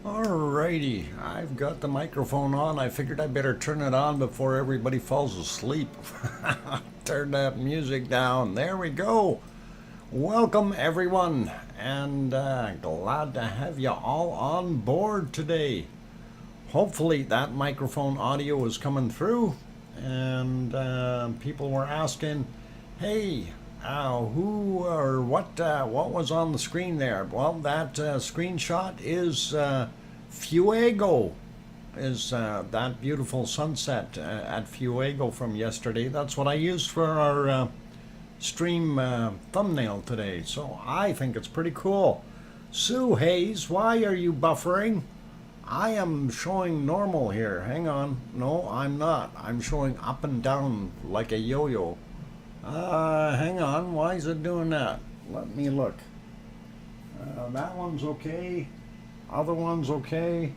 Alrighty, I've got the microphone on. I figured I better turn it on before everybody falls asleep. Turn that music down. There we go. Welcome everyone, and glad to have you all on board today. Hopefully that microphone audio is coming through, and people were asking, hey, who or what was on the screen there? Well, that screenshot is Fuego, is that beautiful sunset at Fuego from yesterday. That's what I used for our stream thumbnail today, so I think it's pretty cool. Sue Hayes, why are you buffering? I am showing normal here. Hang on. No, I'm not. I'm showing up and down like a yo-yo. Hang on, why is it doing that? Let me look. That one's okay. Other one's okay.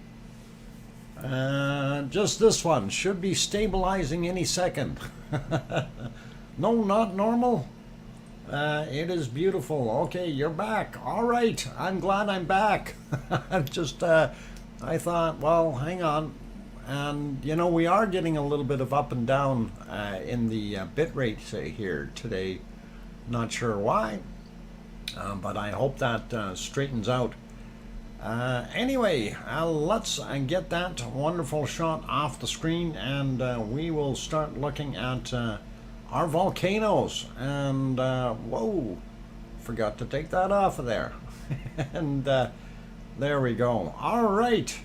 Just this one should be stabilizing any second. No, not normal. It is beautiful. Okay, you're back. All right, I'm glad I'm back. Just, I thought, well, hang on. And you know, we are getting a little bit of up and down in the bit rate here today. Not sure why, but I hope that straightens out. Anyway, let's get that wonderful shot off the screen, and we will start looking at our volcanoes. And whoa, forgot to take that off of there. And there we go. All right.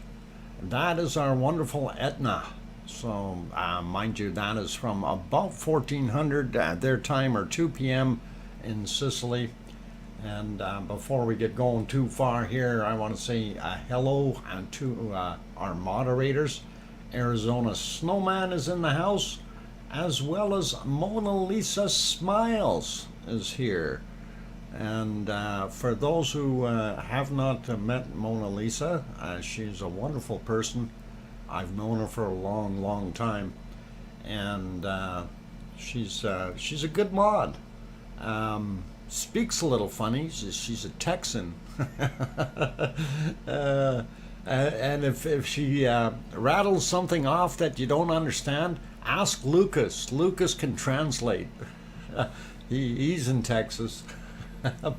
That is our wonderful Etna. So, mind you, that is from about 1400 their time, or 2 p.m. in Sicily. And before we get going too far here, I want to say hello to our moderators. Arizona Snowman is in the house, as well as Mona Lisa Smiles is here. And for those who have not met Mona Lisa, she's a wonderful person. I've known her for a long, long time, and she's a good mod. Speaks a little funny. She's a Texan, and if she rattles something off that you don't understand, ask Lucas. Lucas can translate. He's in Texas.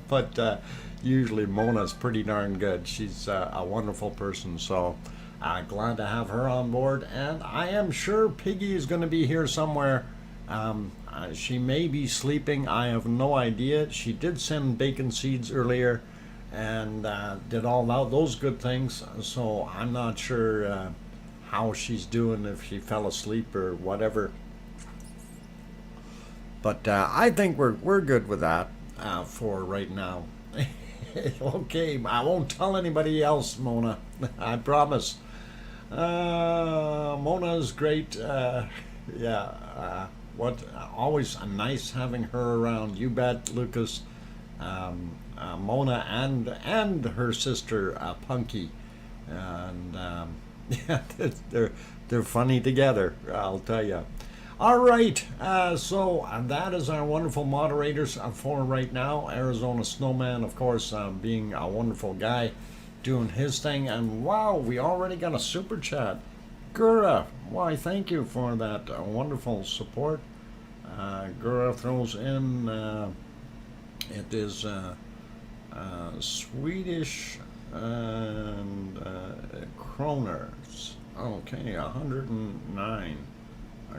But usually Mona's pretty darn good. She's a wonderful person, so glad to have her on board. And I am sure Piggy is going to be here somewhere. She may be sleeping. I have no idea. She did send bacon seeds earlier and did all those good things. So I'm not sure how she's doing, if she fell asleep or whatever. But I think we're good with that. For right now. Okay, I won't tell anybody else, Mona. I promise. Mona is great. Always nice having her around. You bet, Lucas. Mona and her sister Punky, and yeah, they're funny together. I'll tell you. All right, so that is our wonderful moderators for right now. Arizona Snowman, of course, being a wonderful guy, doing his thing. And wow, we already got a super chat. Gura, why, thank you for that wonderful support. Gura throws in, it is Swedish and kroners. Okay, 109.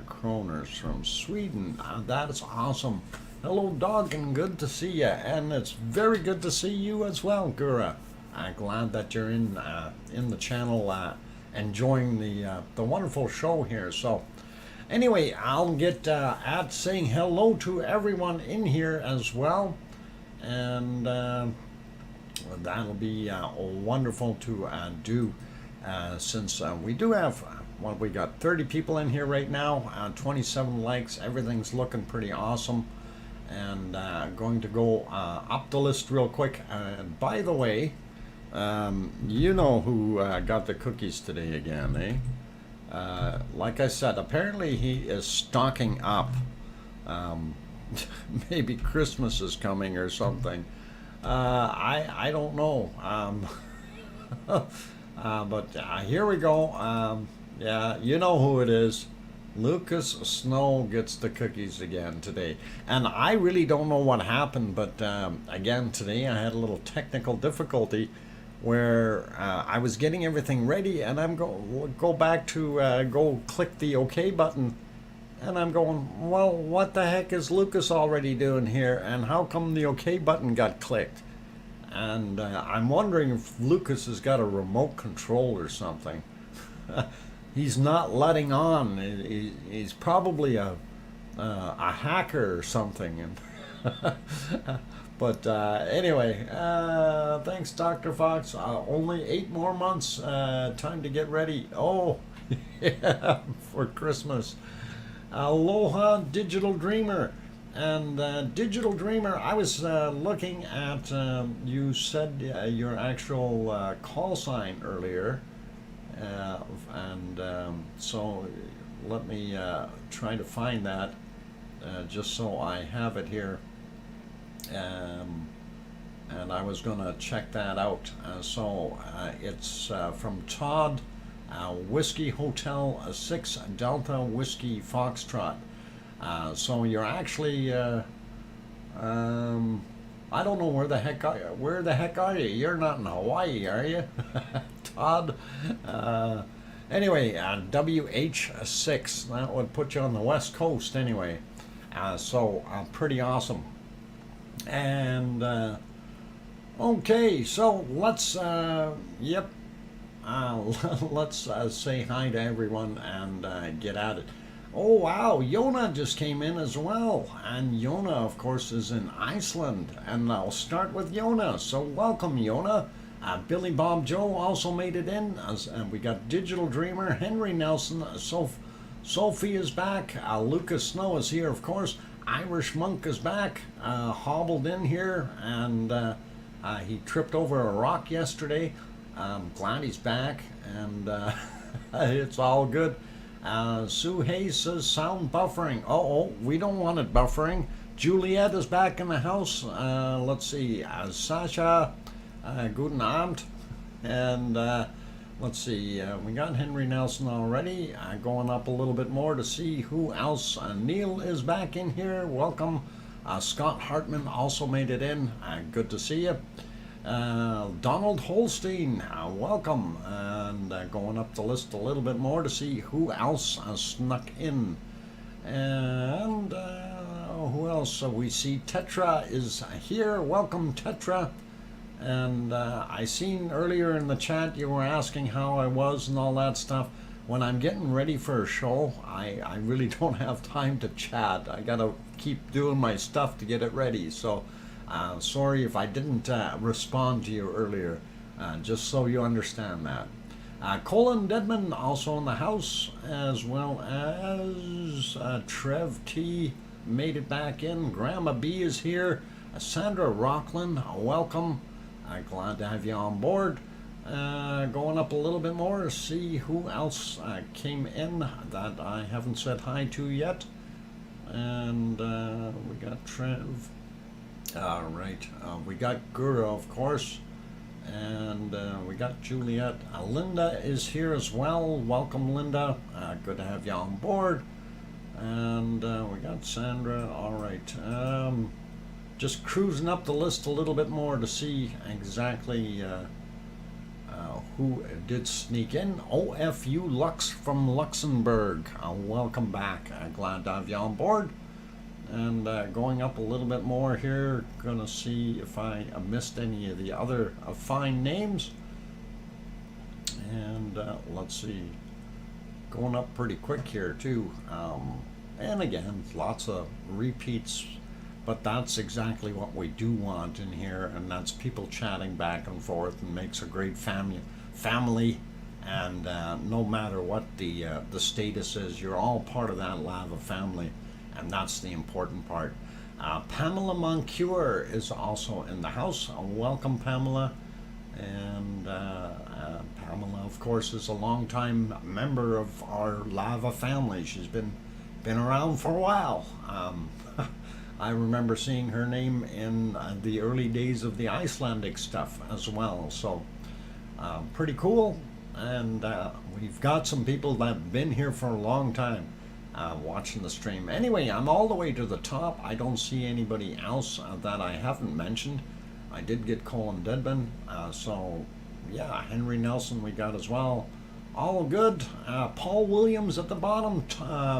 Kroners from Sweden. That is awesome. Hello, dog, and good to see you. And it's very good to see you as well, Gura. Glad that you're in the channel, enjoying the wonderful show here. So, anyway, I'll get at saying hello to everyone in here as well, and that'll be wonderful to do. Since we do have. Well, we got 30 people in here right now, 27 likes. Everything's looking pretty awesome. And going to go up the list real quick. And by the way, you know who got the cookies today again, eh? Like I said, apparently he is stocking up. Maybe Christmas is coming or something. I don't know. But here we go. Yeah, you know who it is. Lucas Snow gets the cookies again today. And I really don't know what happened, but again, today I had a little technical difficulty where I was getting everything ready and I'm go back to go click the OK button. And I'm going, well, what the heck is Lucas already doing here? And how come the OK button got clicked? And I'm wondering if Lucas has got a remote control or something. He's not letting on. He's probably a hacker or something. But anyway, thanks, Dr. Fox. Only 8 more months. Time to get ready. Oh, yeah, for Christmas. Aloha, Digital Dreamer. And Digital Dreamer, I was looking at, you said your actual call sign earlier. So let me try to find that just so I have it here. And I was going to check that out. So it's from Todd, Whiskey Hotel 6 Delta Whiskey Foxtrot. So you're actually, I don't know where the heck are you? You're not in Hawaii, are you? Todd. Anyway, WH6, that would put you on the west coast anyway. So pretty awesome. And okay, so let's let's say hi to everyone and get at it. Oh wow, Yona just came in as well, and Yona of course is in Iceland, and I'll start with Yona. So welcome, Yona. Billy Bob Joe also made it in, and we got Digital Dreamer, Henry Nelson, Sophie is back, Lucas Snow is here of course, Irish Monk is back, hobbled in here, and he tripped over a rock yesterday. Glad he's back, and it's all good. Sue Hayes says sound buffering. Oh, we don't want it buffering. Juliet is back in the house. Let's see, Sasha, guten Abend. And let's see, we got Henry Nelson already. Going up a little bit more to see who else. Neil is back in here. Welcome. Scott Hartman also made it in. Good to see you. Donald Holstein, welcome, and going up the list a little bit more to see who else snuck in, and who else we see. Tetra is here. Welcome, Tetra. And I seen earlier in the chat you were asking how I was and all that stuff. When I'm getting ready for a show, I really don't have time to chat. I gotta keep doing my stuff to get it ready, so sorry if I didn't respond to you earlier, just so you understand that. Colin Deadman also in the house, as well as Trev T made it back in. Grandma B is here. Sandra Rockland, welcome. Glad to have you on board. Going up a little bit more to see who else came in that I haven't said hi to yet. And we got Trev. All right, we got Guru, of course, and we got Juliet. Linda is here as well. Welcome, Linda. Good to have you on board. And we got Sandra. All right, just cruising up the list a little bit more to see exactly who did sneak in. OFU Lux from Luxembourg. Welcome back. Glad to have you on board. And going up a little bit more here, gonna see if I missed any of the other fine names. And let's see, going up pretty quick here too. And again, lots of repeats, but that's exactly what we do want in here, and that's people chatting back and forth, and makes a great family. And no matter what the status is, you're all part of that lava family. And that's the important part. Pamela Moncure is also in the house. Welcome, Pamela. And Pamela, of course, is a longtime member of our lava family. She's been around for a while. I remember seeing her name in the early days of the Icelandic stuff as well. So Pretty cool. And we've got some people that have been here for a long time watching the stream. Anyway, I'm all the way to the top. I don't see anybody else that I haven't mentioned. I did get Colin Dedman. So, yeah, Henry Nelson we got as well. All good. Paul Williams at the bottom.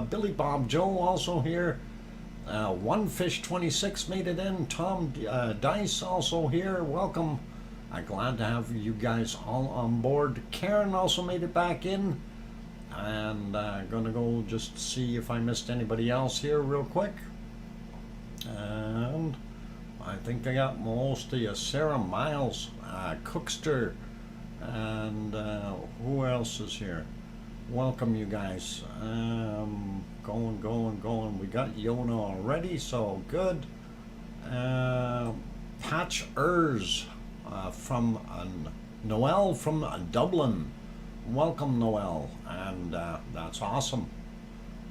Billy Bob Joe also here. One Fish 26 made it in. Tom Dice also here. Welcome. Glad to have you guys all on board. Karen also made it back in. And gonna go just see if I missed anybody else here real quick. And I think I got most of you. Sarah Miles, Cookster, and who else is here? Welcome you guys. Going. We got Yona already, so good. Patch Ers from Noel from Dublin. Welcome, Noel, and that's awesome.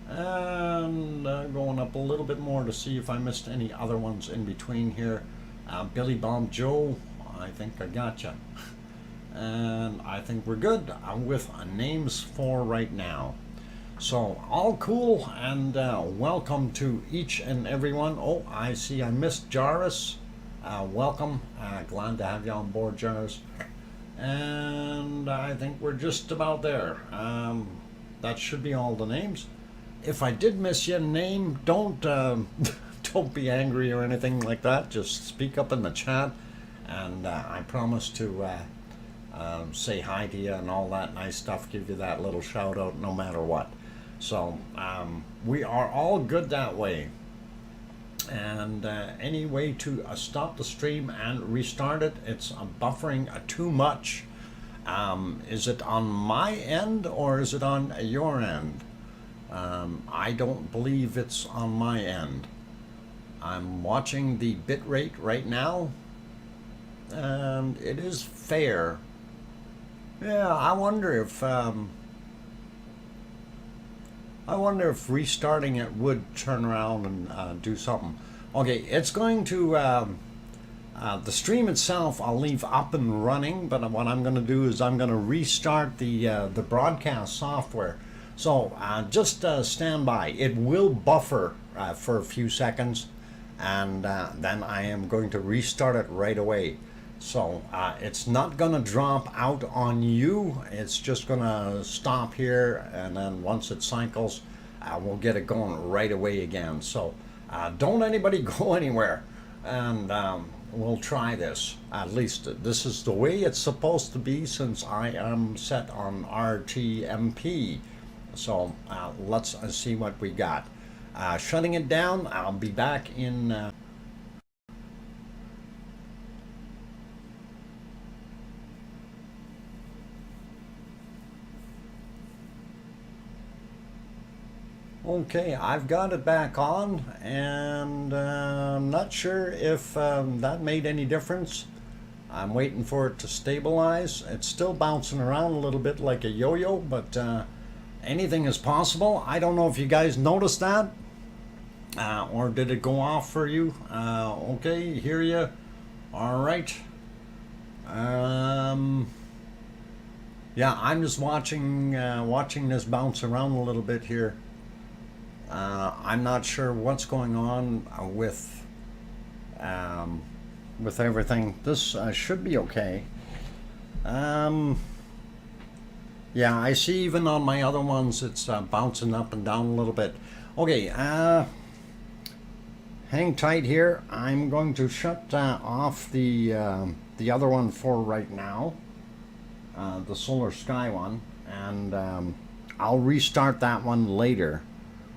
And going up a little bit more to see if I missed any other ones in between here. Billy Bob Joe, I think I got you. And I think we're good with names for right now. So all cool, and welcome to each and everyone. Oh, I see I missed Jarvis. Welcome. Glad to have you on board, Jarvis. And I think we're just about there. That should be all the names. If I did miss your name, don't don't be angry or anything like that. Just speak up in the chat, and I promise to say hi to you and all that nice stuff. Give you that little shout out no matter what. So we are all good that way. And any way to stop the stream and restart it, it's buffering too much. Is it on my end or is it on your end? I don't believe it's on my end. I'm watching the bitrate right now, and it is fair. Yeah, I wonder if restarting it would turn around and do something. Okay, it's going to the stream itself I'll leave up and running, but what I'm going to do is I'm going to restart the broadcast software. So just stand by. It will buffer for a few seconds, and then I am going to restart it right away. So it's not going to drop out on you. It's just going to stop here, and then once it cycles, we'll get it going right away again. So don't anybody go anywhere, and we'll try this. At least this is the way it's supposed to be, since I am set on RTMP. So let's see what we got. Shutting it down. I'll be back in... Okay, I've got it back on, and I'm not sure if that made any difference. I'm waiting for it to stabilize. It's still bouncing around a little bit like a yo-yo, but anything is possible. I don't know if you guys noticed that, or did it go off for you? Okay, hear you. All right. Yeah, I'm just watching this bounce around a little bit here. I'm not sure what's going on with everything. This should be okay. Yeah, I see even on my other ones it's bouncing up and down a little bit. Okay, hang tight here. I'm going to shut off the other one for right now, the Solar Sky one, and I'll restart that one later.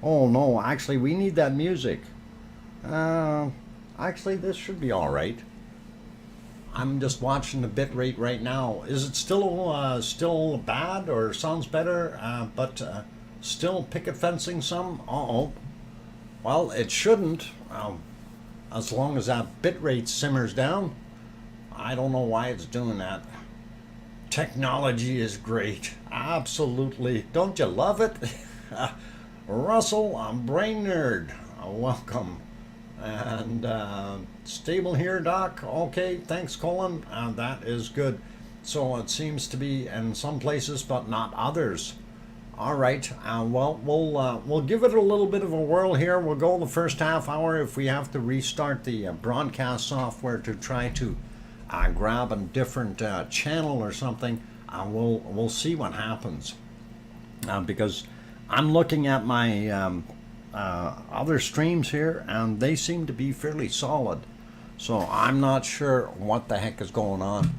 Oh no, actually we need that music. Actually this should be all right. I'm just watching the bit rate right now. Is it still bad, or sounds better, but still picket fencing some? Uh-oh. Well, it shouldn't, as long as that bit rate simmers down. I don't know why it's doing that. Technology is great. Absolutely. Don't you love it? Russell, I'm Brain Nerd. Welcome. And stable here, Doc. Okay, thanks, Colin. That is good. So it seems to be in some places, but not others. All right. Well, we'll give it a little bit of a whirl here. We'll go the first half hour. If we have to restart the broadcast software to try to grab a different channel or something, we'll see what happens. Because I'm looking at my other streams here, and they seem to be fairly solid. So I'm not sure what the heck is going on.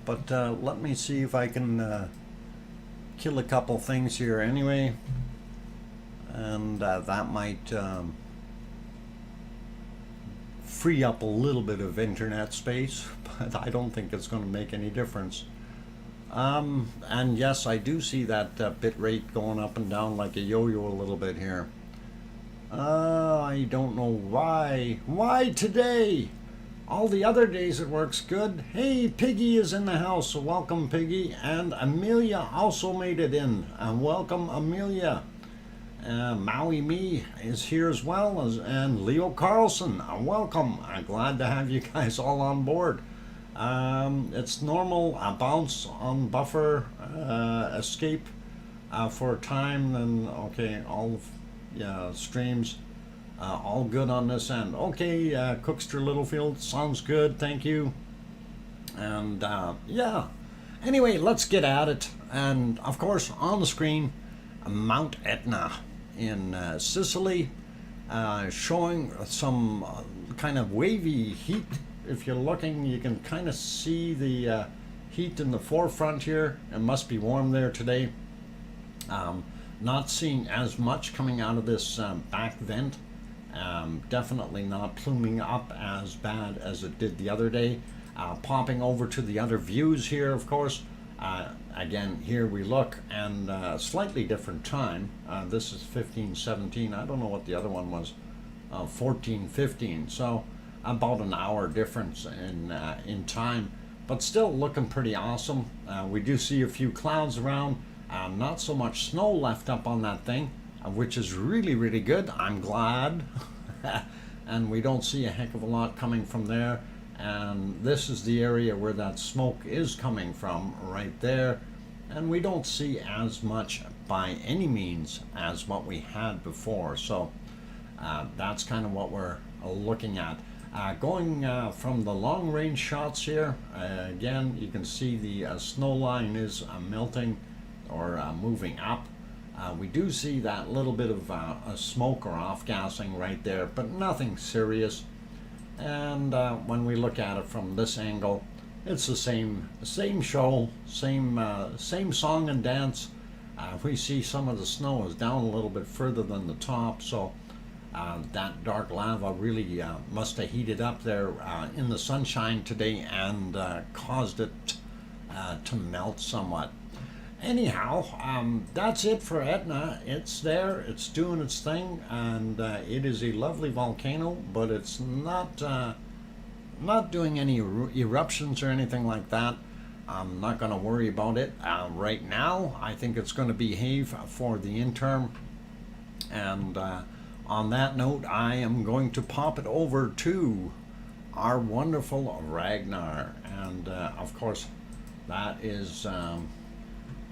But let me see if I can kill a couple things here anyway. And that might free up a little bit of internet space, but I don't think it's going to make any difference. And yes, I do see that bit rate going up and down like a yo-yo a little bit here. I don't know why. Why today? All the other days it works good. Hey, Piggy is in the house, so welcome, Piggy. And Amelia also made it in. Welcome, Amelia. Maui Me is here as well, and Leo Carlson. Welcome. I'm glad to have you guys all on board. It's normal, bounce on buffer, escape for time, and okay, all streams, all good on this end. Okay, Cookster Littlefield, sounds good, thank you. And yeah, anyway, let's get at it. And of course, on the screen, Mount Etna in Sicily, showing some kind of wavy heat. If you're looking, you can kind of see the heat in the forefront here. It must be warm there today. Not seeing as much coming out of this back vent. Definitely not pluming up as bad as it did the other day. Popping over to the other views here, of course. Again, here we look, and slightly different time. This is 15:17. I don't know what the other one was. 14:15. So about an hour difference in time, but still looking pretty awesome. We do see a few clouds around. Not so much snow left up on that thing, which is really, really good. I'm glad. And we don't see a heck of a lot coming from there. And this is the area where that smoke is coming from, right there. And we don't see as much by any means as what we had before. So that's kind of what we're looking at. Going from the long range shots here, again, you can see the snow line is melting or moving up. We do see that little bit of a smoke or off-gassing right there, but nothing serious. And when we look at it from this angle, it's the same show, same song and dance. We see some of the snow is down a little bit further than the top, so that dark lava really must have heated up there in the sunshine today and caused it to melt somewhat. Anyhow, that's it for Etna. It's there, it's doing its thing, and it is a lovely volcano, but it's not doing any eruptions or anything like that. I'm not going to worry about it right now. I think it's going to behave for the interim. And on that note, I am going to pop it over to our wonderful Ragnar. And of course, that is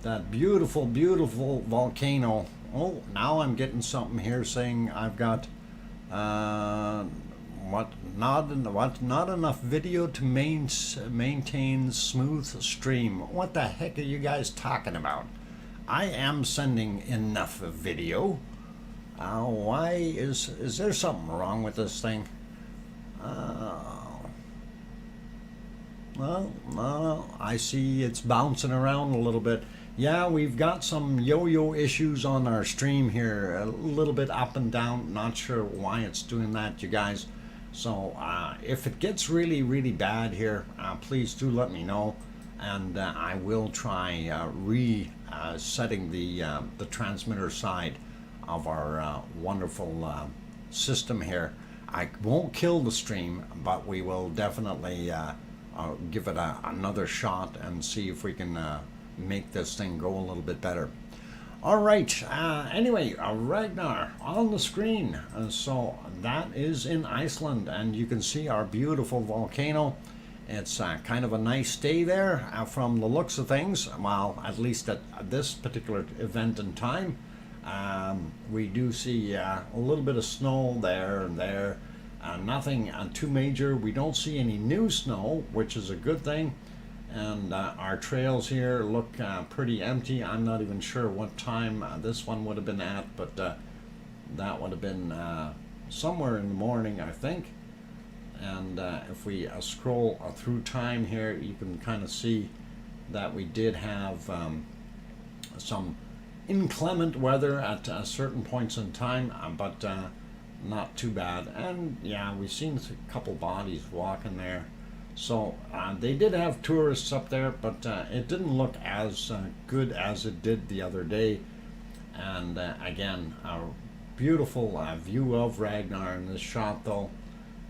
that beautiful, beautiful volcano. Oh, now I'm getting something here saying I've got not enough video to maintain smooth stream. What the heck are you guys talking about? I am sending enough video. Why is there something wrong with this thing? Well, I see it's bouncing around a little bit. Yeah, we've got some yo-yo issues on our stream here, a little bit up and down. Not sure why it's doing that, you guys. So if it gets really, really bad here, please do let me know, and I will try resetting the transmitter side of our wonderful system here. I won't kill the stream, but we will definitely give it another shot and see if we can make this thing go a little bit better. All right, anyway, Ragnar on the screen. So that is in Iceland, and you can see our beautiful volcano. It's kind of a nice day there from the looks of things. Well, at least at this particular event in time. We do see a little bit of snow there and there. Nothing too major. We don't see any new snow, which is a good thing. And our trails here look pretty empty. I'm not even sure what time this one would have been at, but that would have been somewhere in the morning, I think. And if we scroll through time here, you can kind of see that we did have some inclement weather at certain points in time, but not too bad. And yeah, we've seen a couple bodies walking there. So they did have tourists up there, but it didn't look as good as it did the other day. And again, a beautiful view of Ragnar in this shot though.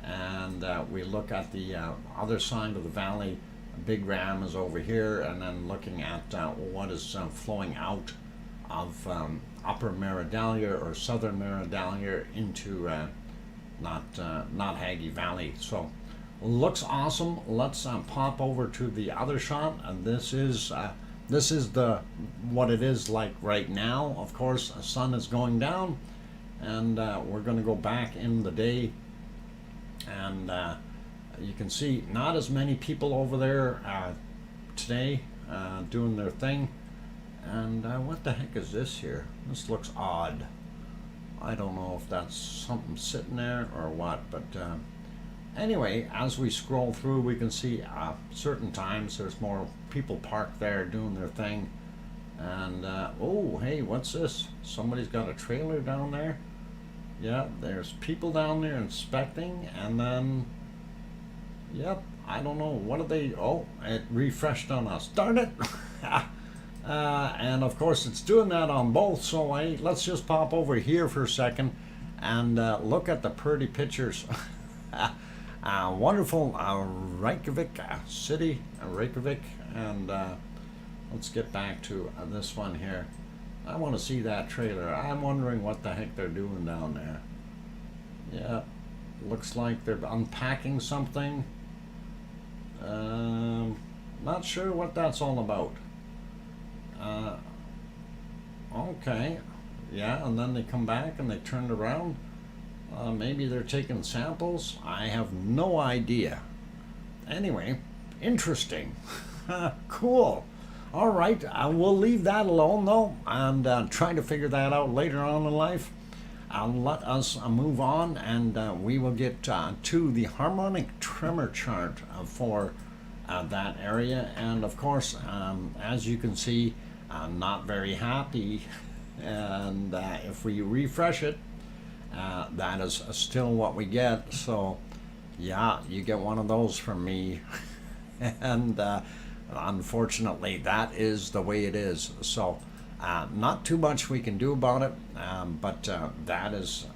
And we look at the other side of the valley. Big Ram is over here, and then looking at what is flowing out of Upper Meridalia or Southern Meridalia into not Haggy Valley. So looks awesome. Let's pop over to the other shot, and this is the what it is like right now. Of course, the sun is going down, and we're going to go back in the day. And you can see not as many people over there today doing their thing. And what the heck is this here? This looks odd. I don't know if that's something sitting there or what, but anyway, as we scroll through, we can see certain times there's more people parked there doing their thing. And oh, hey, what's this? Somebody's got a trailer down there. Yeah, there's people down there inspecting, and then, yep, I don't know, what are they, oh, it refreshed on us, darn it. And of course it's doing that on both, so let's just pop over here for a second and look at the pretty pictures. Wonderful Reykjavik city, Reykjavik, and let's get back to this one here. I want to see that trailer. I'm wondering what the heck they're doing down there. Yeah, looks like they're unpacking something. Not sure what that's all about. Okay, yeah, and then they come back and they turn around. Maybe they're taking samples. I have no idea. Anyway, interesting. Cool. All right, we'll leave that alone though, and try to figure that out later on in life. Let us move on, and we will get to the harmonic tremor chart for that area. And of course, as you can see, I'm not very happy. And if we refresh it, that is still what we get. So yeah, you get one of those from me. And unfortunately, that is the way it is. So not too much we can do about it, but that is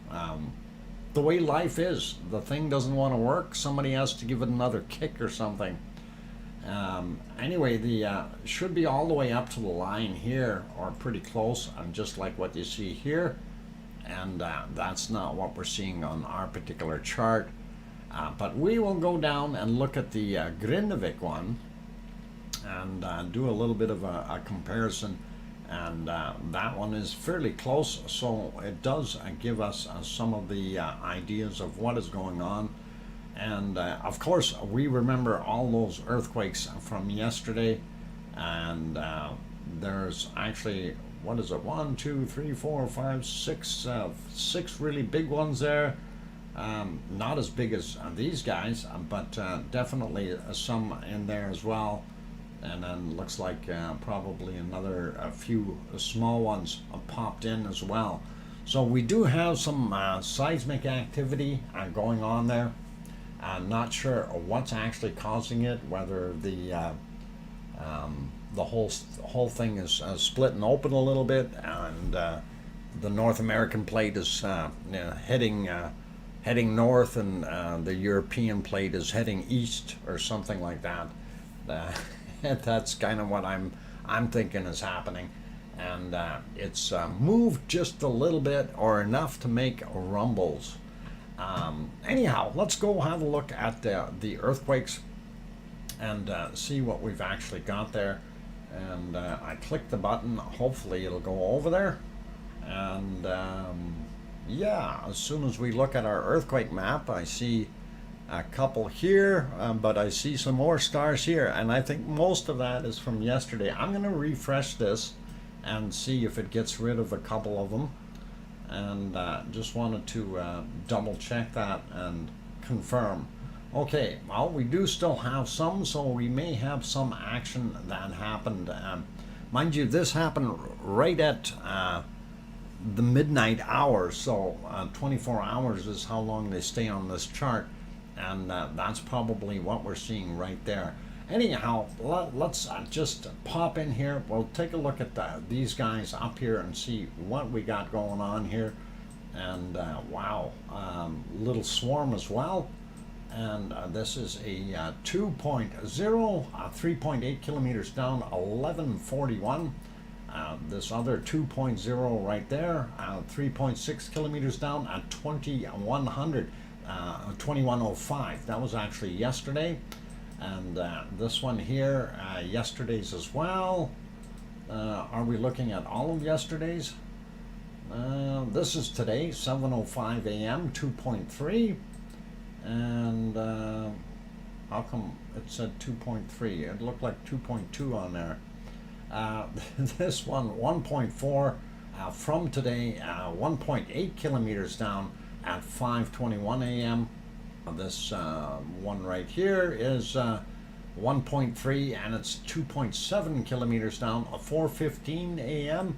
the way life is. The thing doesn't want to work. Somebody has to give it another kick or something. Anyway, the should be all the way up to the line here, or pretty close, and just like what you see here. And that's not what we're seeing on our particular chart. But we will go down and look at the Grindavik one, and do a little bit of a comparison, and that one is fairly close, so it does give us some of the ideas of what is going on. And of course we remember all those earthquakes from yesterday, and there's actually, what is it, 1, 2, 3, 4, 5, 6 6 really big ones there. Not as big as these guys, but definitely some in there as well. And then looks like probably a few small ones popped in as well. So we do have some seismic activity going on there. I'm not sure what's actually causing it, whether the whole thing is splitting open a little bit, and the North American plate is heading north, and the European plate is heading east, or something like that. That's kind of what I'm thinking is happening, and it's moved just a little bit or enough to make rumbles. Anyhow, let's go have a look at the earthquakes. and see what we've actually got there. And I click the button, hopefully it'll go over there. And yeah, as soon as we look at our earthquake map, I see a couple here, but I see some more stars here, and I think most of that is from yesterday. I'm going to refresh this and see if it gets rid of a couple of them, and just wanted to double check that and confirm. Okay, well, we do still have some, so we may have some action that happened. Mind you, this happened right at the midnight hour, so 24 hours is how long they stay on this chart, and that's probably what we're seeing right there. Anyhow, let's just pop in here. We'll take a look at these guys up here and see what we got going on here. And wow, little swarm as well. And this is a 2.0, 3.8 kilometers down, 1141. This other 2.0 right there, 3.6 kilometers down at 2100, 2105. That was actually yesterday. And this one here, yesterday's as well. Are we looking at all of yesterday's? This is today, 7:05 a.m., 2.3. And how come it said 2.3? It looked like 2.2 on there. This one, 1.4 from today, 1.8 kilometers down at 5:21 a.m. This one right here is 1.3, and it's 2.7 kilometers down, 4:15 a.m.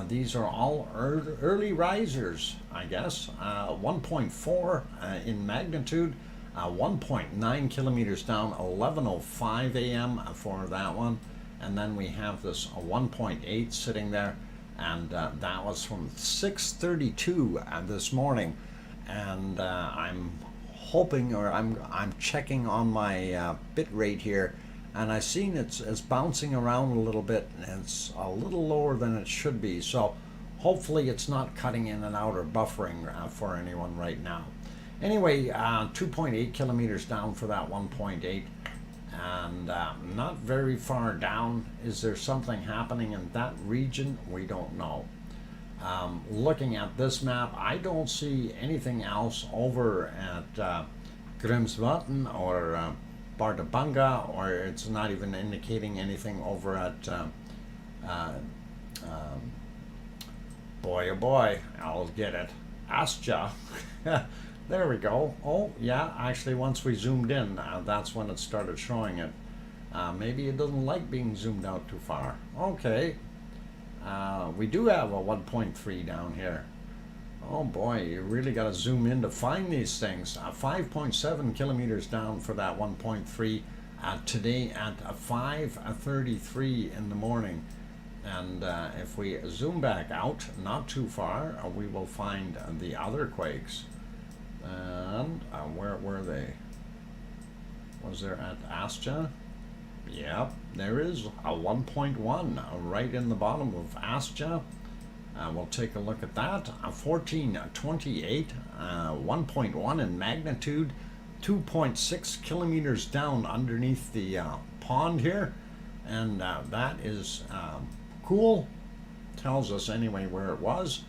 These are all early risers, I guess. 1.4 in magnitude, 1.9 kilometers down, 11:05 a.m. for that one. And then we have this 1.8 sitting there, and that was from 6:32 this morning. And I'm hoping, or I'm checking on my bit rate here, and I've seen it's bouncing around a little bit, and it's a little lower than it should be. So hopefully it's not cutting in and out or buffering for anyone right now. Anyway, 2.8 kilometers down for that 1.8, and not very far down. Is there something happening in that region? We don't know. Looking at this map, I don't see anything else over at Grimsvatn or Bardabunga, or it's not even indicating anything over at boy oh boy, I'll get it, Astja. There we go. Oh yeah, actually once we zoomed in, that's when it started showing it. Maybe it doesn't like being zoomed out too far. Okay. We do have a 1.3 down here. Oh boy, you really got to zoom in to find these things. 5.7 kilometers down for that 1.3 today at 5:33 in the morning. And if we zoom back out, not too far, we will find the other quakes. And where were they? Was there at Astja? Yep, there is a 1.1 right in the bottom of Astja. We'll take a look at that. 1428, 1.1 in magnitude, 2.6 kilometers down underneath the pond here. And that is cool. Tells us anyway where it was.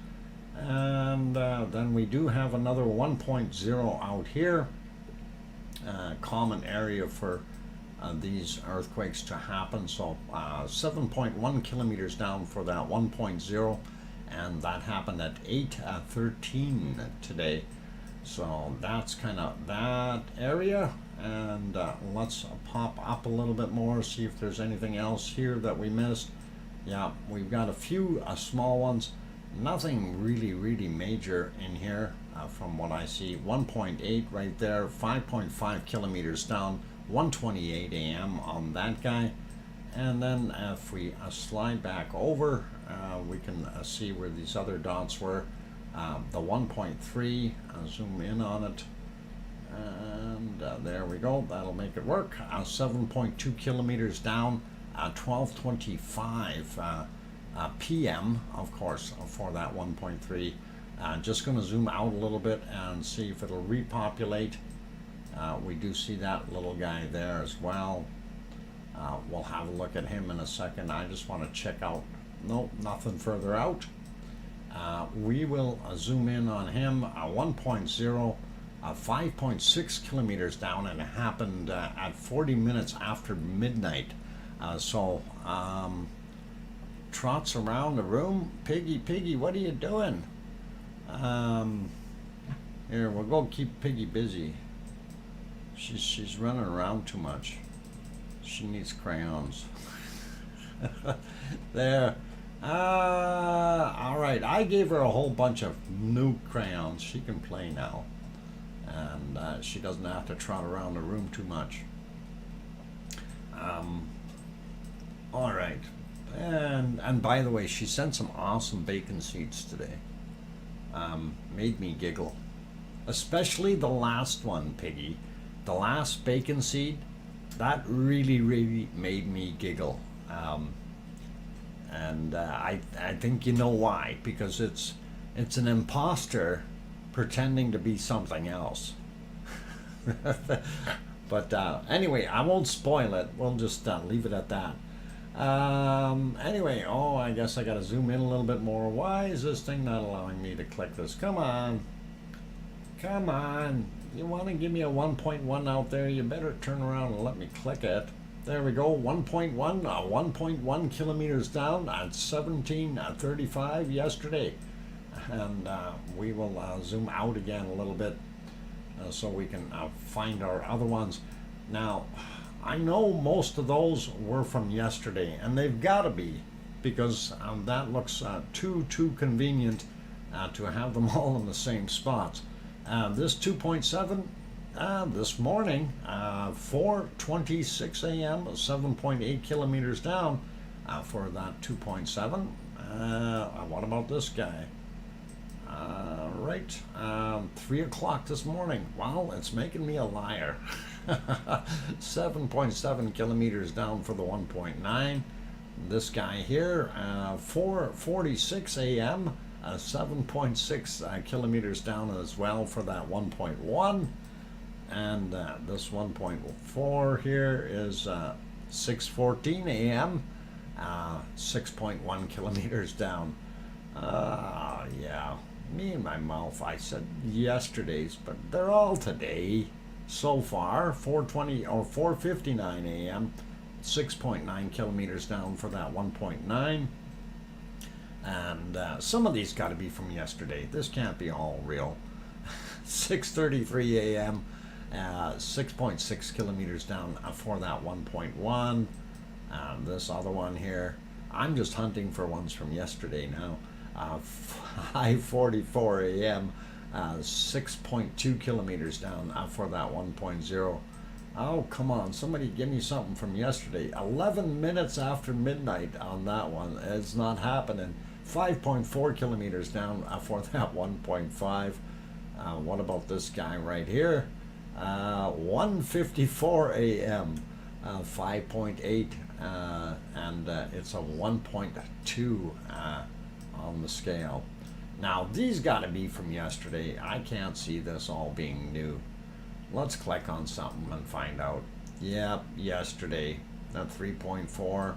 And then we do have another 1.0 out here. Common area for these earthquakes to happen. So 7.1 kilometers down for that 1.0, and that happened at 8:13 today. So that's kind of that area. And let's pop up a little bit more, see if there's anything else here that we missed. Yeah, we've got a few small ones. Nothing really major in here from what I see. 1.8 right there, 5.5 kilometers down, 1:28 a.m. on that guy. And then if we slide back over, we can see where these other dots were. The 1.3, zoom in on it, and there we go. That'll make it work. 7.2 kilometers down, 12:25 p.m. of course for that 1.3. Just going to zoom out a little bit and see if it'll repopulate. We do see that little guy there as well. We'll have a look at him in a second. I just want to check out. Nope, nothing further out. We will zoom in on him. 1.0, 5.6 kilometers down, and it happened at 40 minutes after midnight. Trots around the room. Piggy, what are you doing? Here, we'll go keep Piggy busy. She's running around too much. She needs crayons. There. All right. I gave her a whole bunch of new crayons. She can play now, and she doesn't have to trot around the room too much. All right. And by the way, she sent some awesome bacon seeds today. Made me giggle, especially the last one, Piggy. The last bacon seed, that really made me giggle. I think you know why, because it's an imposter pretending to be something else. But anyway, I won't spoil it. We'll just leave it at that. Anyway, I guess I gotta zoom in a little bit more. Why is this thing not allowing me to click this? Come on. You want to give me a 1.1 out there? You better turn around and let me click it. There we go. 1.1, 1.1 kilometers down at 17:35 yesterday. And we will zoom out again a little bit so we can find our other ones. Now, I know most of those were from yesterday, and they've got to be, because that looks too convenient to have them all in the same spots. This 2.7 this morning, 4:26 a.m., 7.8 kilometers down for that 2.7. What about this guy? Right, 3 o'clock this morning. Well, it's making me a liar. 7.7 kilometers down for the 1.9. This guy here, 4:46 a.m., 7.6 kilometers down as well for that 1.1. And this 1.4 here is 6:14 a.m., 6.1 kilometers down. Yeah, me and my mouth. I said yesterday's, but they're all today so far. 4:20 or 4:59 a.m., 6.9 kilometers down for that 1.9. And some of these got to be from yesterday. This can't be all real. 6:33 a.m., 6.6 kilometers down for that 1.1. This other one here, I'm just hunting for ones from yesterday now. 5:44 a.m., 6.2 kilometers down for that 1.0. Oh, come on, somebody give me something from yesterday. 11 minutes after midnight on that one. It's not happening. 5.4 kilometers down for that 1.5. What about this guy right here? 1:54 a.m., 5.8, and it's a 1.2 on the scale. Now, these got to be from yesterday. I can't see this all being new. Let's click on something and find out. Yep, yesterday. That 3.4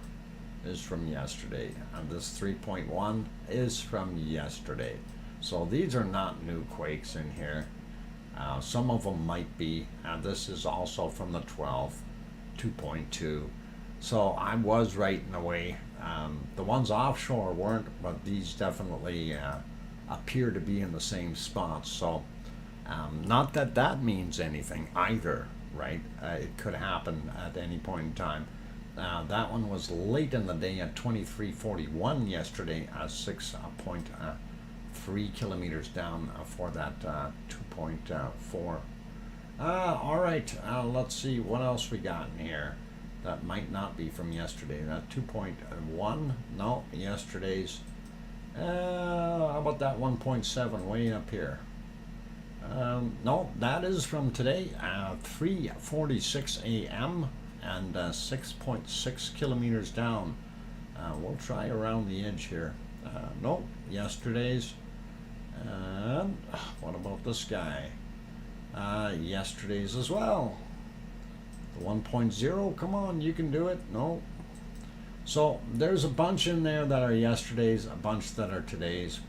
is from yesterday, and this 3.1 is from yesterday. So these are not new quakes in here. Some of them might be, and this is also from the 12th, 2.2. So I was right in a way. The ones offshore weren't, but these definitely appear to be in the same spots. So not that that means anything either, right? It could happen at any point in time. That one was late in the day at 23:41 yesterday, 6.3 kilometers down for that 2.4. All right, let's see what else we got in here. That might not be from yesterday. That 2.1, no, yesterday's. How about that 1.7 way up here? No, that is from today, 3:46 a.m. and 6.6 kilometers down. We'll try around the edge here. Nope, yesterday's. And what about this guy? Yesterday's as well. The 1.0, come on, you can do it. No. So there's a bunch in there that are yesterday's, a bunch that are today's.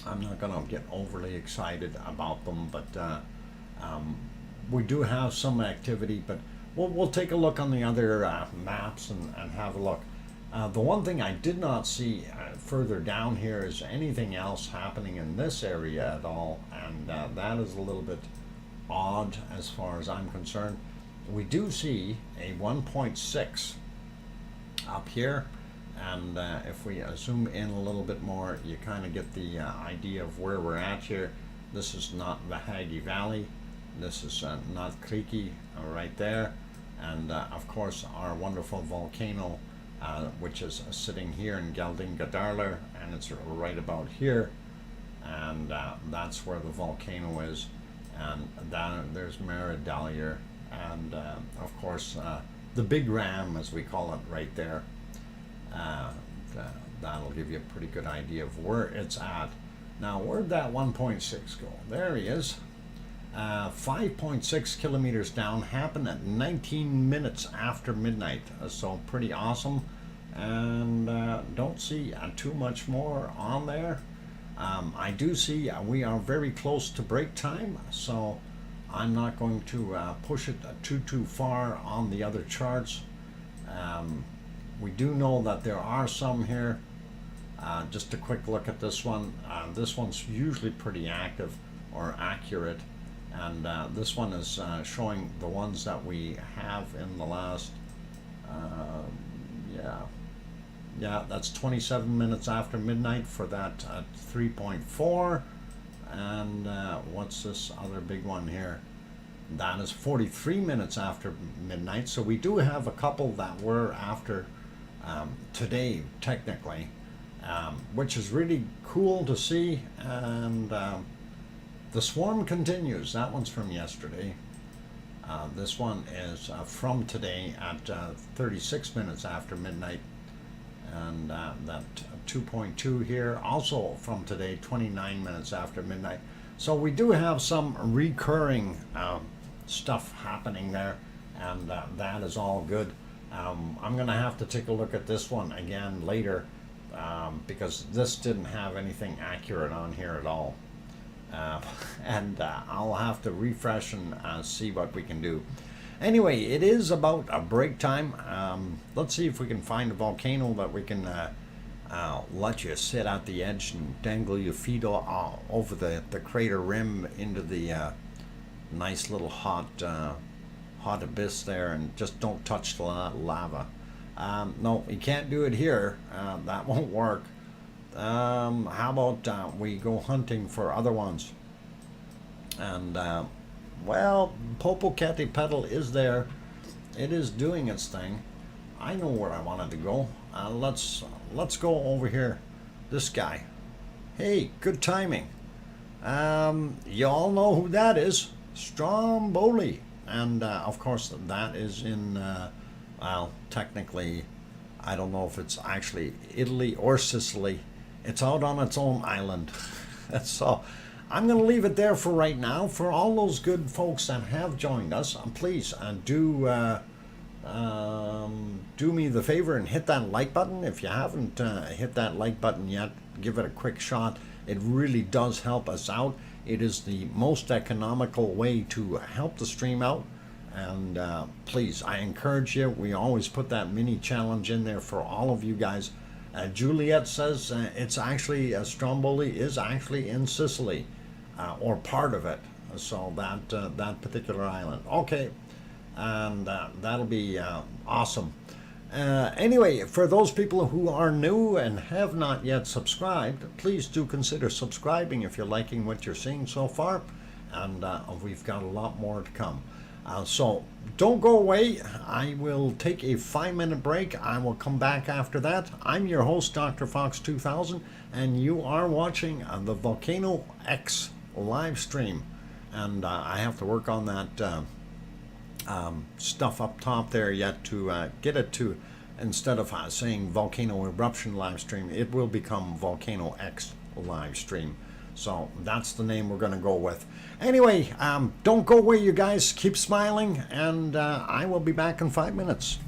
I'm not going to get overly excited about them, but we do have some activity. But we'll take a look on the other maps and have a look. The one thing I did not see further down here is anything else happening in this area at all, and that is a little bit odd as far as I'm concerned. We do see a 1.6 up here, and if we zoom in a little bit more, you kind of get the idea of where we're at here. This is not Vahagi Valley, this is not Creaky right there, and of course our wonderful volcano, which is sitting here in Geldingadarler, and it's right about here, and that's where the volcano is, and there's Meridalier, and of course the Big Ram, as we call it, right there. That'll give you a pretty good idea of where it's at. Now, where'd that 1.6 go? There he is. 5.6 kilometers down, happened at 19 minutes after midnight. So pretty awesome. And don't see too much more on there. I do see we are very close to break time, so I'm not going to push it too far on the other charts. We do know that there are some here. Just a quick look at this one. This one's usually pretty active or accurate, and this one is showing the ones that we have in the last, yeah, that's 27 minutes after midnight for that 3.4. And what's this other big one here? That is 43 minutes after midnight. So we do have a couple that were after today, technically, which is really cool to see. And the swarm continues. That one's from yesterday. This one is from today at 36 minutes after midnight. And that 2.2 here, also from today, 29 minutes after midnight. So we do have some recurring stuff happening there, and that is all good. I'm going to have to take a look at this one again later, because this didn't have anything accurate on here at all. And I'll have to refresh and see what we can do. Anyway, it is about a break time. Let's see if we can find a volcano that we can let you sit at the edge and dangle your feet over the crater rim into the nice little hot abyss there, and just don't touch the lava. No, you can't do it here. That won't work. How about we go hunting for other ones? And well, Popocatépetl is there. It is doing its thing. I know where I wanted to go. Let's go over here. This guy. Hey, good timing. You all know who that is. Stromboli. And of course that is in, well, technically, I don't know if it's actually Italy or Sicily. It's out on its own island. So I'm going to leave it there for right now. For all those good folks that have joined us, please do me the favor and hit that like button. If you haven't hit that like button yet, give it a quick shot. It really does help us out. It is the most economical way to help the stream out. And please, I encourage you. We always put that mini challenge in there for all of you guys. Juliet says it's actually, Stromboli is actually in Sicily, or part of it. So that particular island. Okay, and that'll be awesome. Anyway, for those people who are new and have not yet subscribed, please do consider subscribing if you're liking what you're seeing so far. And we've got a lot more to come. So don't go away. I will take a 5-minute break. I will come back after that. I'm your host, DrFox2000, and you are watching the VolcanoX live stream. And I have to work on that stuff up top there yet to get it to, instead of saying Volcano Eruption live stream, it will become VolcanoX live stream. So that's the name we're going to go with. Anyway, don't go away, you guys. Keep smiling, and I will be back in 5 minutes.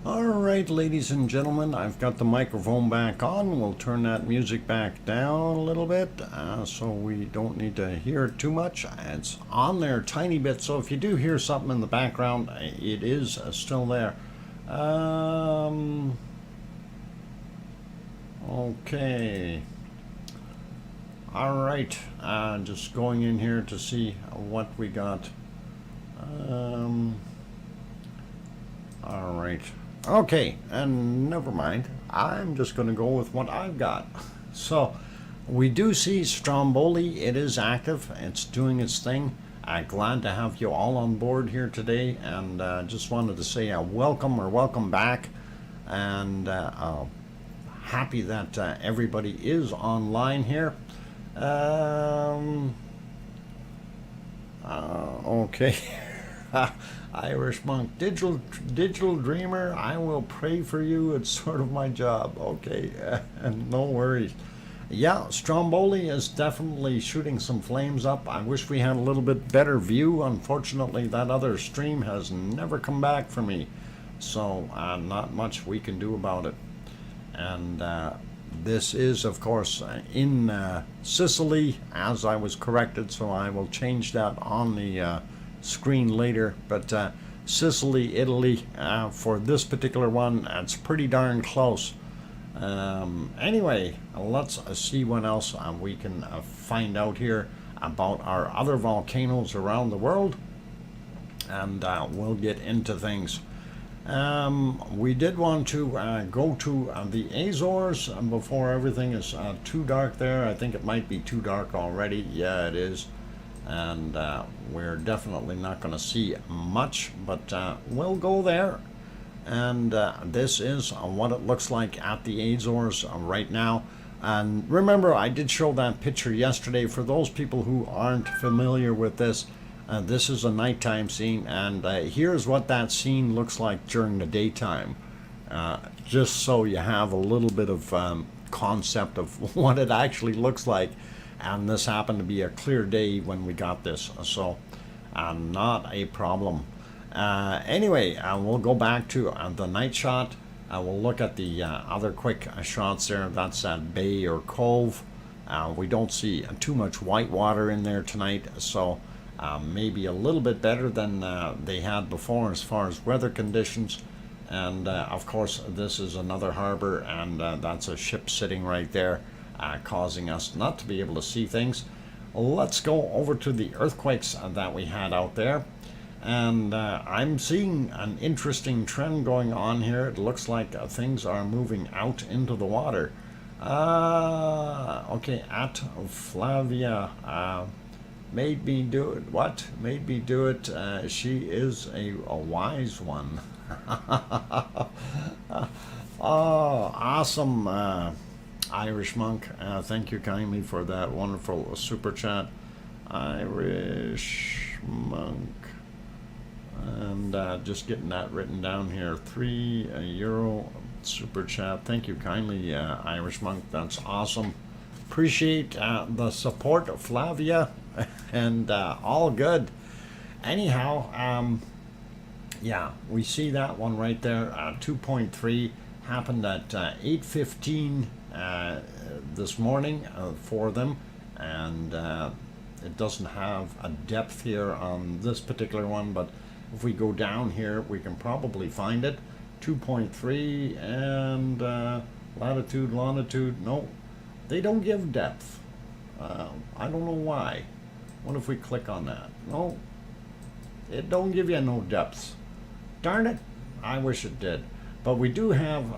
Alright, ladies and gentlemen, I've got the microphone back on. We'll turn that music back down a little bit so we don't need to hear it too much. It's on there a tiny bit, so if you do hear something in the background, it is still there. Okay. Alright, just going in here to see what we got. Alright. Okay, and never mind. I'm just going to go with what I've got. So, we do see Stromboli. It is active. It's doing its thing. Glad to have you all on board here today, and just wanted to say welcome back, and happy that everybody is online here. Okay. Irish monk, digital dreamer, I will pray for you. It's sort of my job. Okay, no worries. Yeah, Stromboli is definitely shooting some flames up. I wish we had a little bit better view. Unfortunately, that other stream has never come back for me, so not much we can do about it. And this is, of course, in Sicily, as I was corrected, so I will change that on the screen later. But Sicily, Italy, for this particular one, it's pretty darn close. Anyway, let's see what else we can find out here about our other volcanoes around the world, and we'll get into things. We did want to go to the Azores before everything is too dark there. I think it might be too dark already. Yeah, it is. And we're definitely not going to see much, but we'll go there. And this is what it looks like at the Azores right now. And remember, I did show that picture yesterday. For those people who aren't familiar with this, this is a nighttime scene, and here's what that scene looks like during the daytime, just so you have a little bit of concept of what it actually looks like. And this happened to be a clear day when we got this, so not a problem. Anyway, we'll go back to the night shot. We'll look at the other quick shots there. That's that bay or cove. We don't see too much white water in there tonight, so maybe a little bit better than they had before as far as weather conditions. And of course, this is another harbor, and that's a ship sitting right there, causing us not to be able to see things. Let's go over to the earthquakes that we had out there. And I'm seeing an interesting trend going on here. It looks like things are moving out into the water. Okay, at Flavia made me do it. What? Made me do it. She is a wise one. Oh, awesome. Irish monk, thank you kindly for that wonderful super chat. Irish monk. And just getting that written down here. €3 super chat. Thank you kindly, Irish monk. That's awesome. Appreciate the support, Flavia. And all good. Anyhow, yeah, we see that one right there. 2.3 happened at 8:15 this morning for them, and it doesn't have a depth here on this particular one, but if we go down here we can probably find it. 2.3 and latitude, longitude. No, they don't give depth. I don't know why. What if we click on that? No, it don't give you no depths. Darn it, I wish it did. But we do have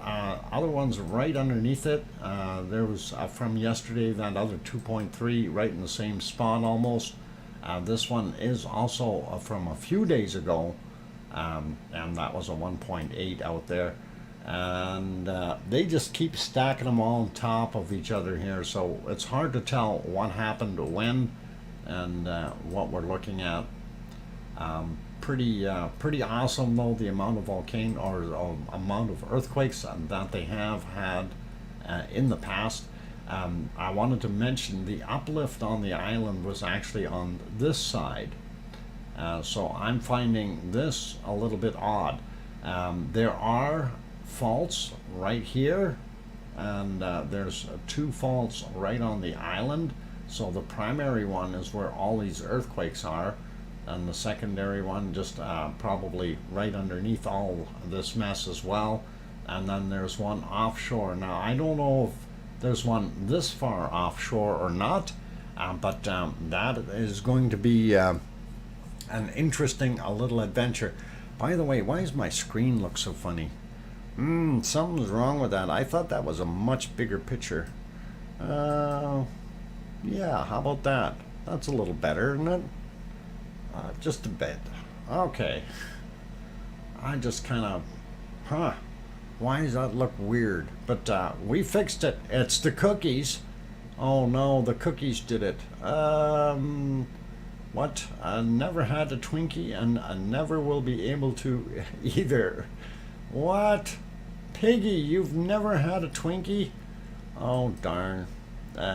other ones right underneath it. There was from yesterday, that other 2.3 right in the same spot almost. This one is also from a few days ago, and that was a 1.8 out there. And they just keep stacking them all on top of each other here, so it's hard to tell what happened when and what we're looking at. Pretty awesome though, the amount of volcano or amount of earthquakes that they have had in the past. I wanted to mention the uplift on the island was actually on this side, so I'm finding this a little bit odd. There are faults right here, and there's two faults right on the island. So the primary one is where all these earthquakes are, and the secondary one just probably right underneath all this mess as well. And then there's one offshore. Now I don't know if there's one this far offshore or not, but that is going to be an interesting little adventure. By the way, why does my screen look so funny? Something's wrong with that. I thought that was a much bigger picture. Yeah, how about that? That's a little better, isn't it? Just a bit. Okay. I just kind of, why does that look weird? But we fixed it. It's the cookies. Oh no, the cookies did it. What? I never had a Twinkie, and I never will be able to either. What? Piggy, you've never had a Twinkie? Oh darn.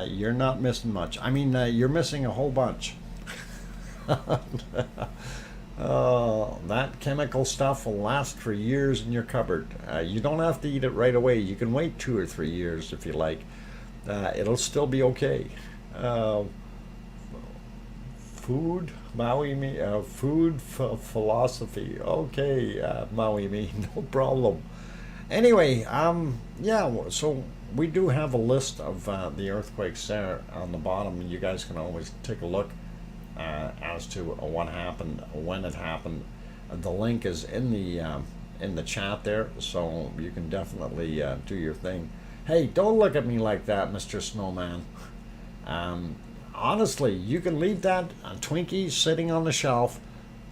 You're not missing much. I mean, you're missing a whole bunch. Oh, that chemical stuff will last for years in your cupboard. You don't have to eat it right away. You can wait 2 or 3 years if you like. It'll still be okay. Food, Maui me, food philosophy. Okay, Maui me, no problem. Anyway, yeah, so we do have a list of the earthquakes there on the bottom. You guys can always take a look as to what happened, when it happened. The link is in the chat there, so you can definitely do your thing. Hey, don't look at me like that, Mr. Snowman. Honestly, you can leave that Twinkie sitting on the shelf.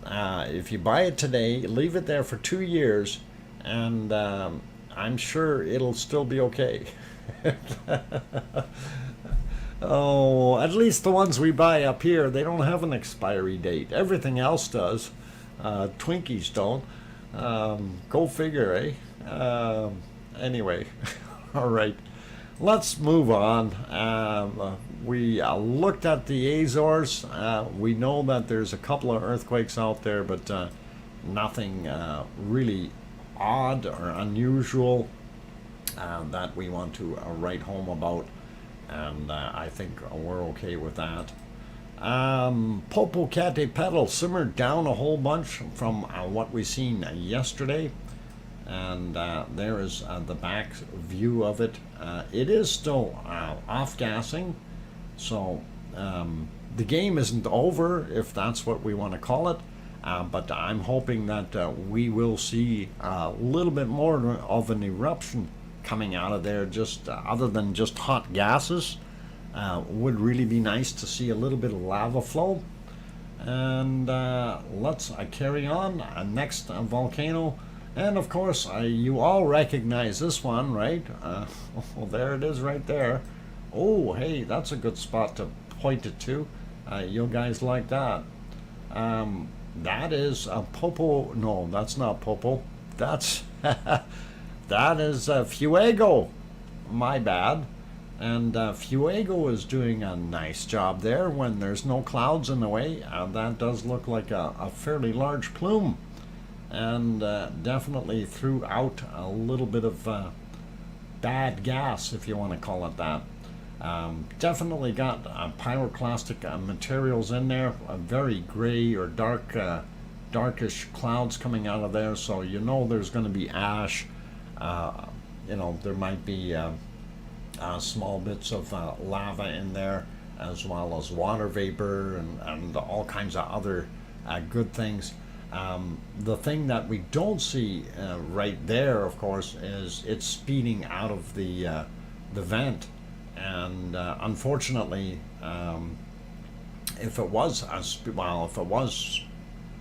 If you buy it today, leave it there for 2 years, and I'm sure it'll still be okay. Oh, at least the ones we buy up here, they don't have an expiry date. Everything else does. Twinkies don't. Go figure, eh? Anyway, all right. Let's move on. We looked at the Azores. We know that there's a couple of earthquakes out there, but nothing really odd or unusual that we want to write home about. And I think we're okay with that. Popocatépetl simmered down a whole bunch from what we seen yesterday. And there is the back view of it. It is still off-gassing, so the game isn't over, if that's what we want to call it, but I'm hoping that we will see a little bit more of an eruption coming out of there, just other than just hot gases. Would really be nice to see a little bit of lava flow. And let's carry on. Next volcano. And of course, you all recognize this one, right? Well, there it is right there. Oh, hey, that's a good spot to point it to. You guys like that. That is Popo. No, that's not Popo. That's that is Fuego. My bad. And Fuego is doing a nice job there when there's no clouds in the way. That does look like a fairly large plume. And definitely threw out a little bit of bad gas, if you want to call it that. Definitely got pyroclastic materials in there, a very gray or darkish clouds coming out of there, so you know there's going to be ash. You know, there might be small bits of lava in there, as well as water vapor and all kinds of other good things. The thing that we don't see right there, of course, is it's speeding out of the vent, and unfortunately, if it was if it was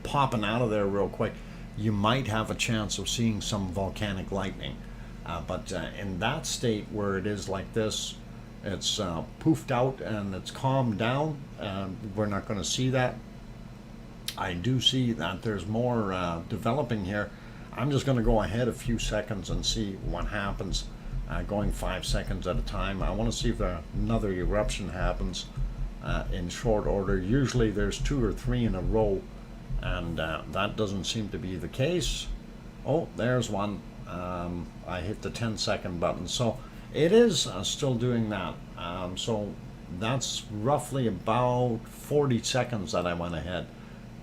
popping out of there real quick, you might have a chance of seeing some volcanic lightning. But in that state where it is like this, it's poofed out and it's calmed down. We're not going to see that. I do see that there's more developing here. I'm just going to go ahead a few seconds and see what happens, going 5 seconds at a time. I want to see if another eruption happens in short order. Usually there's 2 or 3 in a row, and that doesn't seem to be the case. Oh, there's one. I hit the 10-second button. So it is still doing that. So that's roughly about 40 seconds that I went ahead.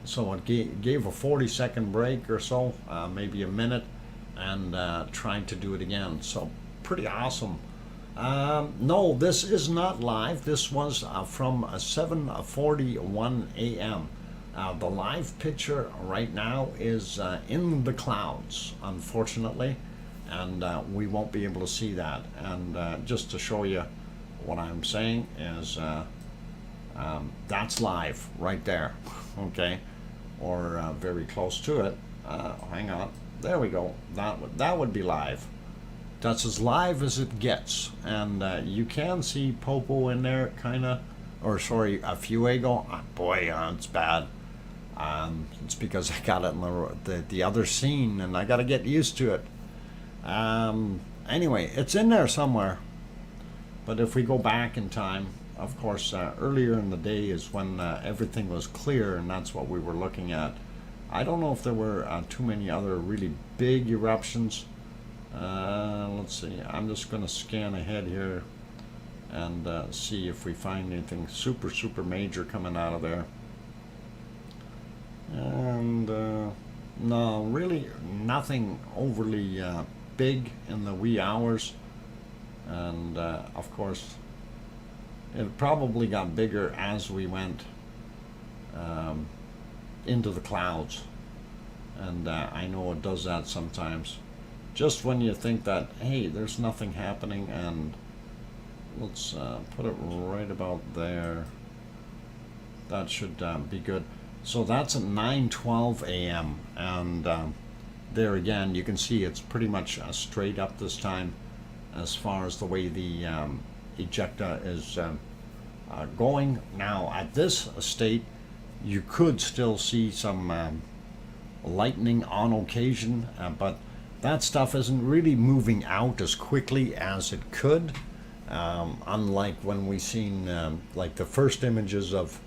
So it gave a 40-second break or so, maybe a minute, and trying to do it again. So pretty awesome. No, this is not live. This was from 7:41 a.m. The live picture right now is in the clouds, unfortunately, and we won't be able to see that. And just to show you what I'm saying is that's live right there, okay, or very close to it. Hang on, there we go. That would be live. That's as live as it gets, and you can see Popo in there, kind of, or sorry, a Fuego. Oh, boy, it's bad. It's because I got it in the other scene, and I got to get used to it. Anyway, it's in there somewhere. But if we go back in time, of course, earlier in the day is when everything was clear, and that's what we were looking at. I don't know if there were too many other really big eruptions. Let's see. I'm just going to scan ahead here and see if we find anything super major coming out of there. And no, really nothing overly big in the wee hours. And of course, it probably got bigger as we went into the clouds. And I know it does that sometimes. Just when you think that, hey, there's nothing happening, and let's put it right about there. That should be good. So that's at 9:12 a.m. and there again, you can see it's pretty much straight up this time as far as the way the ejecta is going. Now, at this state, you could still see some lightning on occasion, but that stuff isn't really moving out as quickly as it could, unlike when we seen like the first images of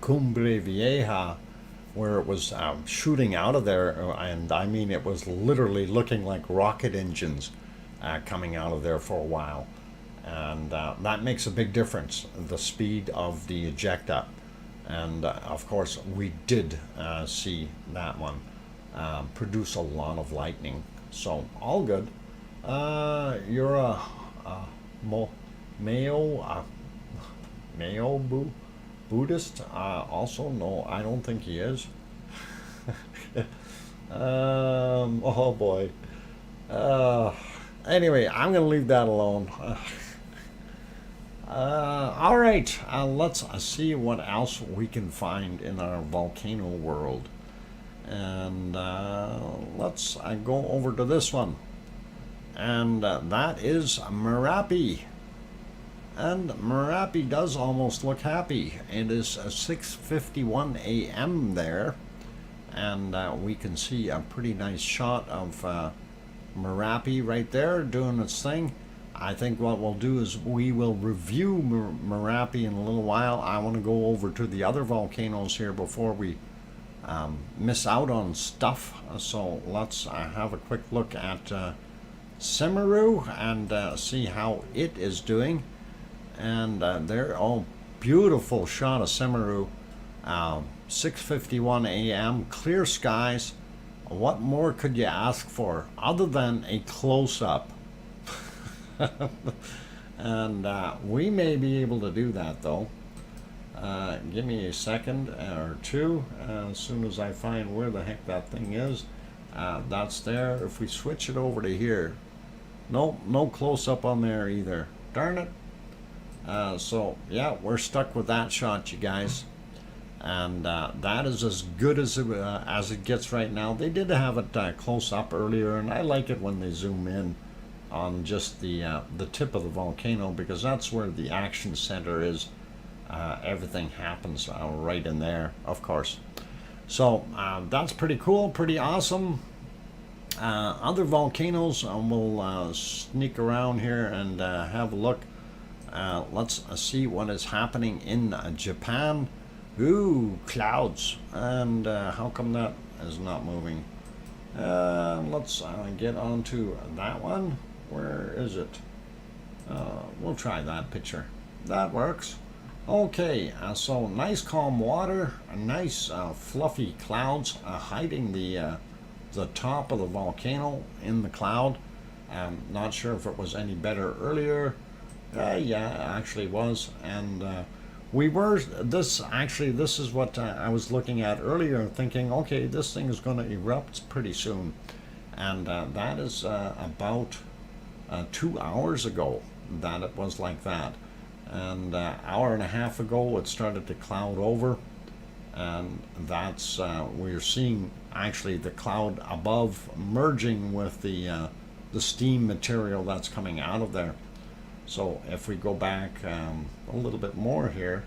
Cumbre Vieja, where it was shooting out of there, and I mean it was literally looking like rocket engines coming out of there for a while, and that makes a big difference, the speed of the ejecta. And of course we did see that one produce a lot of lightning, so all good. You're a Mayo Buddhist? Also, no, I don't think he is. Oh boy. Anyway, I'm gonna leave that alone. All right, let's see what else we can find in our volcano world. And let's go over to this one, and that is Merapi. And Merapi does almost look happy. It is 6:51 a.m. there, and we can see a pretty nice shot of Merapi right there doing its thing. I think what we'll do is we will review Merapi in a little while. I want to go over to the other volcanoes here before we miss out on stuff. So let's have a quick look at Semeru and see how it is doing. And there, oh, beautiful shot of Semeru. 6:51 a.m. clear skies. What more could you ask for other than a close-up? And we may be able to do that, though. Give me a second or two. As soon as I find where the heck that thing is, that's there. If we switch it over to here, no close-up on there either. Darn it. So yeah, we're stuck with that shot, you guys, and that is as good as it gets right now. They did have it close up earlier, and I like it when they zoom in on just the tip of the volcano, because that's where the action center is. Everything happens right in there, of course. So that's pretty cool, pretty awesome. Other volcanoes, we'll sneak around here and have a look. Let's see what is happening in Japan. Ooh, clouds. And how come that is not moving? Let's get on to that one. Where is it? We'll try that picture. That works. Okay, so nice calm water, nice fluffy clouds hiding the top of the volcano in the cloud. Not sure if it was any better earlier. Yeah, it actually was. And this is what I was looking at earlier, thinking, okay, this thing is going to erupt pretty soon. And that is about 2 hours ago that it was like that. And an hour and a half ago it started to cloud over, and that's we're seeing actually the cloud above merging with the steam material that's coming out of there. So if we go back a little bit more here,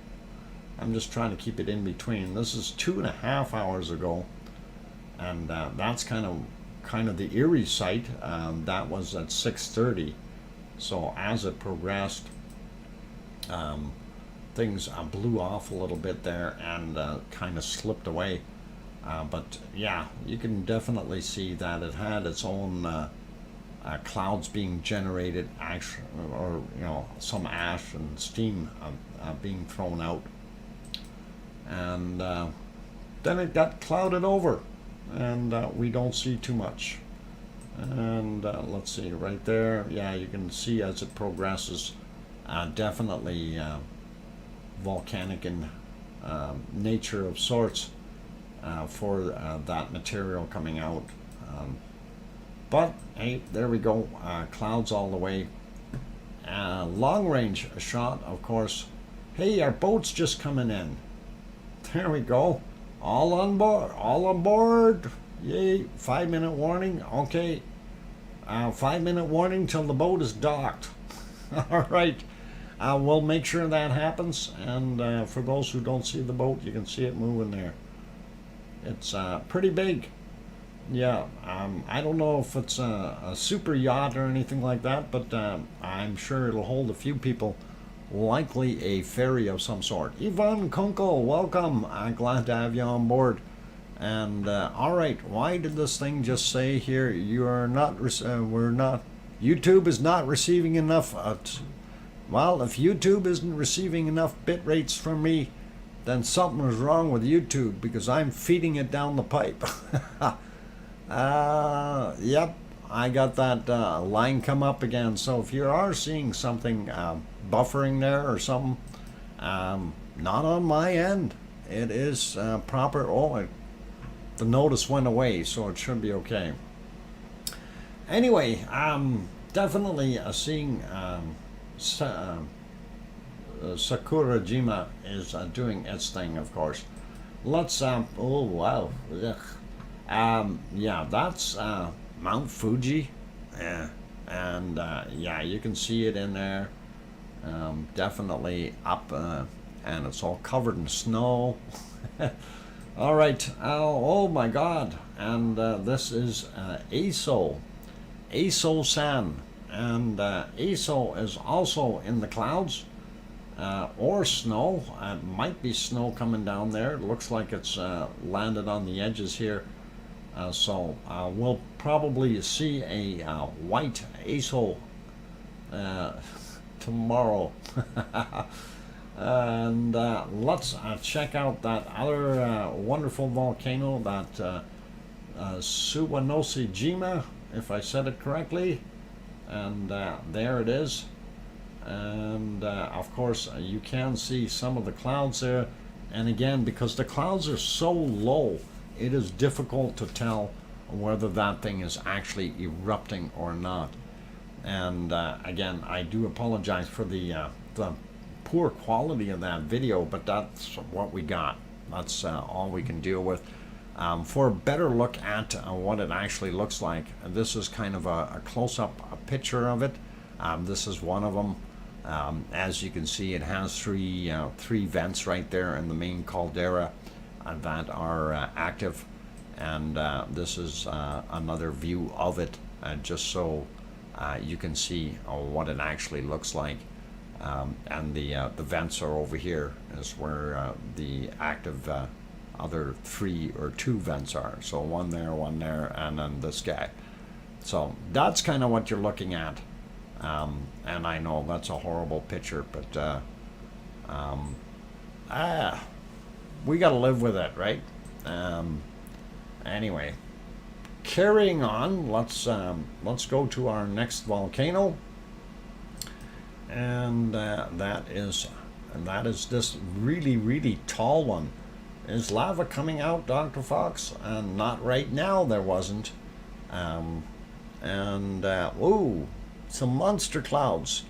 I'm just trying to keep it in between. This is 2.5 hours ago, and that's kind of the eerie site. That was at 6:30. So as it progressed, things blew off a little bit there and kind of slipped away. But yeah, you can definitely see that it had its own clouds being generated, or some ash and steam being thrown out, and then it got clouded over, and we don't see too much. And let's see right there. Yeah, you can see as it progresses, definitely volcanic in nature of sorts for that material coming out. But hey, there we go. Clouds all the way. Long range shot, of course. Hey, our boat's just coming in. There we go. All on board. All on board. Yay. 5-minute warning. Okay. 5-minute warning till the boat is docked. All right. We'll make sure that happens. And for those who don't see the boat, you can see it moving there. It's pretty big. Yeah, I don't know if it's a super yacht or anything like that, but I'm sure it'll hold a few people, likely a ferry of some sort. Ivan Kunkel, welcome. I'm glad to have you on board. And all right, why did this thing just say here, you are not, YouTube is not receiving enough, well, if YouTube isn't receiving enough bit rates from me, then something is wrong with YouTube, because I'm feeding it down the pipe. Yep, I got that line come up again. So if you are seeing something buffering there or something, not on my end. It is proper. Oh, the notice went away, so it should be okay. Anyway, definitely seeing Sakurajima is doing its thing, of course. Let's oh wow. Ugh. Yeah, that's Mount Fuji, and yeah, you can see it in there, definitely up, and it's all covered in snow. All right, oh my God, and this is Aso-san, and Aso is also in the clouds, or snow. It might be snow coming down there. It looks like it's landed on the edges here. So we'll probably see a white Aso tomorrow. And let's check out that other wonderful volcano, that Suwanoshi-jima, if I said it correctly. And there it is. And of course you can see some of the clouds there. And again, because the clouds are so low, it is difficult to tell whether that thing is actually erupting or not. And again, I do apologize for the poor quality of that video, but that's what we got. That's all we can deal with. For a better look at what it actually looks like, this is kind of a close-up picture of it. This is one of them. As you can see, it has three vents right there in the main caldera that are active, and this is another view of it, just so you can see what it actually looks like. And the vents are over here, is where the active other 3 or 2 vents are. So one there, and then this guy. So that's kind of what you're looking at. And I know that's a horrible picture, but we got to live with it, right? Anyway, carrying on, let's go to our next volcano, and that is this really tall one. Is lava coming out, Dr. Fox? And not right now. There wasn't. Ooh, some monster clouds.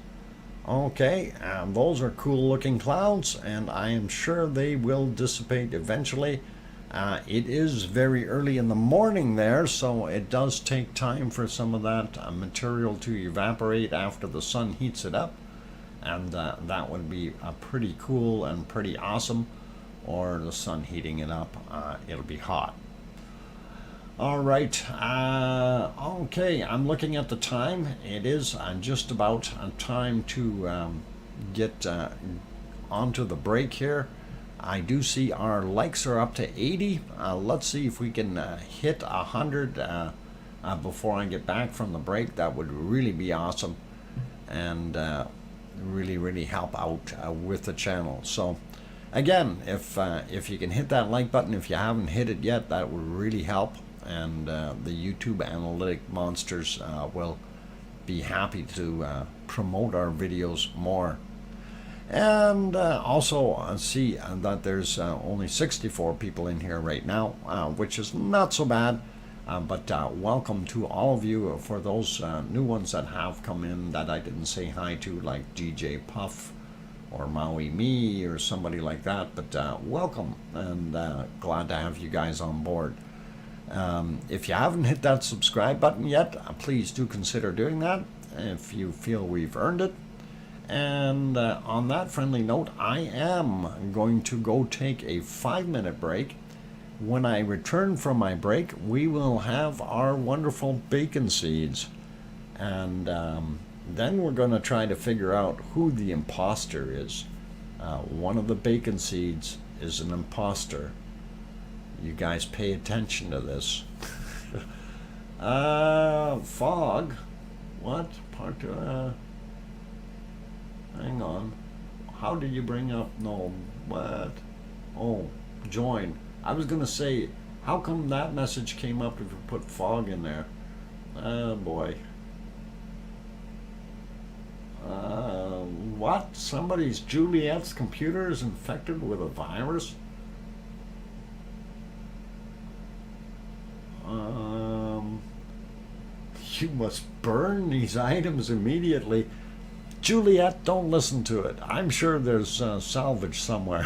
Okay, those are cool looking clouds, and I am sure they will dissipate eventually. It is very early in the morning there, so it does take time for some of that material to evaporate after the sun heats it up, and that would be pretty cool and pretty awesome. Or the sun heating it up, it'll be hot. All right, okay, I'm looking at the time. It is just about time to get onto the break here. I do see our likes are up to 80. Let's see if we can hit 100 before I get back from the break. That would really be awesome, and really help out with the channel. So again, if you can hit that like button, if you haven't hit it yet, that would really help, and the YouTube analytic monsters will be happy to promote our videos more. And also see that there's only 64 people in here right now, which is not so bad. But welcome to all of you. For those new ones that have come in that I didn't say hi to, like DJ Puff or Maui Me or somebody like that, but welcome, and glad to have you guys on board. If you haven't hit that subscribe button yet, please do consider doing that if you feel we've earned it. And on that friendly note, I am going to go take a 5-minute break. When I return from my break, we will have our wonderful bacon seeds, and then we're going to try to figure out who the imposter is. One of the bacon seeds is an imposter. You guys pay attention to this. Fog. What? Part hang on. How did you bring up? No. What? Oh, join. I was going to say, how come that message came up if you put fog in there? Oh, boy. What? Somebody's Juliet's computer is infected with a virus? You must burn these items immediately. Juliet, don't listen to it. I'm sure there's salvage somewhere.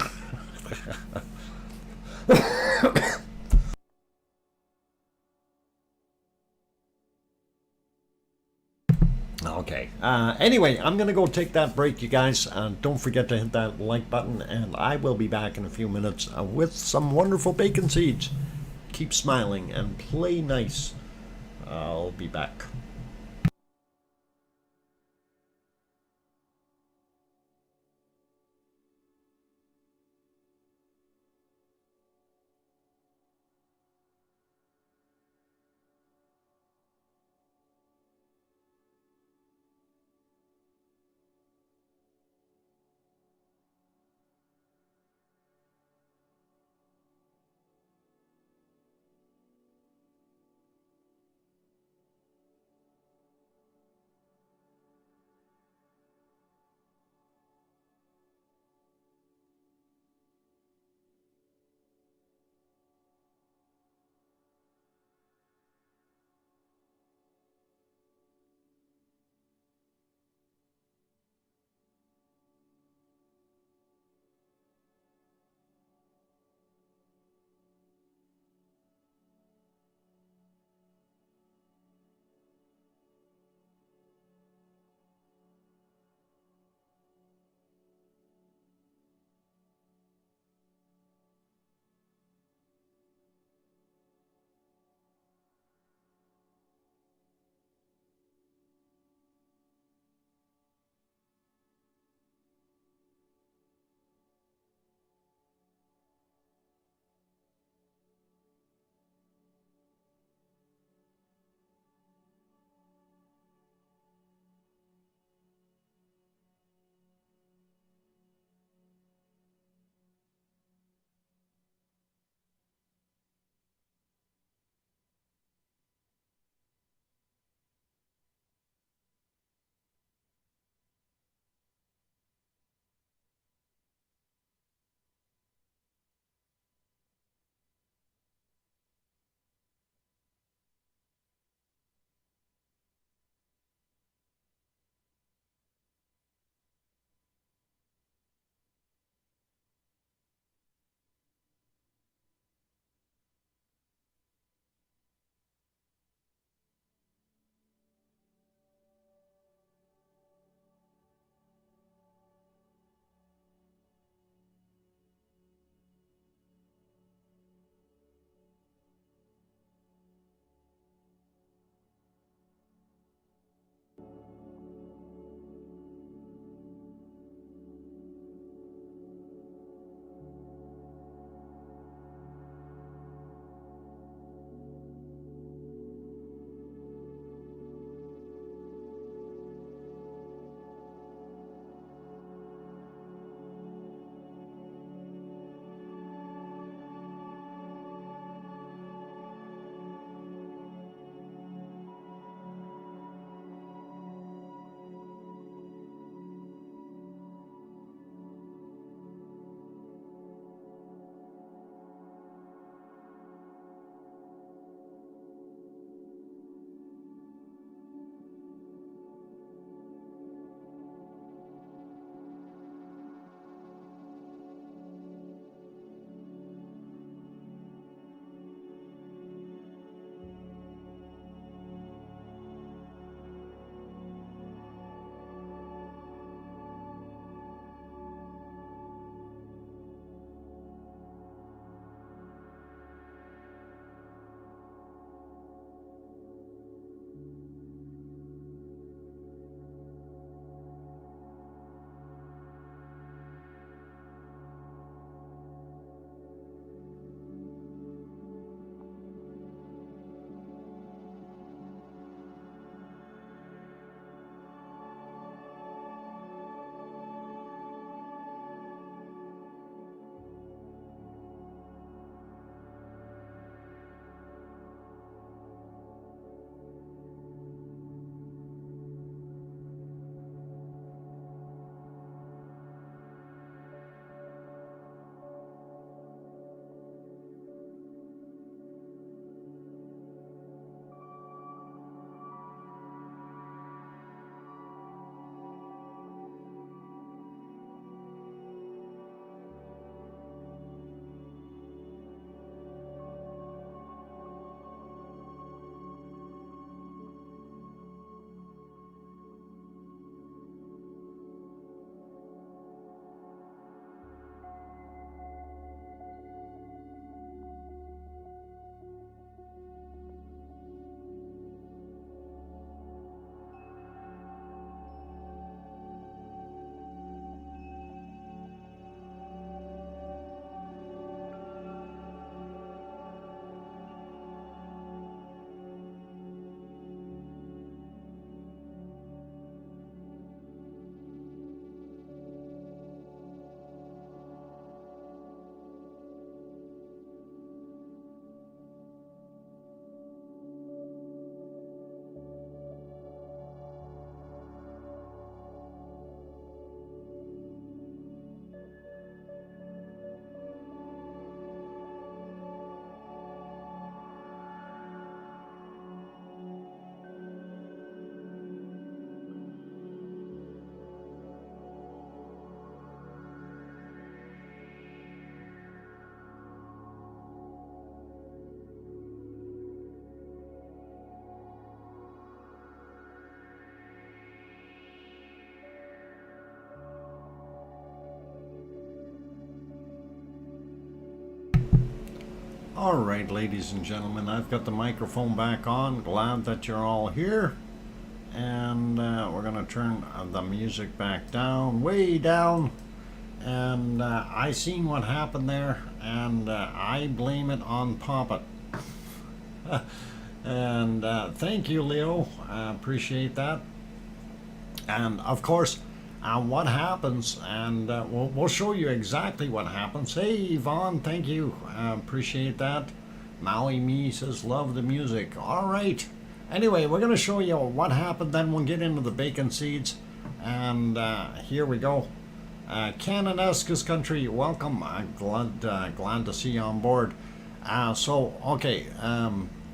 Okay. Anyway, I'm going to go take that break, you guys. Don't forget to hit that like button, and I will be back in a few minutes with some wonderful bacon seeds. Keep smiling and play nice. I'll be back. All right, ladies and gentlemen, I've got the microphone back on. Glad that you're all here. And we're going to turn the music back down, way down. And I seen what happened there, and I blame it on Poppet. And thank you, Leo. I appreciate that. And of course, what happens, and we'll show you exactly what happens. Hey, Yvonne, thank you. Appreciate that. Maui Me says, love the music. All right. Anyway, we're going to show you what happened, then we'll get into the bacon seeds. And here we go. Canada's country, welcome. Glad to see you on board.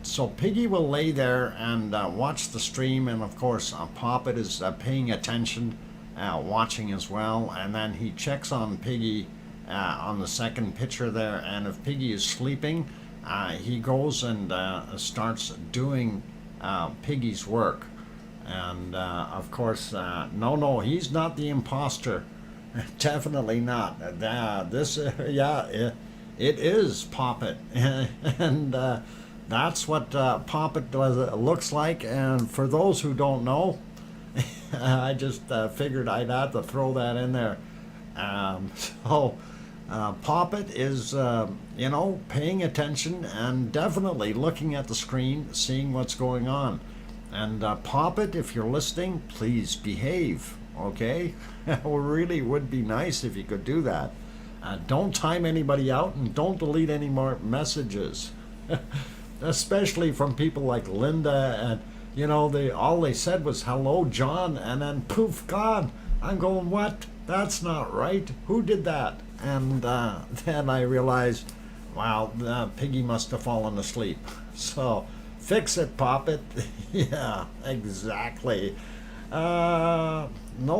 So Piggy will lay there and watch the stream, and of course Poppet is paying attention, watching as well, and then he checks on Piggy on the second picture there, and if Piggy is sleeping, he goes and starts doing Piggy's work. And of course, no, he's not the imposter. Definitely not. It is Poppet, and that's what Poppet looks like. And for those who don't know, I just figured I'd have to throw that in there. Poppet is, paying attention and definitely looking at the screen, seeing what's going on. And Poppet, if you're listening, please behave, okay? It really would be nice if you could do that. Don't time anybody out, and don't delete any more messages. Especially from people like Linda, and all they said was hello John, and then poof, gone. I'm going, what? That's not right. Who did that? And then I realized, wow, Piggy must have fallen asleep. So fix it, Poppet. Yeah, exactly. No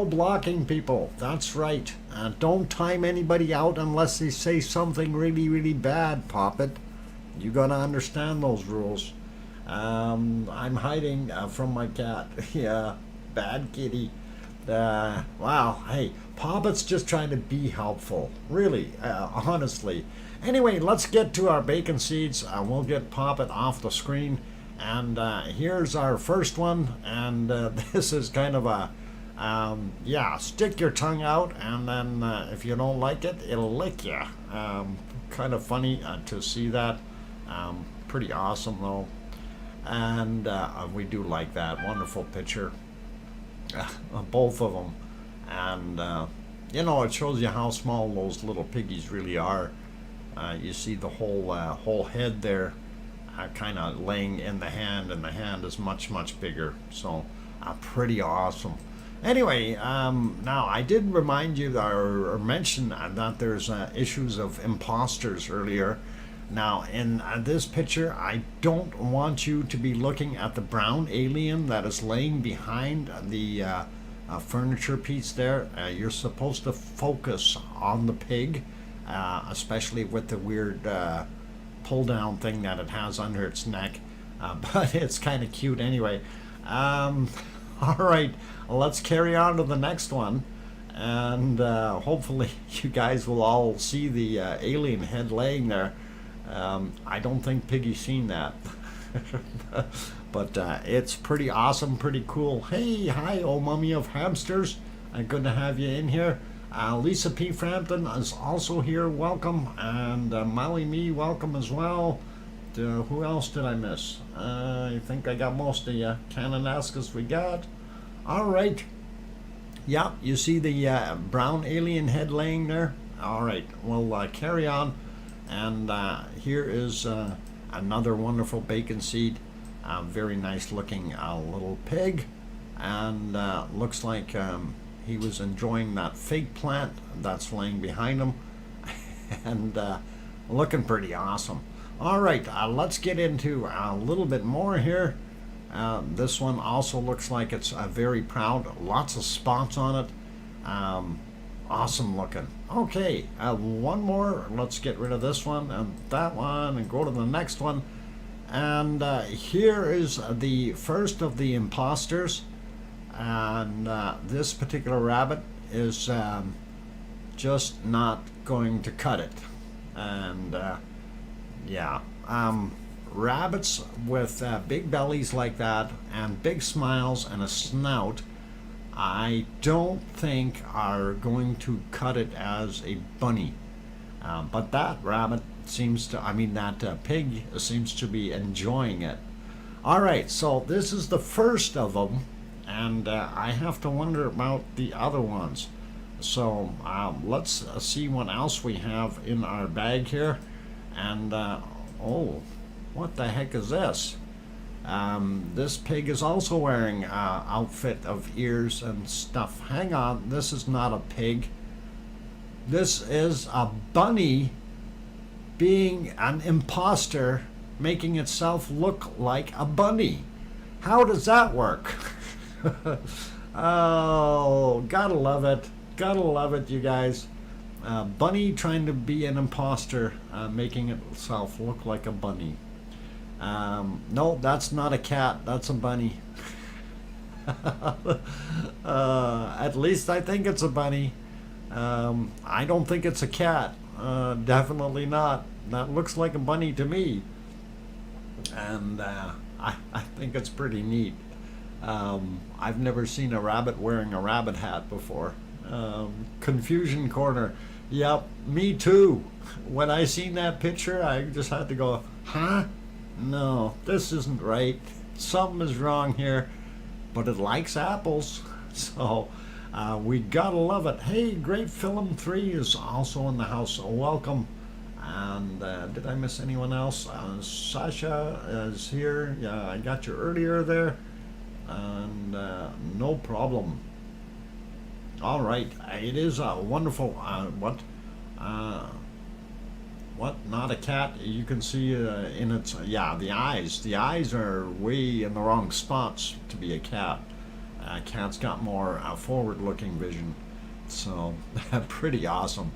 blocking people. That's right. Don't time anybody out unless they say something really, really bad, Poppet. You gotta understand those rules. I'm hiding from my cat. Yeah, bad kitty. Wow, hey, Poppet's just trying to be helpful. Really, honestly. Anyway, let's get to our bacon seeds. We'll get Poppet off the screen. And here's our first one. And this is kind of a, stick your tongue out. And then if you don't like it, it'll lick you. Kind of funny to see that. Pretty awesome though, and we do like that. Wonderful picture, both of them, and it shows you how small those little piggies really are. You see the whole head there, kind of laying in the hand, and the hand is much bigger. So pretty awesome. Anyway, now I did remind you or mention that there's issues of imposters earlier. Now, in this picture, I don't want you to be looking at the brown alien that is laying behind the furniture piece there. You're supposed to focus on the pig, especially with the weird pull-down thing that it has under its neck. But it's kind of cute anyway. All right, let's carry on to the next one. And hopefully you guys will all see the alien head laying there. I don't think Piggy's seen that. But it's pretty awesome, pretty cool. Hey, hi, old mummy of hamsters. Good to have you in here. Lisa P. Frampton is also here. Welcome. And Maui Me, welcome as well. Who else did I miss? I think I got most of you. Cananascus we got. All right. Yeah, you see the brown alien head laying there? All right, we'll carry on. And here is another wonderful bacon seed. Very nice looking little pig. And looks like he was enjoying that fig plant that's laying behind him. And looking pretty awesome. All right, let's get into a little bit more here. This one also looks like it's very proud. Lots of spots on it. Awesome looking. Okay, one more. Let's get rid of this one and that one and go to the next one. And here is the first of the imposters. And this particular rabbit is just not going to cut it. And yeah, rabbits with big bellies like that and big smiles and a snout, I don't think are going to cut it as a bunny. But that rabbit seems to, that pig seems to be enjoying it. All right, so this is the first of them, and I have to wonder about the other ones. So let's see what else we have in our bag here. And oh, what the heck is this? This pig is also wearing an outfit of ears and stuff. Hang on, this is not a pig. This is a bunny being an imposter, making itself look like a bunny. How does that work? Oh, gotta love it. Gotta love it, you guys. Bunny trying to be an imposter, making itself look like a bunny. No, that's not a cat. That's a bunny. At least I think it's a bunny. I don't think it's a cat. Definitely not. That looks like a bunny to me. And I think it's pretty neat. I've never seen a rabbit wearing a rabbit hat before. Confusion corner. Yep, me too. When I seen that picture, I just had to go, huh? No, this isn't right. Something is wrong here. But it likes apples. So we gotta love it. Hey, Great Film 3 is also in the house. So welcome. And did I miss anyone else? Sasha is here. Yeah, I got you earlier there. And no problem. All right, it is a wonderful. What? Not a cat. You can see in its the eyes. The eyes are way in the wrong spots to be a cat. Cat's got more forward-looking vision, so pretty awesome.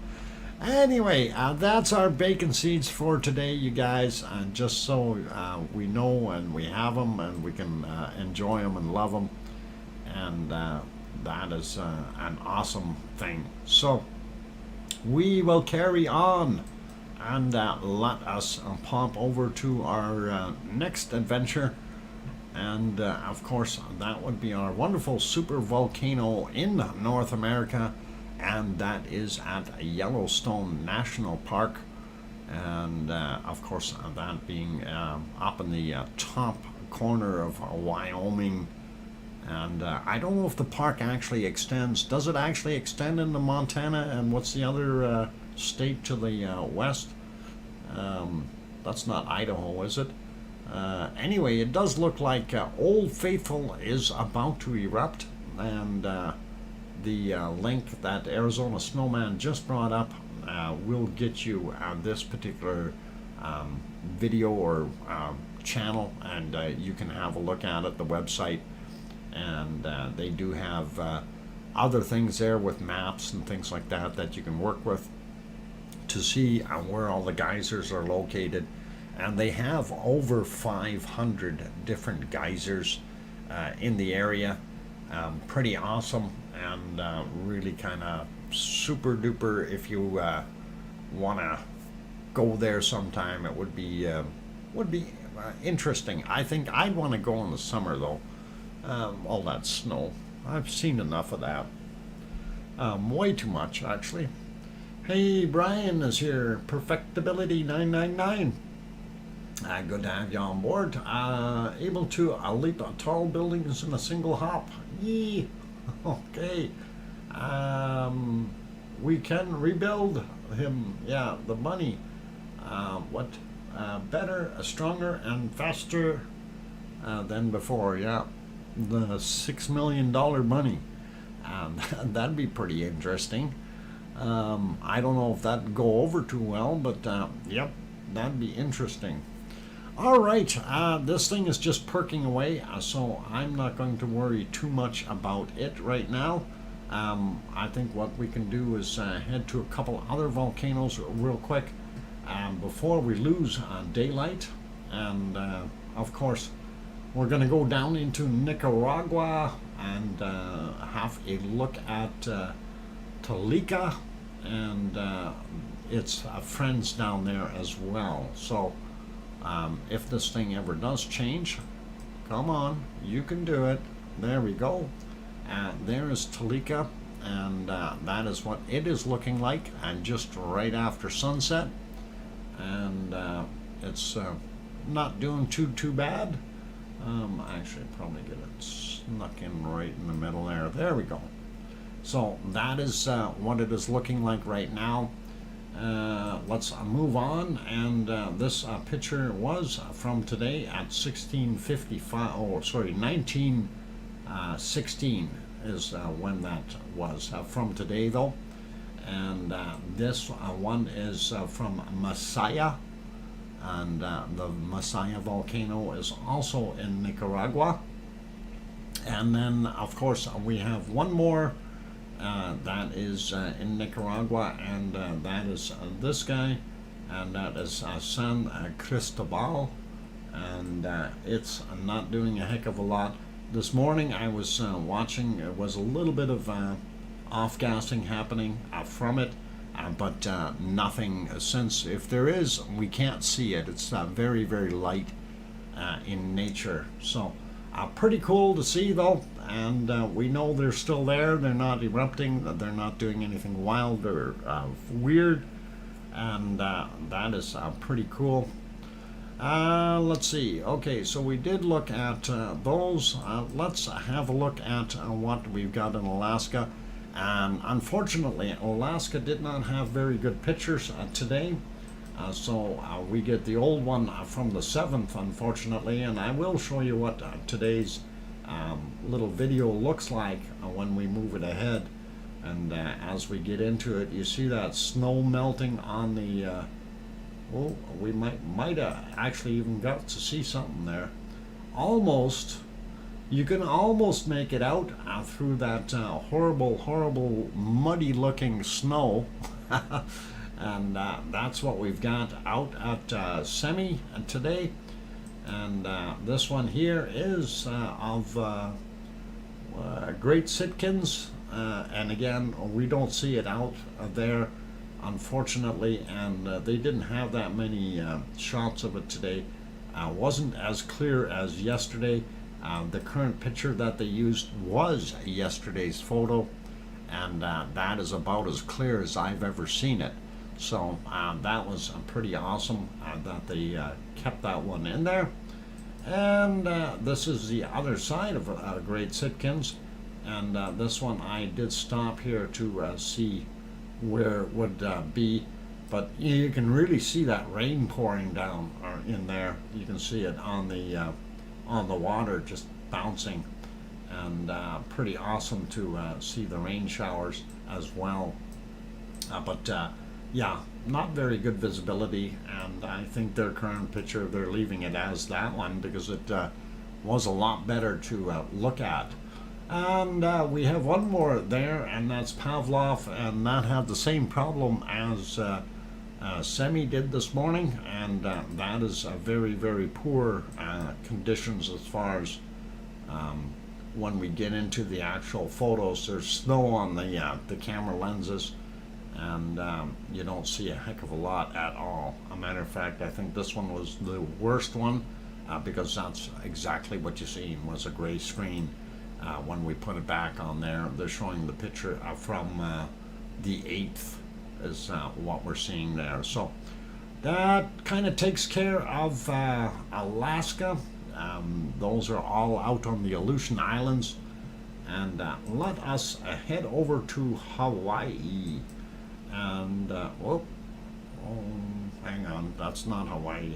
Anyway, that's our bacon seeds for today, you guys. Just so we know and we have them and we can enjoy them and love them, and that is an awesome thing. So we will carry on and let us pop over to our next adventure. And of course, that would be our wonderful super volcano in North America, and that is at Yellowstone National Park. And of course, that being up in the top corner of Wyoming. And I don't know if the park actually extends. Does it actually extend into Montana? And what's the other state to the west? That's not Idaho, is it? Anyway, it does look like Old Faithful is about to erupt, and the link that Arizona Snowman just brought up will get you this particular video or channel, and you can have a look at it, the website, and they do have other things there with maps and things like that that you can work with to see where all the geysers are located. And they have over 500 different geysers in the area. Pretty awesome, and really kind of super duper. If you want to go there sometime, it would be interesting. I think I'd want to go in the summer though. All that snow, I've seen enough of that. Way too much actually. Hey, Brian is here. Perfectability 999. Good to have you on board. Able to leap tall buildings in a single hop. Yee. Okay. We can rebuild him. Yeah, the bunny. What? Better, stronger, and faster than before. Yeah, the $6 million bunny. That'd be pretty interesting. I don't know if that'd go over too well, but yep, that'd be interesting. All right, this thing is just perking away, so I'm not going to worry too much about it right now. I think what we can do is head to a couple other volcanoes real quick before we lose daylight. And of course, we're going to go down into Nicaragua and have a look at Tolica and its friends down there as well. So If this thing ever does change, come on, you can do it. There we go. There is Talika, and that is what it is looking like, and just right after sunset. And it's not doing too bad. Actually, probably get it snuck in right in the middle there. There we go. So that is what it is looking like right now. Let's move on, and this picture was from today at 1655. Oh, sorry, 1916 is when that was from today, though. And this one is from Masaya, and the Masaya volcano is also in Nicaragua. And then, of course, we have one more that is in Nicaragua, and that is this guy, and that is San Cristobal, and it's not doing a heck of a lot. This morning I was watching, it was a little bit of off-gassing happening from it, but nothing since. If there is, we can't see it. It's very, very light in nature. So pretty cool to see, though, and we know they're still there. They're not erupting. They're not doing anything wild or weird, and that is pretty cool. Let's see. Okay, so we did look at those. Let's have a look at what we've got in Alaska. Unfortunately, Alaska did not have very good pictures today. So we get the old one from the 7th, unfortunately, and I will show you what today's little video looks like when we move it ahead. And as we get into it, you see that snow melting on the well, we might actually even got to see something there. Almost, you can almost make it out through that horrible, muddy-looking snow. And that's what we've got out at Semi today. And this one here is of Great Sitkins. And again, we don't see it out there, unfortunately, and they didn't have that many shots of it today. Wasn't as clear as yesterday. The current picture that they used was yesterday's photo, and that is about as clear as I've ever seen it. So that was pretty awesome that they kept that one in there. And this is the other side of Great Sitkins, and this one I did stop here to see where it would be, but you can really see that rain pouring down in there. You can see it on the water just bouncing, and pretty awesome to see the rain showers as well. But yeah, not very good visibility, and I think their current picture, they're leaving it as that one because it was a lot better to look at. And we have one more there, and that's Pavlov, and that had the same problem as Semi did this morning, and that is very, very poor conditions as far as when we get into the actual photos. There's snow on the camera lenses, and you don't see a heck of a lot at all. A matter of fact, I think this one was the worst one because that's exactly what you seen was a gray screen. When we put it back on there, they're showing the picture from the 8th is what we're seeing there. So that kind of takes care of Alaska. Those are all out on the Aleutian Islands. And let us head over to Hawaii. And, oh, hang on, that's not Hawaii.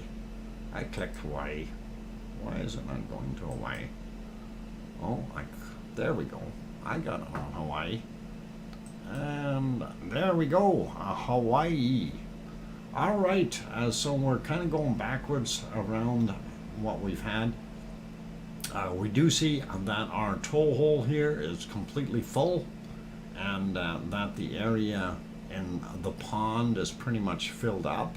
I clicked Hawaii. Why is it not going to Hawaii? Oh, there we go. I got it on Hawaii. And there we go, Hawaii. All right, so we're kind of going backwards around what we've had. We do see that our toll hole here is completely full, and that the area in the pond is pretty much filled up.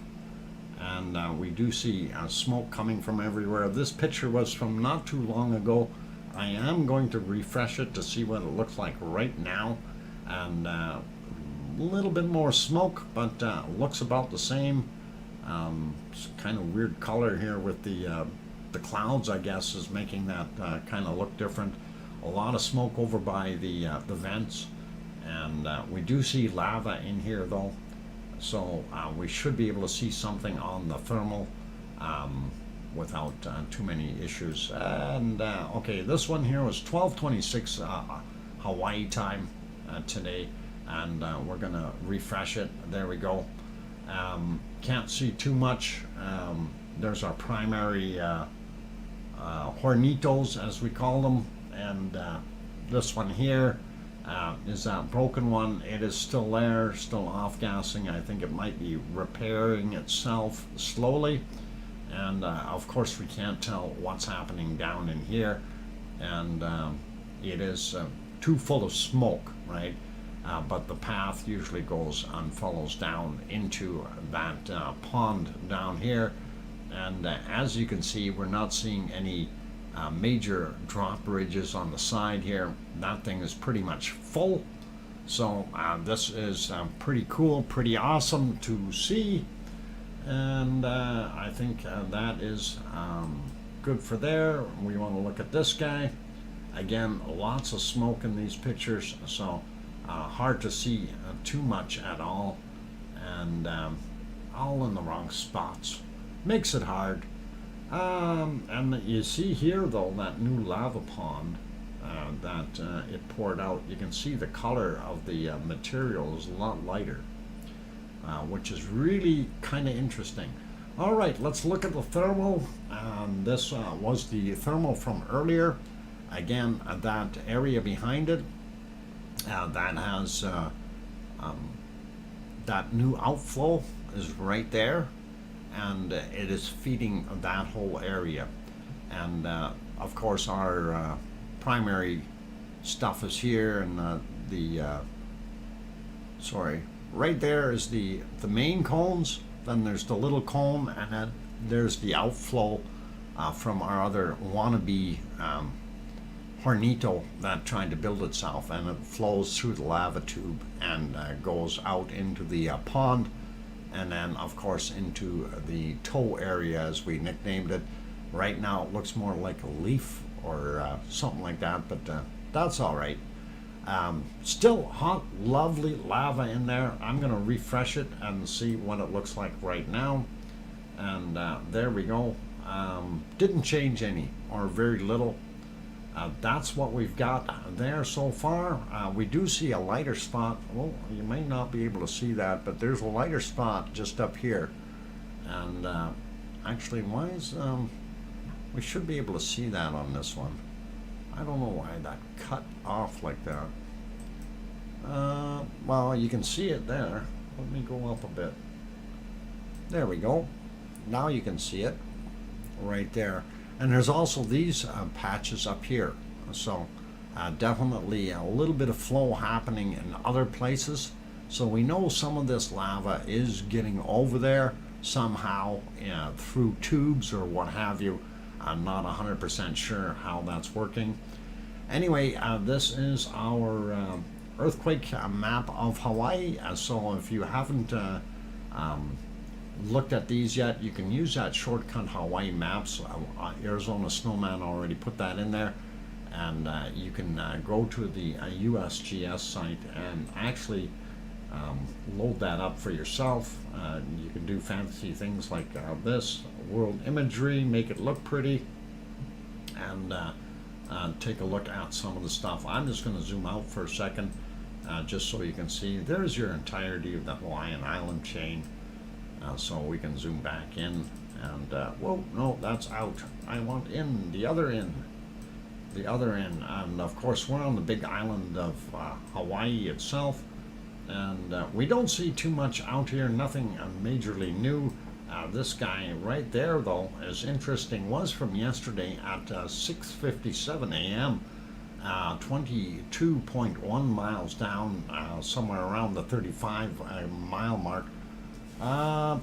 And we do see smoke coming from everywhere. This picture was from not too long ago. I am going to refresh it to see what it looks like right now, and a little bit more smoke, but looks about the same. It's kind of weird color here with the clouds, I guess, is making that kind of look different. A lot of smoke over by the vents, and we do see lava in here though, so we should be able to see something on the thermal without too many issues. And okay, this one here was 12:26 Hawaii time today, and we're gonna refresh it. There we go. Can't see too much. There's our primary hornitos, as we call them, and this one here is that broken one. It is still there, still off-gassing. I think it might be repairing itself slowly, and of course we can't tell what's happening down in here, and it is too full of smoke, right? But the path usually goes and follows down into that pond down here, and as you can see, we're not seeing any major drop ridges on the side here. That thing is pretty much full, so this is pretty cool, pretty awesome to see, and I think that is good for there. We want to look at this guy again. Lots of smoke in these pictures, so hard to see too much at all, and all in the wrong spots makes it hard. And you see here though that new lava pond that it poured out. You can see the color of the material is a lot lighter, which is really kind of interesting. All right, let's look at the thermal. This was the thermal from earlier. Again, that area behind it, that has that new outflow is right there, and it is feeding that whole area. And of course our primary stuff is here, and sorry, right there is the main cones, then there's the little cone, and then there's the outflow from our other wannabe hornito that tried to build itself, and it flows through the lava tube and goes out into the pond, and then of course into the toe area, as we nicknamed it. Right now it looks more like a leaf or something like that, but that's all right. Still hot, lovely lava in there. I'm gonna refresh it and see what it looks like right now, and there we go. Didn't change any or very little. That's what we've got there so far. We do see a lighter spot. Well, you may not be able to see that, but there's a lighter spot just up here. And actually, why is we should be able to see that on this one. I don't know why that cut off like that. Well, you can see it there. Let me go up a bit. There we go. Now you can see it right there. And there's also these patches up here, so definitely a little bit of flow happening in other places. So we know some of this lava is getting over there somehow through tubes or what have you. I'm not 100% sure how that's working. Anyway, this is our earthquake map of Hawaii. So if you haven't looked at these yet, you can use that shortcut Hawaii Maps. Arizona Snowman already put that in there, and you can go to the USGS site and actually load that up for yourself. You can do fancy things like this world imagery, make it look pretty, and take a look at some of the stuff. I'm just going to zoom out for a second just so you can see. There's your entirety of the Hawaiian island chain. So we can zoom back in, and whoa, no, that's out. I want in, the other end, and of course we're on the big island of Hawaii itself, and we don't see too much out here, nothing majorly new. This guy right there though is interesting, was from yesterday at 6:57 a.m. 22.1 miles down, somewhere around the 35 mile mark.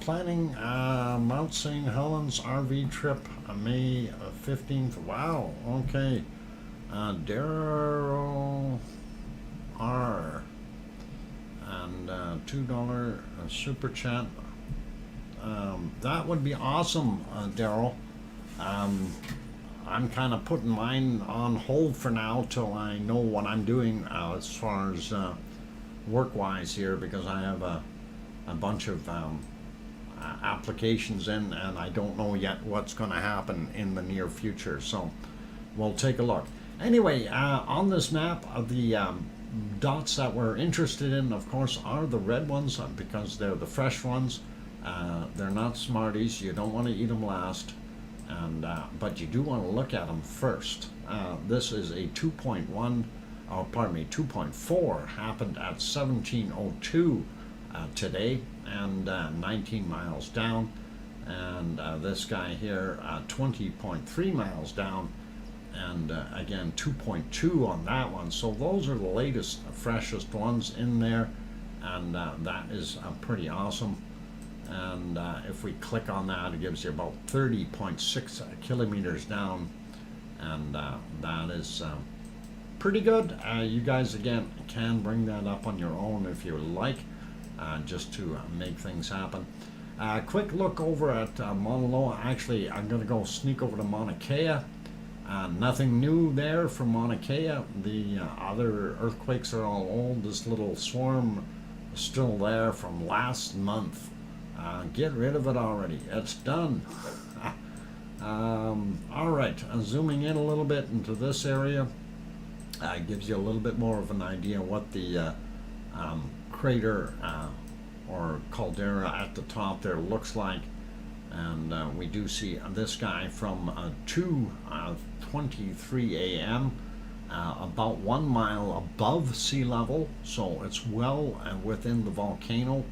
Planning Mount St. Helens RV trip, May 15th. Wow, okay. Daryl R. And $2 super chat. That would be awesome, Daryl. I'm kind of putting mine on hold for now till I know what I'm doing as far as work-wise here, because I have a bunch of applications in, and I don't know yet what's going to happen in the near future. So we'll take a look. Anyway, on this map, the dots that we're interested in, of course, are the red ones because they're the fresh ones. They're not Smarties. You don't want to eat them last, and but you do want to look at them first. This is a 2.4 happened at 17:02 today, and 19 miles down. And this guy here, 20.3 miles down, and again 2.2 on that one. So those are the latest, freshest ones in there, and that is pretty awesome. And if we click on that, it gives you about 30.6 kilometers down, and that is pretty good. You guys again can bring that up on your own if you like, just to make things happen. Quick look over at Mauna Loa. Actually, I'm going to go sneak over to Mauna Kea. Nothing new there for Mauna Kea. The other earthquakes are all old. This little swarm is still there from last month. Get rid of it already. It's done. All right, zooming in a little bit into this area, gives you a little bit more of an idea what the crater or caldera at the top there looks like. And we do see this guy from 2:23 a.m. About 1 mile above sea level, so it's well within the volcano,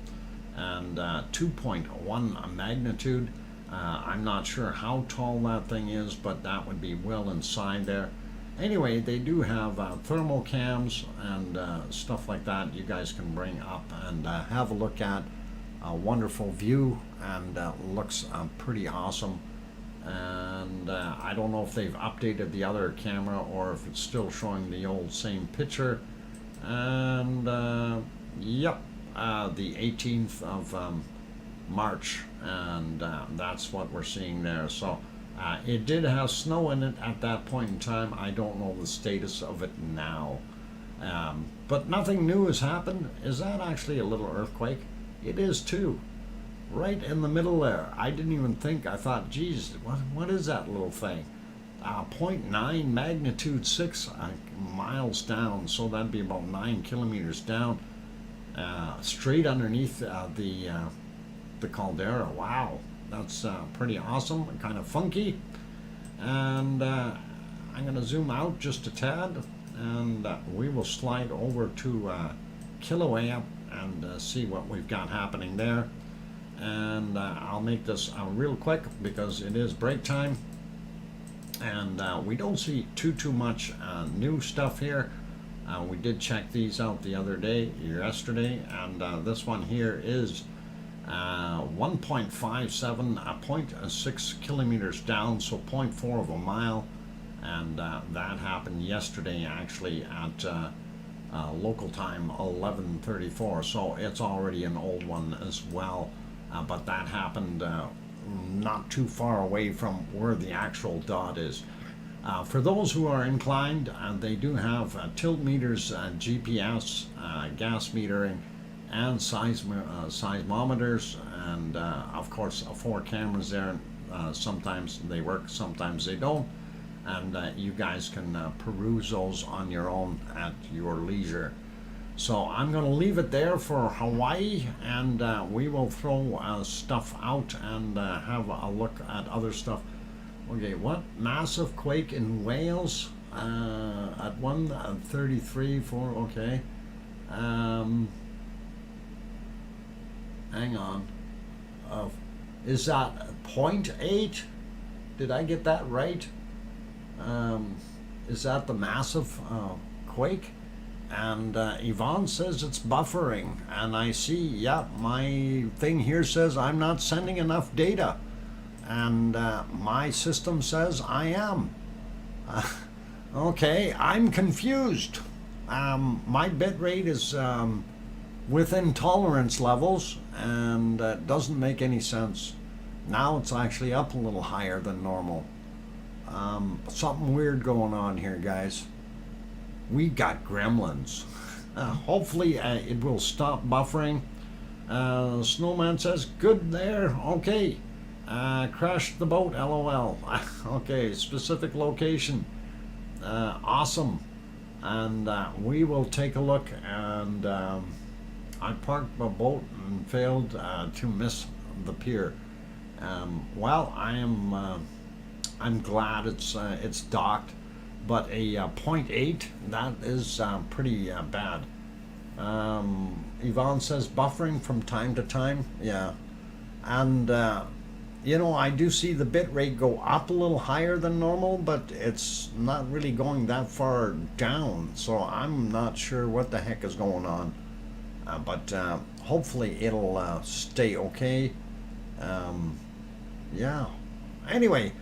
and 2.1 magnitude. I'm not sure how tall that thing is, but that would be well inside there. Anyway, they do have thermal cams and stuff like that you guys can bring up and have a look at. A wonderful view, and looks pretty awesome. And I don't know if they've updated the other camera or if it's still showing the old same picture. And yep, the 18th of March, and that's what we're seeing there. So it did have snow in it at that point in time. I don't know the status of it now, but nothing new has happened. Is that actually a little earthquake? It is too, right in the middle there. I didn't even think. I thought, geez, what is that little thing? 0.9 magnitude 6 miles down, so that'd be about 9 kilometers down, straight underneath the caldera. Wow, that's pretty awesome and kind of funky. And I'm going to zoom out just a tad, and we will slide over to Kilauea and see what we've got happening there. And I'll make this real quick because it is break time, and we don't see too much new stuff here. We did check these out the other day, yesterday, and this one here is 1.57, 0.6 kilometers down, so 0.4 of a mile, and that happened yesterday actually at local time 11:34, so it's already an old one as well, but that happened not too far away from where the actual dot is. For those who are inclined, they do have tilt meters, GPS, gas metering, and seismometers, and of course 4 cameras there. Sometimes they work, sometimes they don't, and you guys can peruse those on your own at your leisure. So I'm going to leave it there for Hawaii, and we will throw stuff out and have a look at other stuff. Okay, what? Massive quake in Wales at 1:33 for, okay. Hang on. Is that 0.8? Did I get that right? Is that the massive quake? And Yvonne says it's buffering, and I see, yeah, my thing here says I'm not sending enough data, and my system says I am. Okay, I'm confused. My bit rate is within tolerance levels, and doesn't make any sense. Now it's actually up a little higher than normal. Something weird going on here, guys. We got gremlins. Hopefully it will stop buffering. Snowman says, good there, okay. Crashed the boat, lol. Okay, specific location. Awesome. And we will take a look. And I parked my boat and failed to miss the pier. Well, I'm glad it's docked, but a .8, that is pretty bad. Yvonne says buffering from time to time. Yeah, and I do see the bit rate go up a little higher than normal, but it's not really going that far down. So I'm not sure what the heck is going on. But hopefully it'll stay okay. Yeah. Anyway,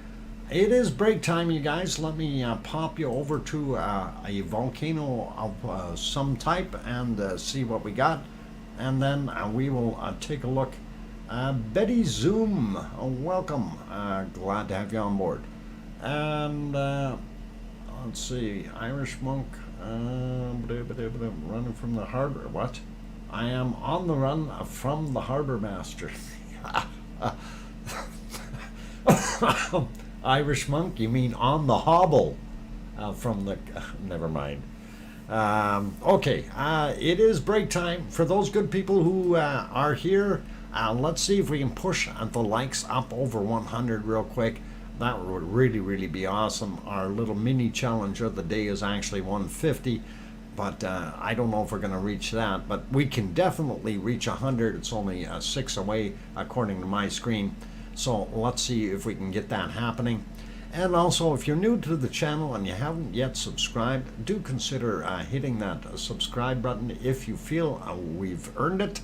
it is break time, you guys. Let me pop you over to a volcano of some type and see what we got. And then we will take a look. Betty Zoom, welcome. Glad to have you on board. And let's see, Irish Monk, running from the harbor. What? I am on the run from the harbor master. Irish Monk, you mean on the hobble from the... never mind. Okay, it is break time. For those good people who are here, let's see if we can push the likes up over 100 real quick. That would really, really be awesome. Our little mini challenge of the day is actually 150, but I don't know if we're going to reach that. But we can definitely reach 100. It's only 6 away, according to my screen. So let's see if we can get that happening. And also, if you're new to the channel and you haven't yet subscribed, do consider hitting that subscribe button if you feel we've earned it.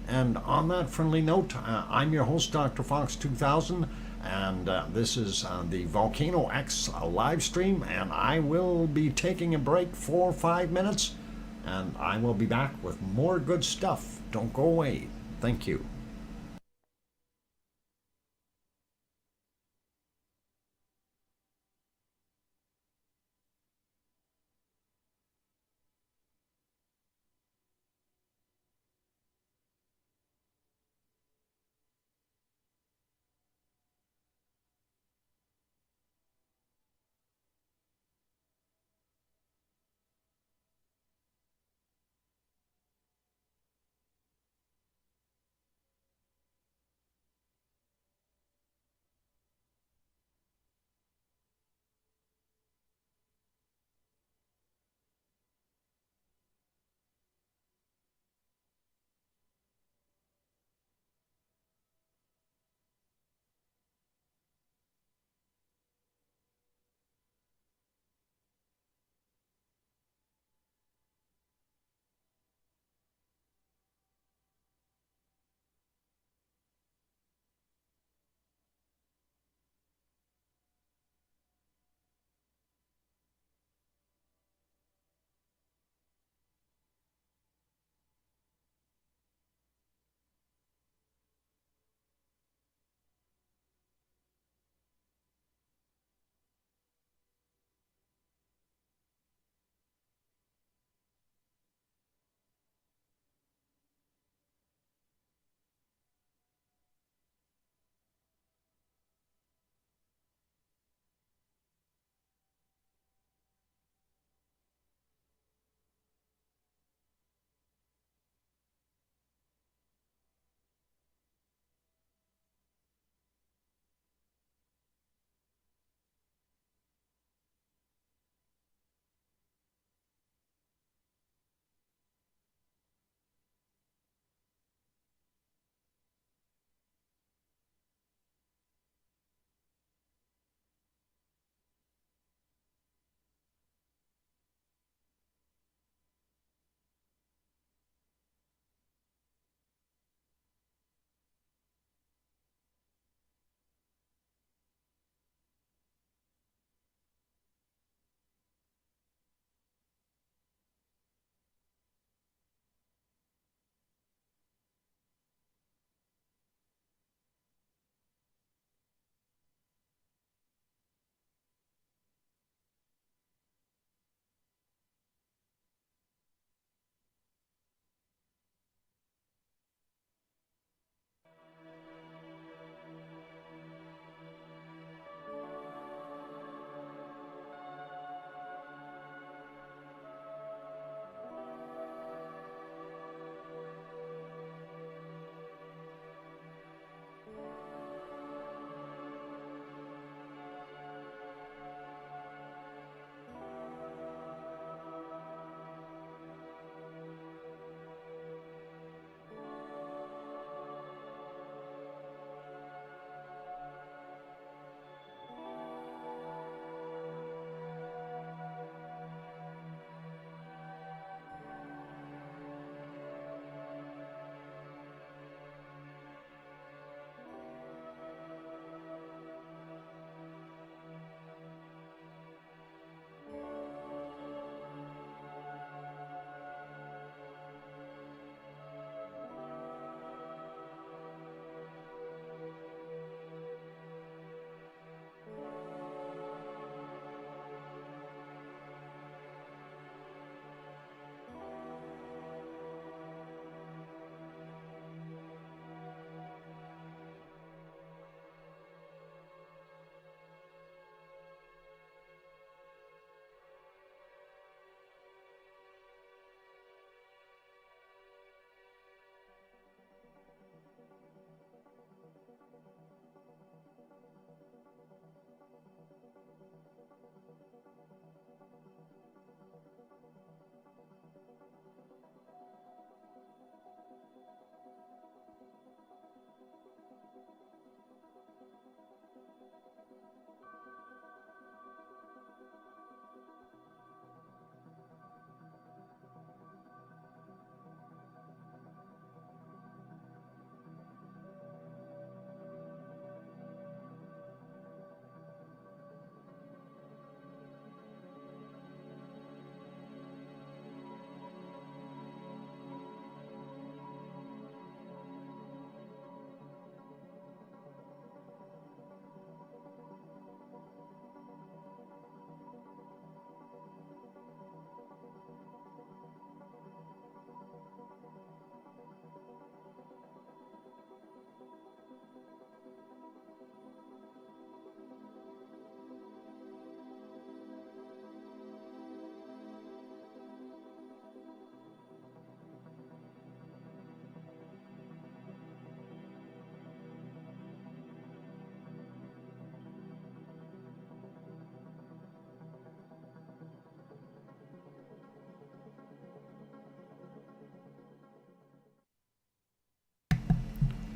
And on that friendly note, I'm your host, DrFox2000, and this is the VolcanoX live stream, and I will be taking a break for 5 minutes, and I will be back with more good stuff. Don't go away. Thank you.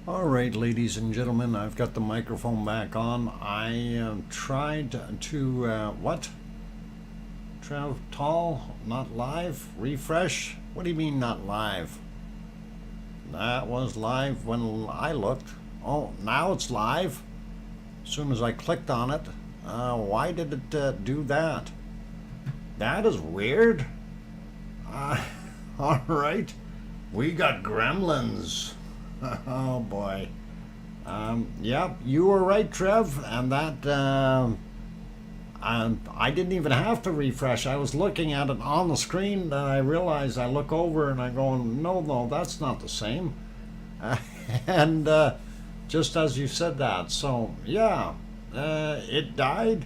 All right, ladies and gentlemen, I've got the microphone back on. I tried to, what? Trav Tall, not live? Refresh? What do you mean not live? That was live when I looked. Oh, now it's live? As soon as I clicked on it. Why did it do that? That is weird. All right. We got gremlins. Oh boy. Yep, you were right, Trev, and that I didn't even have to refresh. I was looking at it on the screen, and I realized I look over and I go, no, that's not the same. And just as you said that, so yeah, it died.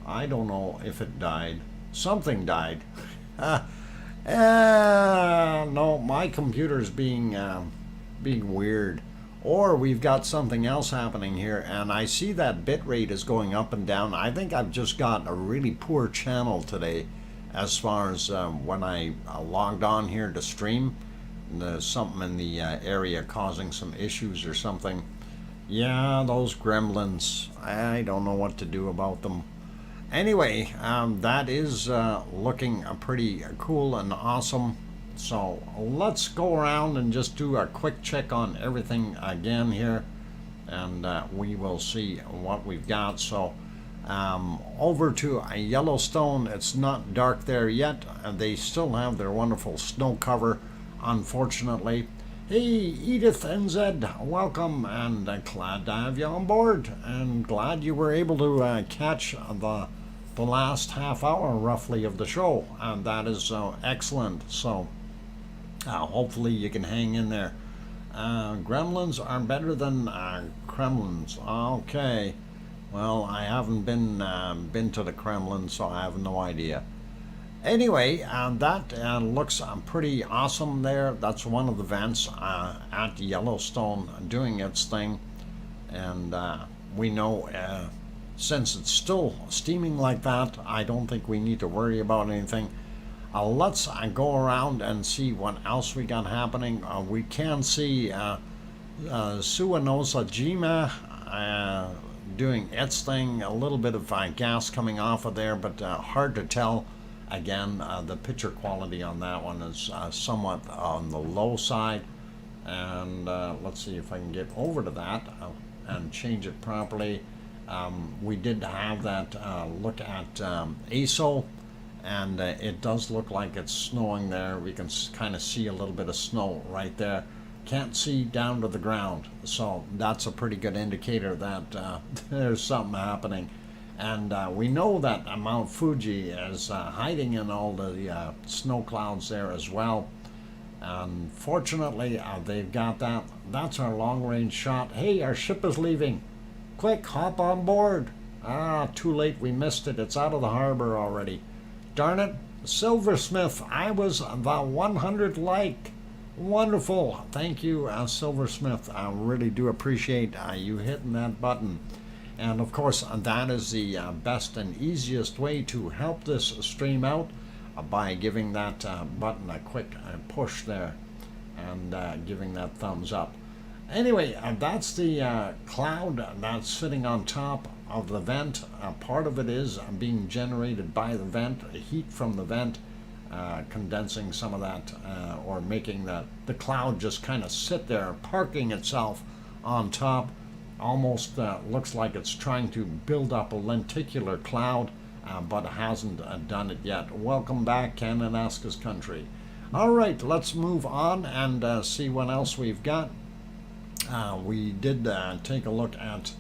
I don't know if it died. Something died. No, my computer's being weird, or we've got something else happening here, and I see that bitrate is going up and down. I think I've just got a really poor channel today as far as when I logged on here to stream. There's something in the area causing some issues or something. Yeah, those gremlins, I don't know what to do about them. Anyway, that is looking pretty cool and awesome. So let's go around and just do a quick check on everything again here, and we will see what we've got. So over to Yellowstone. It's not dark there yet. They still have their wonderful snow cover, unfortunately. Hey, Edith NZ, welcome, and glad to have you on board, and glad you were able to catch the last half hour roughly of the show, and that is excellent. So hopefully you can hang in there. Gremlins are better than Kremlins. Okay, well, I haven't been to the Kremlin, so I have no idea. Anyway, that looks pretty awesome there. That's one of the vents at Yellowstone doing its thing, and we know since it's still steaming like that, I don't think we need to worry about anything. Let's go around and see what else we got happening. We can see Suwanosa Jima doing its thing. A little bit of gas coming off of there, but hard to tell. Again, the picture quality on that one is somewhat on the low side. And let's see if I can get over to that and change it properly. We did have that look at ASO. And it does look like it's snowing there. We can kind of see a little bit of snow right there. Can't see down to the ground, so that's a pretty good indicator that there's something happening. And we know that Mount Fuji is hiding in all the snow clouds there as well. Unfortunately, they've got that. That's our long-range shot. Hey, our ship is leaving. Quick, hop on board. Too late, we missed it. It's out of the harbor already. Darn it, Silversmith, I was the 100 like. Wonderful. Thank you, Silversmith. I really do appreciate you hitting that button. And of course, that is the best and easiest way to help this stream out by giving that button a quick push there and giving that thumbs up. Anyway, that's the cloud that's sitting on top of the vent. Part of it is being generated by the vent, heat from the vent, condensing some of that, or making the cloud just kind of sit there, parking itself on top. Almost looks like it's trying to build up a lenticular cloud, but hasn't done it yet. Welcome back, Kananaska's country. All right, let's move on and see what else we've got. We did take a look at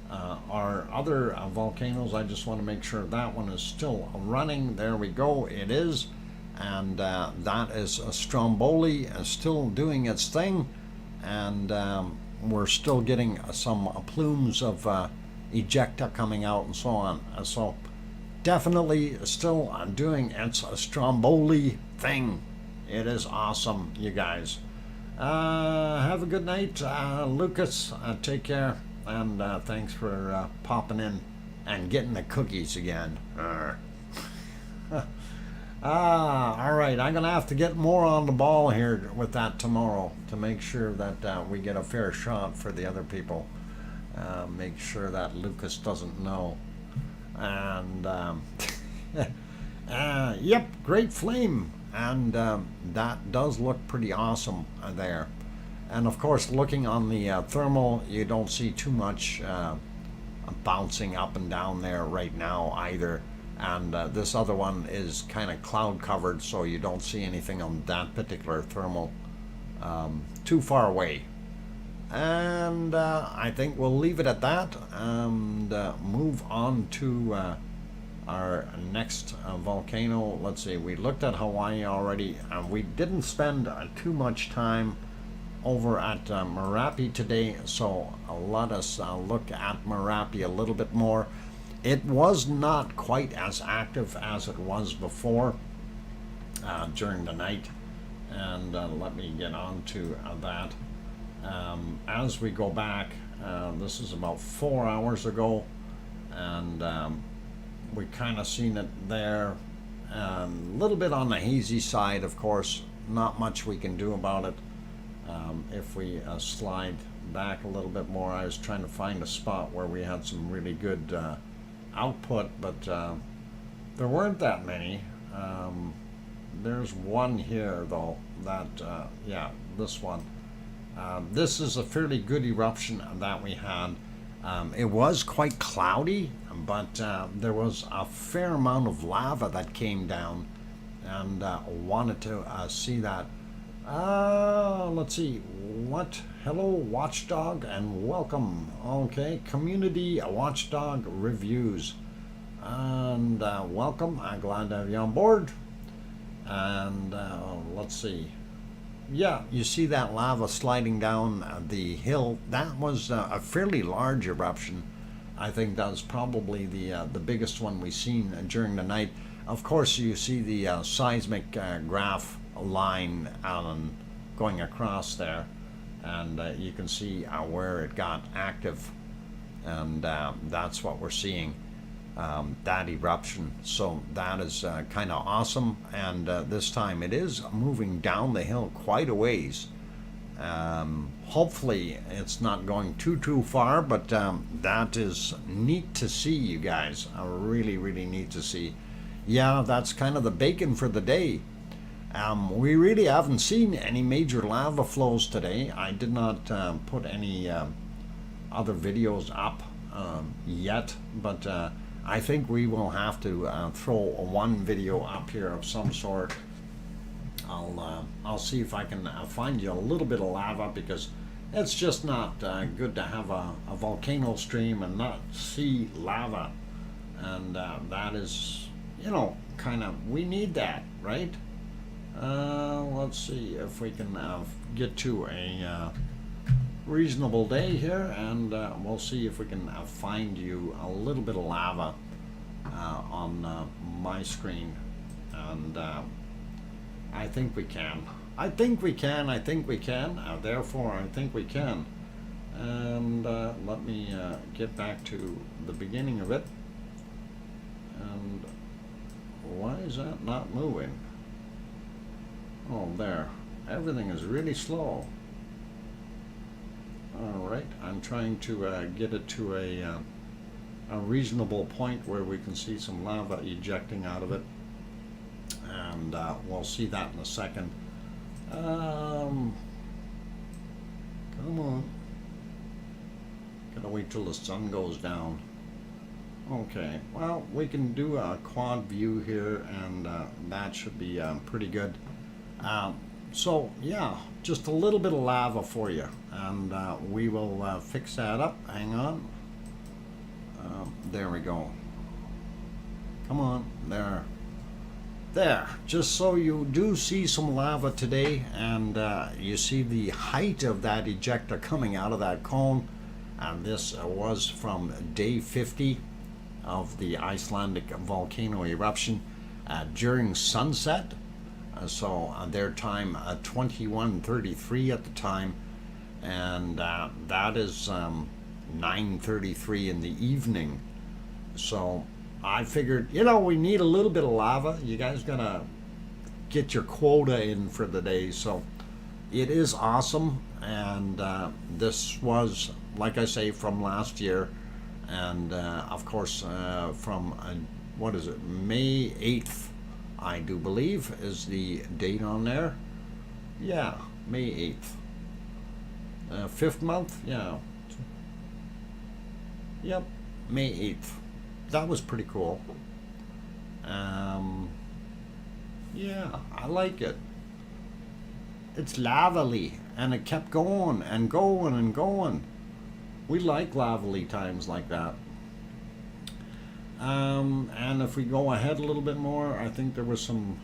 our other volcanoes. I just want to make sure that one is still running. There we go, it is. And that is Stromboli still doing its thing. And we're still getting some plumes of ejecta coming out and so on. So definitely still doing its Stromboli thing. It is awesome, you guys. Have a good night, Lucas. Take care, and thanks for popping in and getting the cookies again. All right. I'm gonna have to get more on the ball here with that tomorrow to make sure that we get a fair shot for the other people. Make sure that Lucas doesn't know. And yep, great flame, and that does look pretty awesome there. And of course, looking on the thermal, you don't see too much bouncing up and down there right now either. And this other one is kind of cloud covered, so you don't see anything on that particular thermal too far away. And I think we'll leave it at that and move on to our next volcano. Let's see, we looked at Hawaii already, and we didn't spend too much time over at Merapi today, so let us look at Merapi a little bit more. It was not quite as active as it was before during the night, and let me get on to that. As we go back, this is about 4 hours ago, and we kind of seen it there. A little bit on the hazy side, of course, not much we can do about it. If we slide back a little bit more, I was trying to find a spot where we had some really good output, but there weren't that many. There's one here though, that yeah, this one. This is a fairly good eruption that we had. It was quite cloudy, but there was a fair amount of lava that came down, and wanted to see that. Let's see, what? Hello, Watchdog, and welcome. Okay, Community Watchdog Reviews, and welcome. I'm glad to have you on board. And let's see. Yeah, you see that lava sliding down the hill. That was a fairly large eruption. I think that was probably the biggest one we've seen during the night. Of course, you see the seismic graph line going across there, and you can see where it got active, and that's what we're seeing. That eruption. So that is kind of awesome, and this time it is moving down the hill quite a ways. Hopefully it's not going too far, but that is neat to see, you guys. Really neat to see. Yeah, that's kind of the bacon for the day. We really haven't seen any major lava flows today. I did not put any other videos up yet, but I think we will have to throw one video up here of some sort. I'll see if I can find you a little bit of lava, because it's just not good to have a volcano stream and not see lava, and that is, you know, kind of, we need that, right? Let's see if we can get to a reasonable day here, and we'll see if we can find you a little bit of lava on my screen, and I think we can. I think we can. Therefore, I think we can. And let me get back to the beginning of it. And why is that not moving? Oh, there. Everything is really slow. All right, I'm trying to get it to a reasonable point where we can see some lava ejecting out of it, and we'll see that in a second. Come on. Gotta wait till the sun goes down. Okay, well, we can do a quad view here, and that should be pretty good. So yeah, just a little bit of lava for you, and we will fix that up. Hang on. There we go. Come on, there. Just so you do see some lava today, and you see the height of that ejecta coming out of that cone, and this was from day 50 of the Icelandic volcano eruption during sunset. So their time 21:33 at the time, and that is 9:33 in the evening. So I figured, you know, we need a little bit of lava. You guys gonna get your quota in for the day. So it is awesome, and this was, like I say, from last year, and of course from what is it, May 8th, I do believe, is the date on there. Yeah, May 8th. Fifth month, yeah. Yep, May 8th. That was pretty cool. Yeah, I like it. It's lavely, and it kept going and going and going. We like lavely times like that. And if we go ahead a little bit more, I think there was some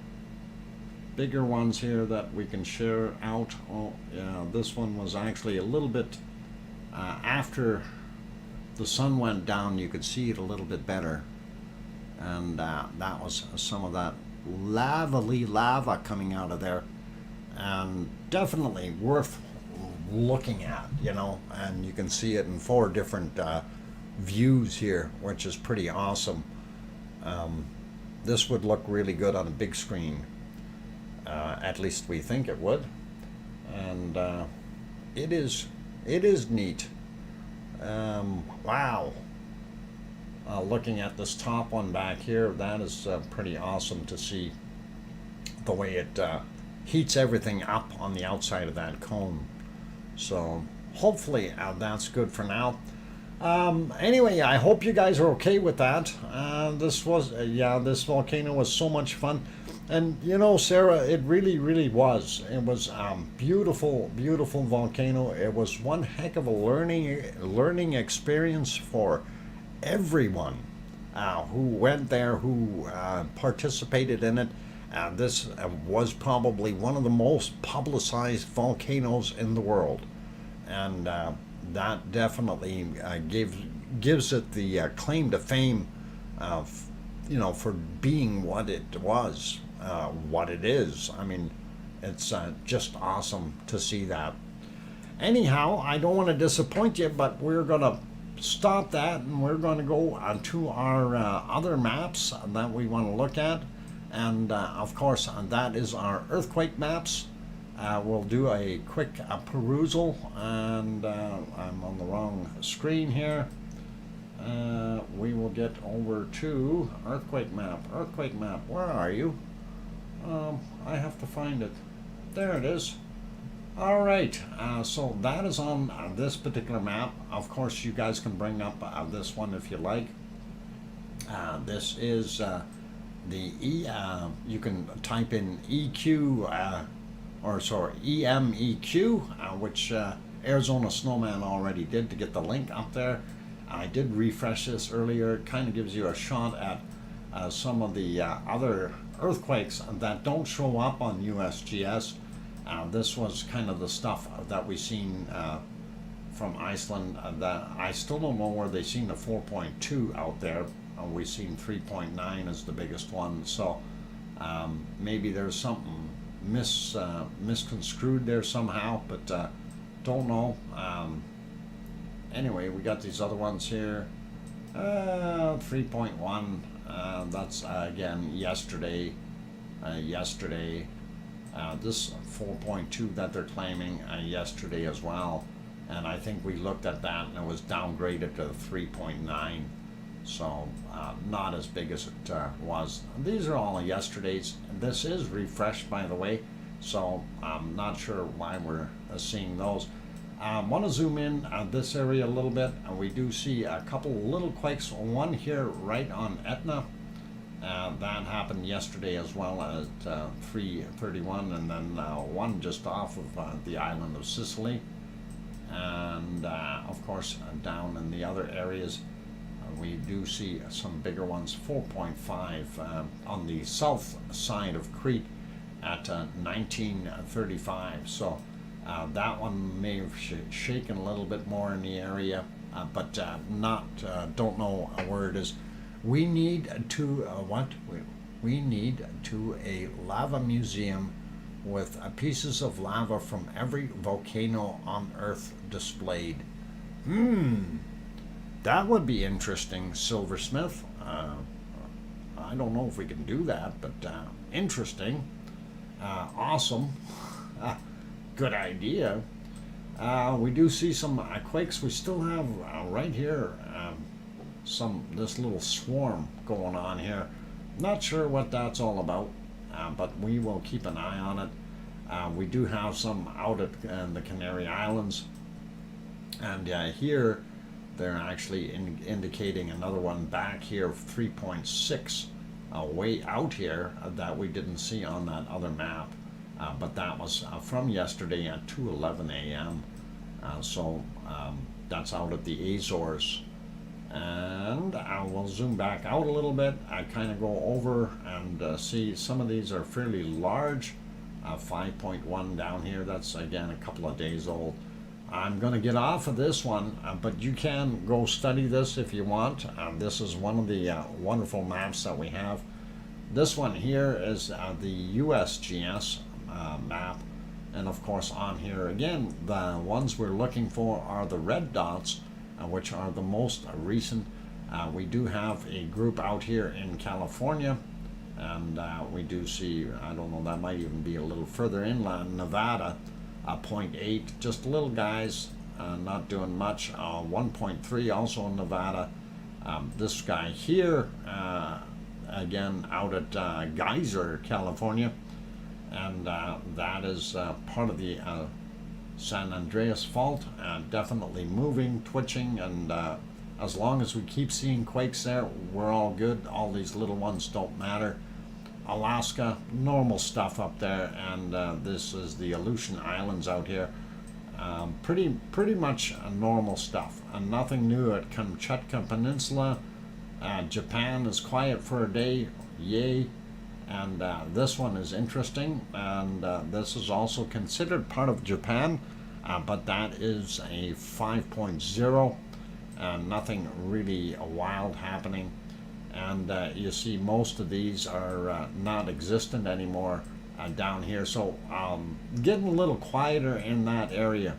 bigger ones here that we can share out. Oh, yeah, this one was actually a little bit after the sun went down. You could see it a little bit better, and that was some of that lavely lava coming out of there, and definitely worth looking at, you know. And you can see it in 4 different views here, which is pretty awesome. This would look really good on a big screen. At least we think it would, and it is neat. Wow. Looking at this top one back here, that is pretty awesome to see the way it heats everything up on the outside of that cone. So hopefully that's good for now. Anyway, I hope you guys are okay with that. This was, this volcano was so much fun. And you know, Sarah, it really was. It was beautiful volcano. It was one heck of a learning experience for everyone who went there, who participated in it. This was probably one of the most publicized volcanoes in the world, and that definitely gives it the claim to fame, you know, for being what it was, what it is. I mean, it's just awesome to see that. Anyhow, I don't want to disappoint you, but we're gonna stop that, and we're going to go to our other maps that we want to look at, and of course that is our earthquake maps. We'll do a quick perusal, and I'm on the wrong screen here. We will get over to earthquake map. Where are you? I have to find it. There it is. All right, so that is on this particular map. Of course, you guys can bring up this one if you like. This is you can type in EQ, EMEQ, which Arizona Snowman already did to get the link up there. I did refresh this earlier. It kind of gives you a shot at some of the other earthquakes that don't show up on USGS. This was kind of the stuff that we seen from Iceland. That I still don't know where they seen the 4.2 out there. We seen 3.9 as the biggest one. So maybe there's something misconstrued there somehow, but don't know. Anyway, we got these other ones here. 3.1. That's again yesterday. This 4.2 that they're claiming yesterday as well, and I think we looked at that and it was downgraded to 3.9, so not as big as it was. These are all yesterday's. This is refreshed, by the way, so I'm not sure why we're seeing those. I want to zoom in this area a little bit, and we do see a couple little quakes. One here right on Etna. That happened yesterday as well at 3:31, and then one just off of the island of Sicily, and of course down in the other areas we do see some bigger ones. 4.5 on the south side of Crete at 1935, so that one may have shaken a little bit more in the area, but don't know where it is. We need to we need to a lava museum with pieces of lava from every volcano on Earth displayed. That would be interesting, Silversmith. I don't know if we can do that, but interesting. Awesome. Good idea. We do see some quakes. We still have right here this little swarm going on here. Not sure what that's all about, but we will keep an eye on it. We do have some out at the Canary Islands, and here they're actually indicating another one back here of 3.6 way out here that we didn't see on that other map. But that was from yesterday at 2:11 a.m. So that's out at the Azores. And I will zoom back out a little bit. I kind of go over and see some of these are fairly large. 5.1 down here. That's again a couple of days old. I'm going to get off of this one, but you can go study this if you want. This is one of the wonderful maps that we have. This one here is the USGS map, and of course on here again the ones we're looking for are the red dots, which are the most recent. We do have a group out here in California, and we do see, I don't know, that might even be a little further inland, Nevada, 0.8, just little guys, not doing much. 1.3 also in Nevada. This guy here again out at Geyser, California, and that is part of the San Andreas Fault, definitely moving, twitching, and as long as we keep seeing quakes there, we're all good. All these little ones don't matter. Alaska, normal stuff up there, and this is the Aleutian Islands out here. Pretty much normal stuff, and nothing new at Kamchatka Peninsula. Japan is quiet for a day, yay. And this one is interesting, and this is also considered part of Japan, but that is a 5.0, nothing really wild happening. And you see most of these are not existent anymore down here, so getting a little quieter in that area.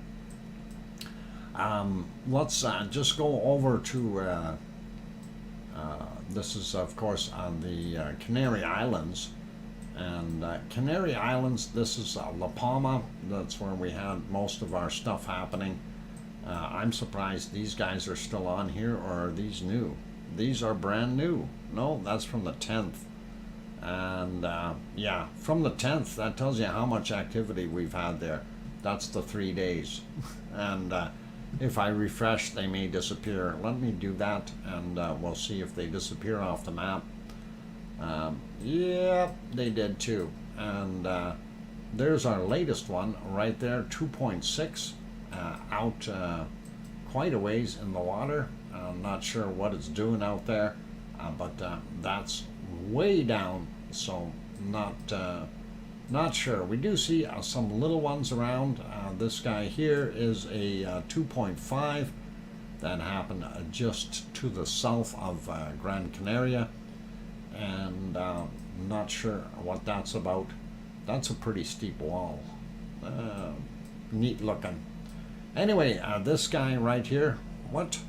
Let's just go over to this is of course on the Canary Islands, and Canary Islands, this is La Palma. That's where we had most of our stuff happening. I'm surprised these guys are still on here, or are these new? These are brand new. No, that's from the 10th. And yeah, from the 10th, that tells you how much activity we've had there. That's the 3 days. And if I refresh, they may disappear. Let me do that, and we'll see if they disappear off the map. Yeah, they did too. And there's our latest one right there, 2.6, out quite a ways in the water. I'm not sure what it's doing out there, but that's way down, so not sure. We do see some little ones around. This guy here is a 2.5 that happened just to the south of Gran Canaria, and not sure what that's about. That's a pretty steep wall. Neat looking. Anyway, this guy right here, what?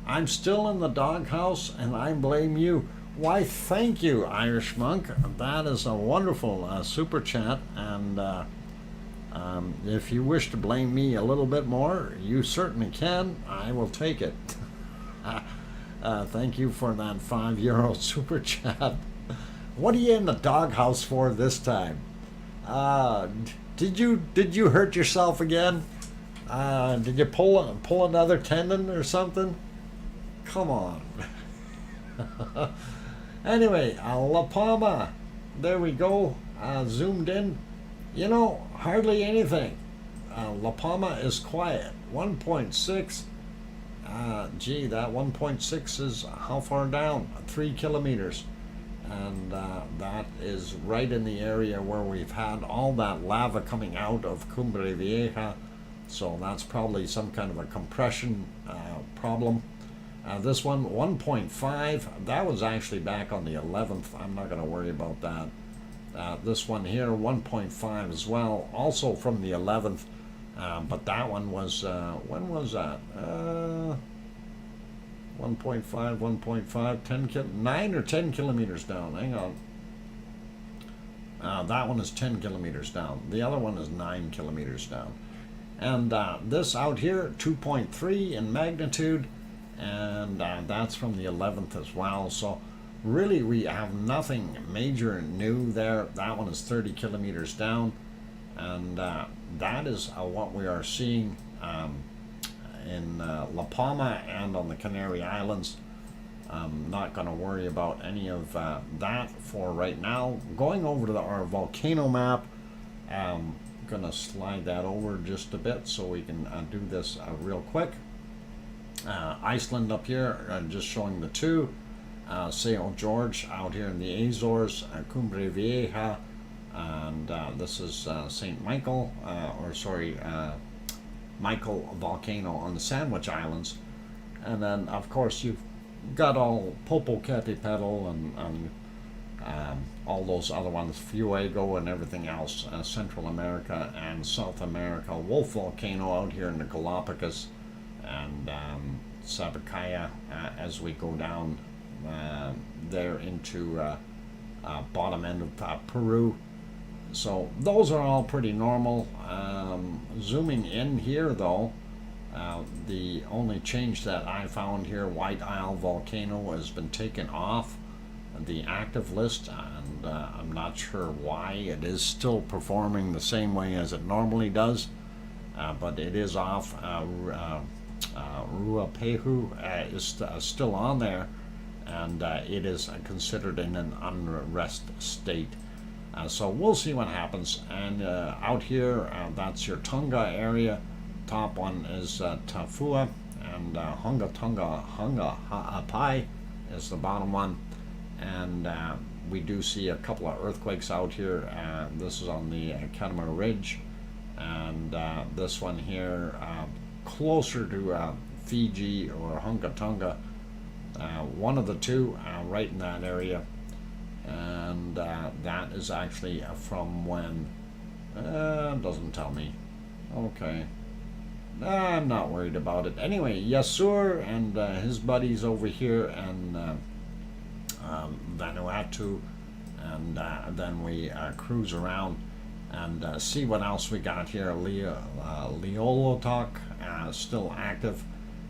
I'm still in the doghouse, and I blame you. Why, thank you, Irish Monk. That is a wonderful super chat, and if you wish to blame me a little bit more, you certainly can. I will take it. Thank you for that €5 super chat. What are you in the doghouse for this time? Did you hurt yourself again? Did you pull another tendon or something? Come on. Anyway, La Palma, there we go, zoomed in. You know, hardly anything. La Palma is quiet. 1.6. Gee, that 1.6 is how far down? 3 kilometers. And that is right in the area where we've had all that lava coming out of Cumbre Vieja. So that's probably some kind of a compression problem. This one, 1.5, that was actually back on the 11th. I'm not going to worry about that. This one here, 1.5 as well, also from the 11th. But that one was, when was that? 1.5, 9 or 10 kilometers down. Hang on. That one is 10 kilometers down. The other one is 9 kilometers down. And this out here, 2.3 in magnitude, and that's from the 11th as well. So really we have nothing major new there. That one is 30 kilometers down, and that is what we are seeing in La Palma and on the Canary Islands. I'm not going to worry about any of that for right now. Going over to our volcano map, I'm going to slide that over just a bit so we can do this real quick. Iceland up here, just showing the two. St. George out here in the Azores, Cumbre Vieja, and this is St. Michael, Michael volcano on the Sandwich Islands. And then of course you've got all Popocatépetl and all those other ones, Fuego and everything else, Central America and South America. Wolf volcano out here in the Galapagos, and Sabacaya as we go down there into bottom end of Peru. So those are all pretty normal. Zooming in here though, the only change that I found here, White Isle volcano has been taken off the active list, and I'm not sure why. It is still performing the same way as it normally does, but it is off. Ruapehu is still on there, and it is considered in an unrest state. So we'll see what happens. And out here, that's your Tonga area. Top one is Tafua, and Hunga Ha'apai is the bottom one. And we do see a couple of earthquakes out here. This is on the Katama Ridge, and this one here closer to Fiji or Hunga Tonga. One of the two right in that area. And that is actually from when? Doesn't tell me. Okay. I'm not worried about it. Anyway, Yasur and his buddies over here, and Vanuatu, and then we cruise around and see what else we got here. Leolotok still active.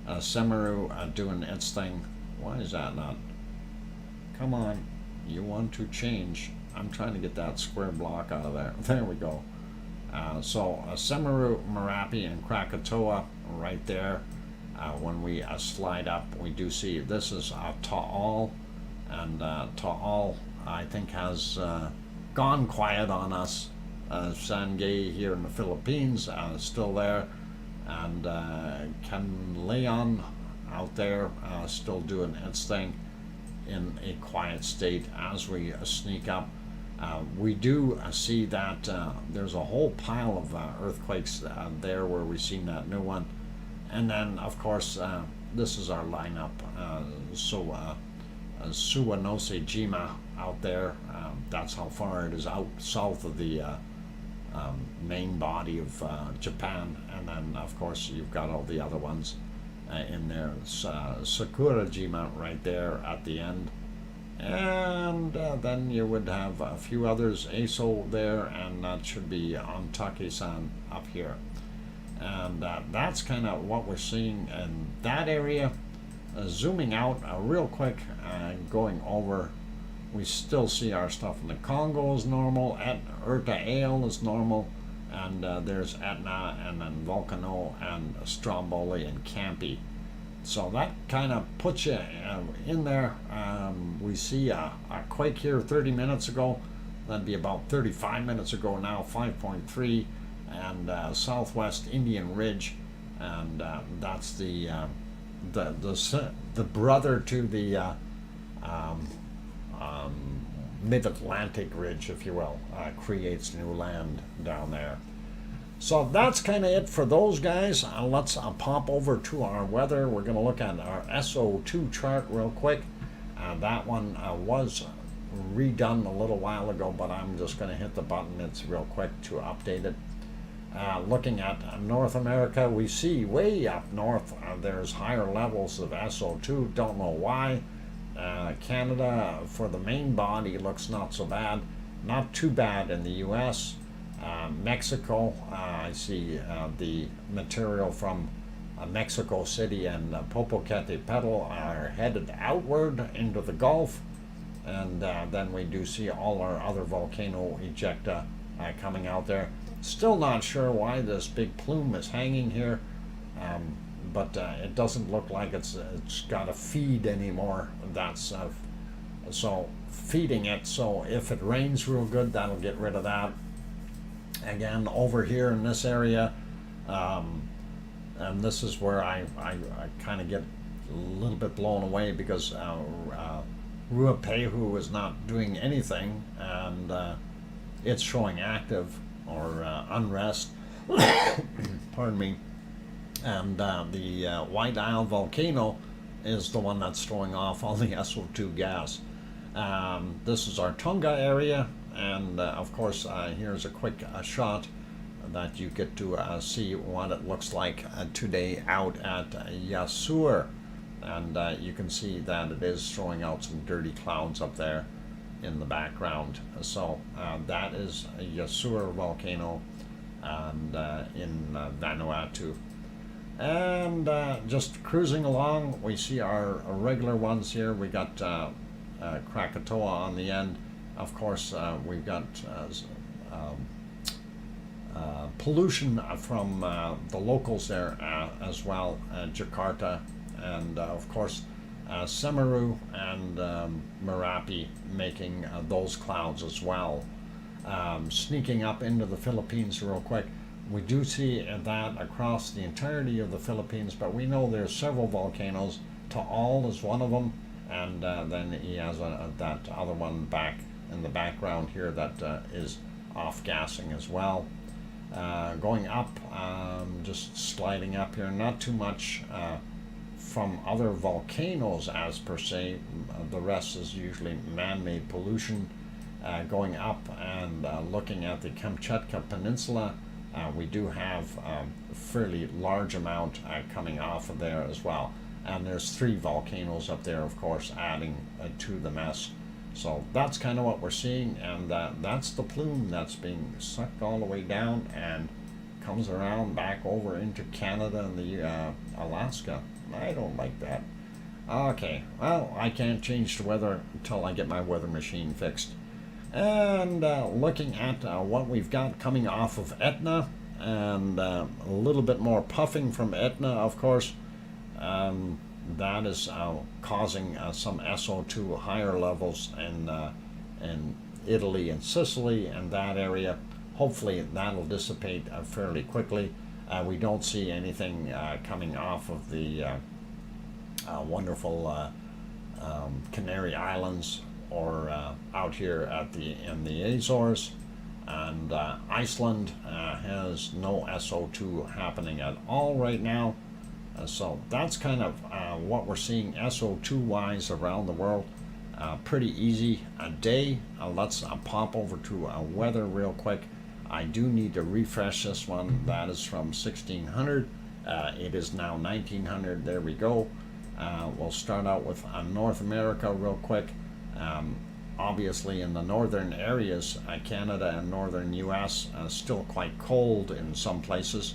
Semaru doing its thing. Why is that not? Come on. You want to change. I'm trying to get that square block out of there. There we go. So Semaru, Merapi, and Krakatoa right there. When we slide up, we do see this is Taal, and Taal I think has gone quiet on us. Sangay here in the Philippines still there, and Canlaon out there still doing its thing in a quiet state as we sneak up. We do see that there's a whole pile of earthquakes there where we've seen that new one. And then, of course, this is our lineup. Suwanose Jima out there. That's how far it is out south of the main body of Japan. And then, of course, you've got all the other ones in there. Sakurajima right there at the end, and then you would have a few others, Aso there, and that should be on Take-san up here. And that's kind of what we're seeing in that area. Zooming out real quick, going over, we still see our stuff in the Congo is normal, Erta Ale is normal, and there's Etna, and then Volcano, and Stromboli, and Campi. So that kind of puts you in there. We see a quake here 30 minutes ago. That'd be about 35 minutes ago now, 5.3, and Southwest Indian Ridge, and that's the brother to the Mid-Atlantic Ridge, if you will, creates new land down there. So that's kind of it for those guys. Let's pop over to our weather. We're going to look at our SO2 chart real quick. That one was redone a little while ago, but I'm just going to hit the button. It's real quick to update it. Looking at North America, we see way up north there's higher levels of SO2. Don't know why. Canada, for the main body, looks not so bad. not too bad in the U.S. Mexico, I see the material from Mexico City and Popocatépetl are headed outward into the Gulf, and then we do see all our other volcano ejecta coming out there. Still not sure why this big plume is hanging here, but it doesn't look like it's got a feed anymore. That's so feeding it. So if it rains real good, that'll get rid of that. Again, over here in this area, and this is where I kind of get a little bit blown away because Ruapehu is not doing anything, and it's showing active or unrest. Pardon me. And the White Isle volcano is the one that's throwing off all the SO2 gas. This is our Tunga area, and of course here's a quick shot that you get to see what it looks like today out at Yasur, and you can see that it is throwing out some dirty clouds up there in the background. So that is a Yasur volcano, and in Vanuatu. And just cruising along, we see our regular ones here. We got Krakatoa on the end. Of course, we've got pollution from the locals there as well, Jakarta, and of course Semeru and Merapi making those clouds as well. Sneaking up into the Philippines real quick, we do see that across the entirety of the Philippines, but we know there's several volcanoes. Taal is one of them, and then he has that other one back in the background here that is off-gassing as well. Going up, just sliding up here, not too much from other volcanoes as per se. The rest is usually man-made pollution. Going up and looking at the Kamchatka Peninsula, we do have a fairly large amount coming off of there as well. And there's 3 volcanoes up there, of course, adding to the mess. So that's kind of what we're seeing, and that's the plume that's being sucked all the way down and comes around back over into Canada and the Alaska. I don't like that. Okay, well, I can't change the weather until I get my weather machine fixed. And looking at what we've got coming off of Etna, and a little bit more puffing from Etna, of course. That is causing some SO2 higher levels in Italy and Sicily and that area. Hopefully that'll dissipate fairly quickly. We don't see anything coming off of the wonderful Canary Islands or out here at in the Azores, and Iceland has no SO2 happening at all right now. So that's kind of what we're seeing SO2 wise around the world. Pretty easy a day. Let's pop over to weather real quick. I do need to refresh this one. That is from 1600. It is now 1900. There we go. We'll start out with North America real quick. Obviously in the northern areas, Canada and northern US, still quite cold in some places.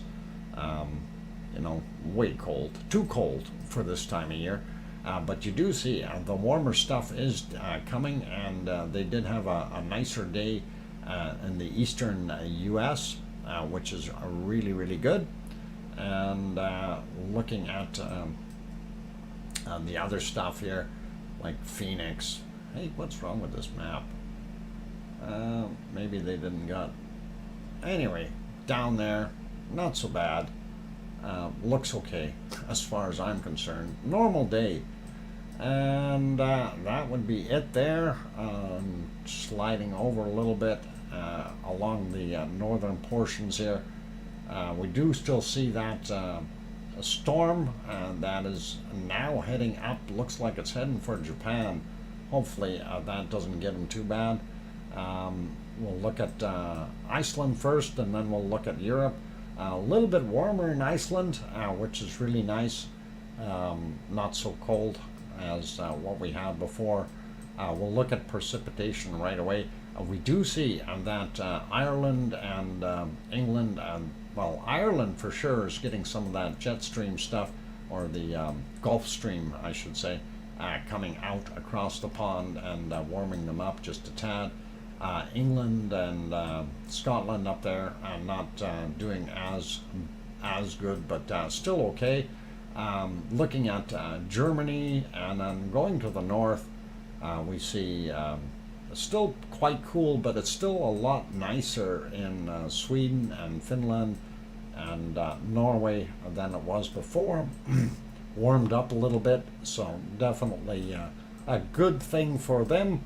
You know, way cold, too cold for this time of year. But you do see the warmer stuff is coming, and they did have a nicer day in the eastern US, which is really, really good. And looking at the other stuff here, like Phoenix. Hey, what's wrong with this map? Maybe they didn't got... Anyway, down there, not so bad. Looks okay as far as I'm concerned. Normal day. And that would be it there. Sliding over a little bit along the northern portions here. We do still see that storm that is now heading up. Looks like it's heading for Japan. Hopefully that doesn't get them too bad. We'll look at Iceland first, and then we'll look at Europe. A little bit warmer in Iceland, which is really nice. Not so cold as what we had before. We'll look at precipitation right away. We do see that Ireland and England, well, Ireland for sure is getting some of that jet stream stuff, or the Gulf Stream, I should say, coming out across the pond and warming them up just a tad. England and Scotland up there not doing as good, but still okay. Looking at Germany, and then going to the north, we see still quite cool, but it's still a lot nicer in Sweden and Finland and Norway than it was before. Warmed up a little bit, so definitely a good thing for them.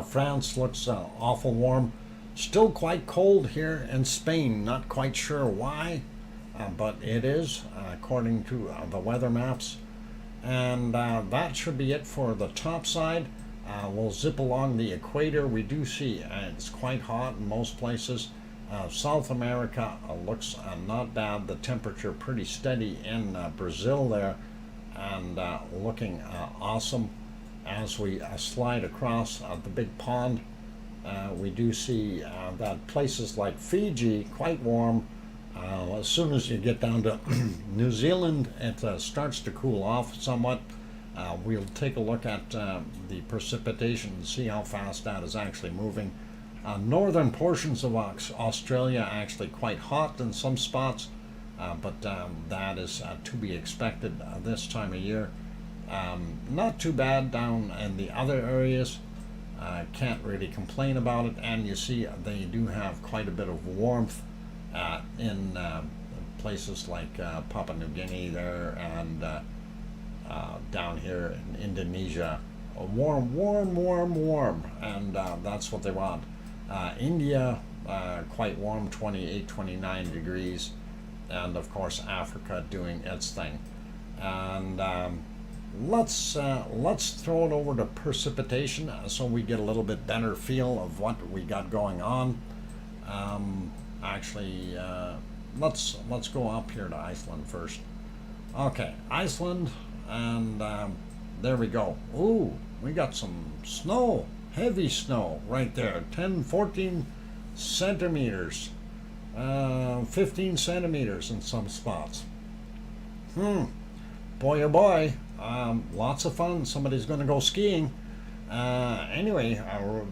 France looks awful warm. Still quite cold here in Spain. Not quite sure why, but it is, according to the weather maps. And that should be it for the top side. We'll zip along the equator. We do see it's quite hot in most places. South America looks not bad. The temperature pretty steady in Brazil there, and looking awesome. As we slide across the big pond, we do see that places like Fiji, quite warm. As soon as you get down to New Zealand, it starts to cool off somewhat. We'll take a look at the precipitation and see how fast that is actually moving. Northern portions of Australia actually quite hot in some spots, but that is to be expected this time of year. Not too bad down in the other areas. Can't really complain about it, and you see they do have quite a bit of warmth in places like Papua New Guinea there, and down here in Indonesia. Warm, and that's what they want. India, quite warm, 28, 29 degrees, and of course Africa doing its thing. And let's throw it over to precipitation so we get a little bit better feel of what we got going on. Actually, let's go up here to Iceland first. Okay, Iceland, and there we go. Ooh, we got some snow, heavy snow right there, 10, 14 centimeters, 15 centimeters in some spots. Boy oh boy, lots of fun. Somebody's going to go skiing. Anyway,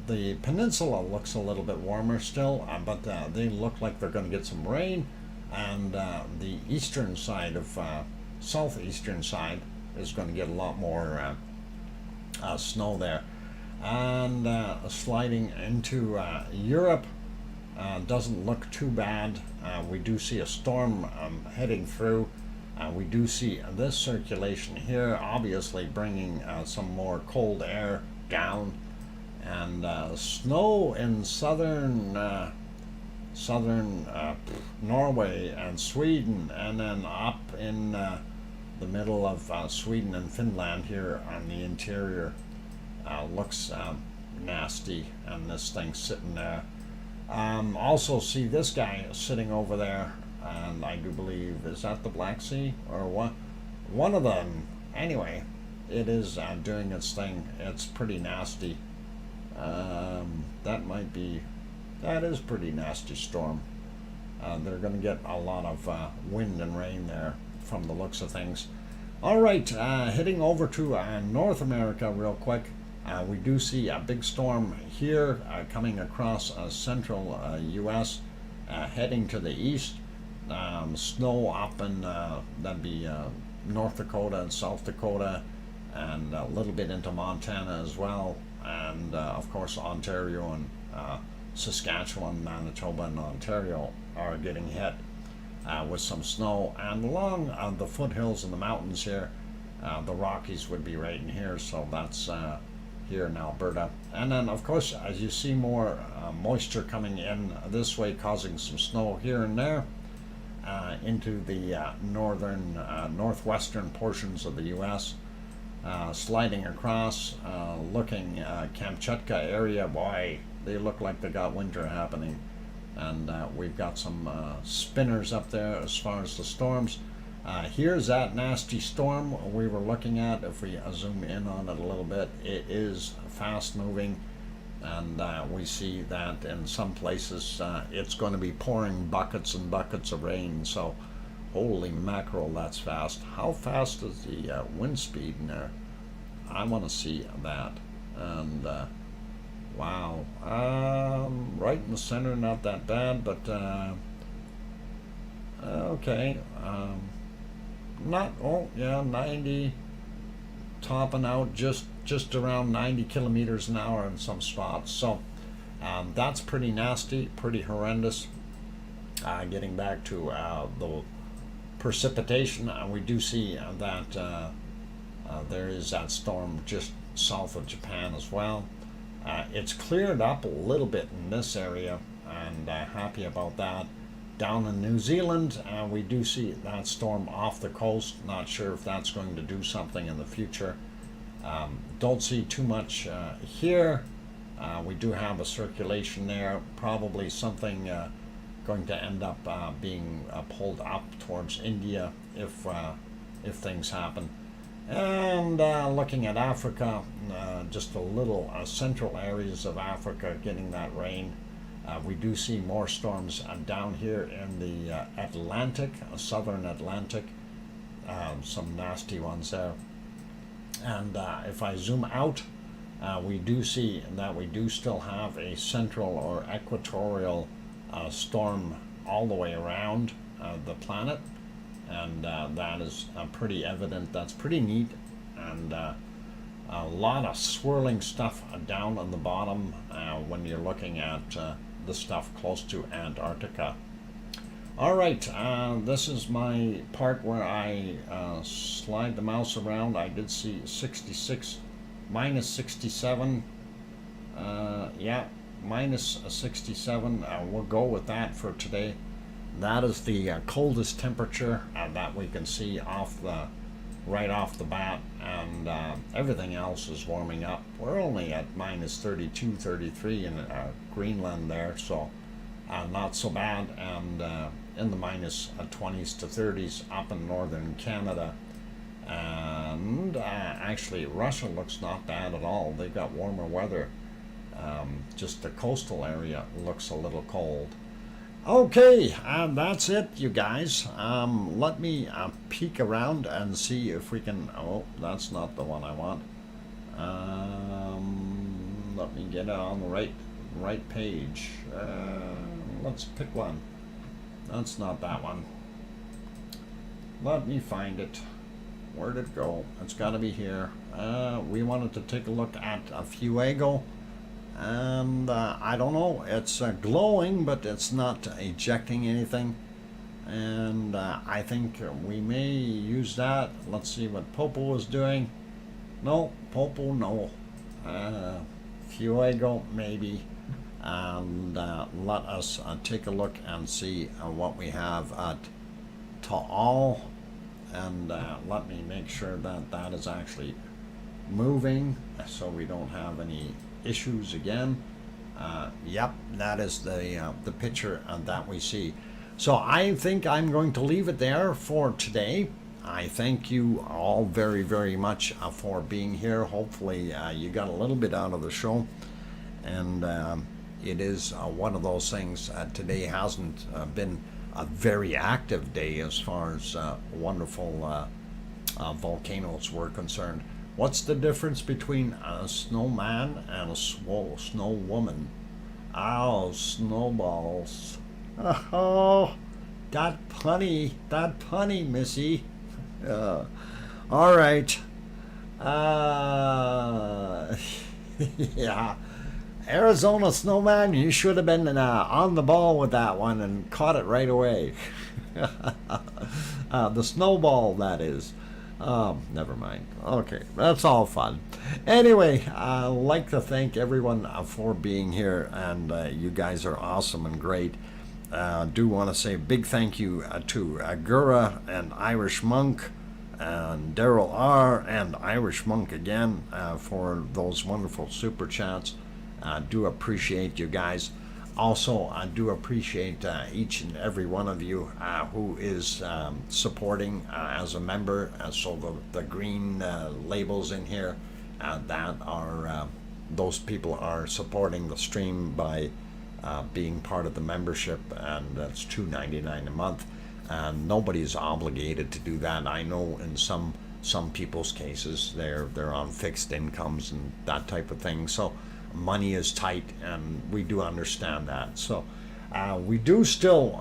the peninsula looks a little bit warmer still, but they look like they're going to get some rain, and the eastern side of southeastern side is going to get a lot more snow there. And sliding into Europe doesn't look too bad. We do see a storm heading through. We do see this circulation here, obviously bringing some more cold air down, and snow in southern Norway and Sweden, and then up in the middle of Sweden and Finland here on the interior. Looks nasty, and this thing sitting there. Also see this guy sitting over there, and I do believe, is that the Black Sea or what? One of them. Anyway, it is doing its thing. It's pretty nasty. That is pretty nasty storm. They're going to get a lot of wind and rain there from the looks of things. All right, heading over to North America real quick. We do see a big storm here coming across central U.S., heading to the east. Snow up in that'd be North Dakota and South Dakota, and a little bit into Montana as well, and of course Ontario and Saskatchewan, Manitoba, and Ontario are getting hit with some snow. And along the foothills and the mountains here, the Rockies would be right in here, so that's here in Alberta. And then of course, as you see, more moisture coming in this way, causing some snow here and there into the northern northwestern portions of the U.S. Sliding across, looking Kamchatka area. Boy, they look like they got winter happening, and we've got some spinners up there as far as the storms. Here's that nasty storm we were looking at. If we zoom in on it a little bit, it is fast moving, And we see that in some places it's going to be pouring buckets and buckets of rain. So holy mackerel, that's fast. How fast is the wind speed in there? I want to see that. And wow, right in the center, not that bad, but okay. Not, oh yeah, 90, topping out just around 90 kilometers an hour in some spots. So that's pretty nasty, pretty horrendous. Getting back to the precipitation, we do see that there is that storm just south of Japan as well. It's cleared up a little bit in this area, and happy about that. Down in New Zealand, we do see that storm off the coast. Not sure if that's going to do something in the future. Don't see too much here. We do have a circulation there, probably something going to end up being pulled up towards India if things happen. And looking at Africa, just a little central areas of Africa getting that rain. We do see more storms down here in the Atlantic, southern Atlantic, some nasty ones there. And if I zoom out, we do see that we do still have a central or equatorial storm all the way around the planet. And that is pretty evident. That's pretty neat. And a lot of swirling stuff down on the bottom when you're looking at the stuff close to Antarctica. All right, this is my part where I slide the mouse around. I did see 66, minus 67. Yeah, minus 67. We'll go with that for today. That is the coldest temperature that we can see right off the bat, and everything else is warming up. We're only at minus 32, 33 in Greenland there, so not so bad, and in the minus 20s to 30s up in northern Canada. And actually Russia looks not bad at all. They've got warmer weather. Just the coastal area looks a little cold. Okay, that's it, you guys. Let me peek around and see if we can. Oh, that's not the one I want. Let me get it on the right page. Let's pick one. That's not that one. Let me find it. Where'd it go? It's got to be here. We wanted to take a look at Fuego. And I don't know, it's glowing, but it's not ejecting anything. And I think we may use that. Let's see what Popo is doing. No, Popo, no. Fuego, maybe. And let us take a look and see what we have at Taal. And let me make sure that that is actually moving so we don't have any issues again. Yep, that is the picture that we see. So I think I'm going to leave it there for today. I thank you all very, very much for being here. Hopefully you got a little bit out of the show. And it is one of those things. Today hasn't been a very active day as far as wonderful volcanoes were concerned. What's the difference between a snowman and a snow woman? Oh, snowballs. Oh, that punny, missy. All right. Yeah. Arizona snowman, you should have been on the ball with that one and caught it right away. The snowball, that is. Never mind. Okay, that's all fun. Anyway, I'd like to thank everyone for being here, and you guys are awesome and great. Do want to say a big thank you to Gura and Irish Monk and Daryl R. and Irish Monk again for those wonderful super chats. Do appreciate you guys. Also, I do appreciate each and every one of you who is supporting as a member. So the green labels in here that are those people are supporting the stream by being part of the membership, and that's $2.99 a month. And nobody's obligated to do that. I know in some people's cases they're on fixed incomes and that type of thing, so money is tight, and we do understand that. So we do still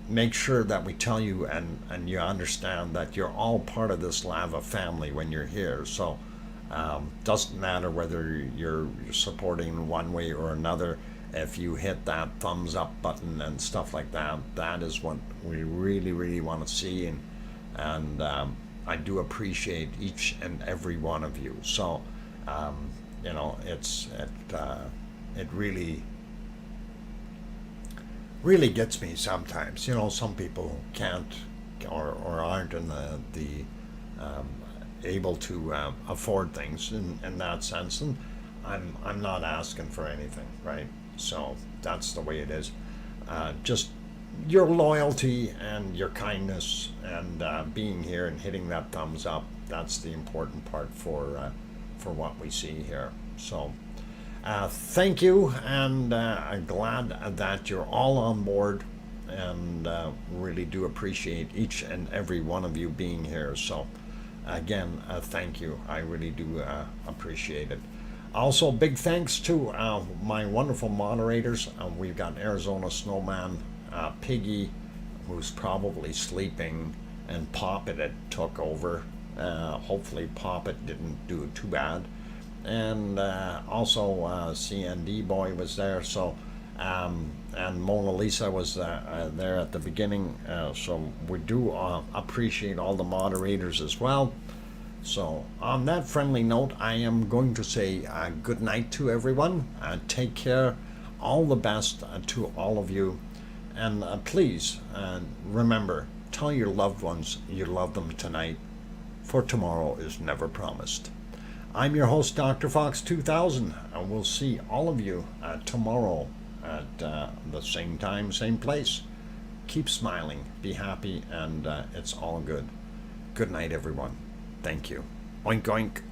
make sure that we tell you and you understand that you're all part of this lava family when you're here. So doesn't matter whether you're supporting one way or another. If you hit that thumbs up button and stuff like that, that is what we really want to see, and I do appreciate each and every one of you. So you know, it really gets me sometimes. You know, some people can't or aren't in the able to afford things in that sense, and I'm not asking for anything, right? So that's the way it is. Just your loyalty and your kindness and being here and hitting that thumbs up, that's the important part for what we see here. So thank you, and I'm glad that you're all on board, and really do appreciate each and every one of you being here. So again, thank you. I really do appreciate it. Also, big thanks to my wonderful moderators. We've got Arizona Snowman, Piggy, who's probably sleeping, and Poppet that took over. Hopefully Poppet didn't do it too bad. And also CND Boy was there. So and Mona Lisa was there at the beginning. So we do appreciate all the moderators as well. So on that friendly note, I am going to say good night to everyone. Take care. All the best to all of you. And please remember, tell your loved ones you love them tonight, for tomorrow is never promised. I'm your host, DrFox2000, and we'll see all of you tomorrow at the same time, same place. Keep smiling, be happy, and it's all good. Good night, everyone. Thank you. Oink, oink.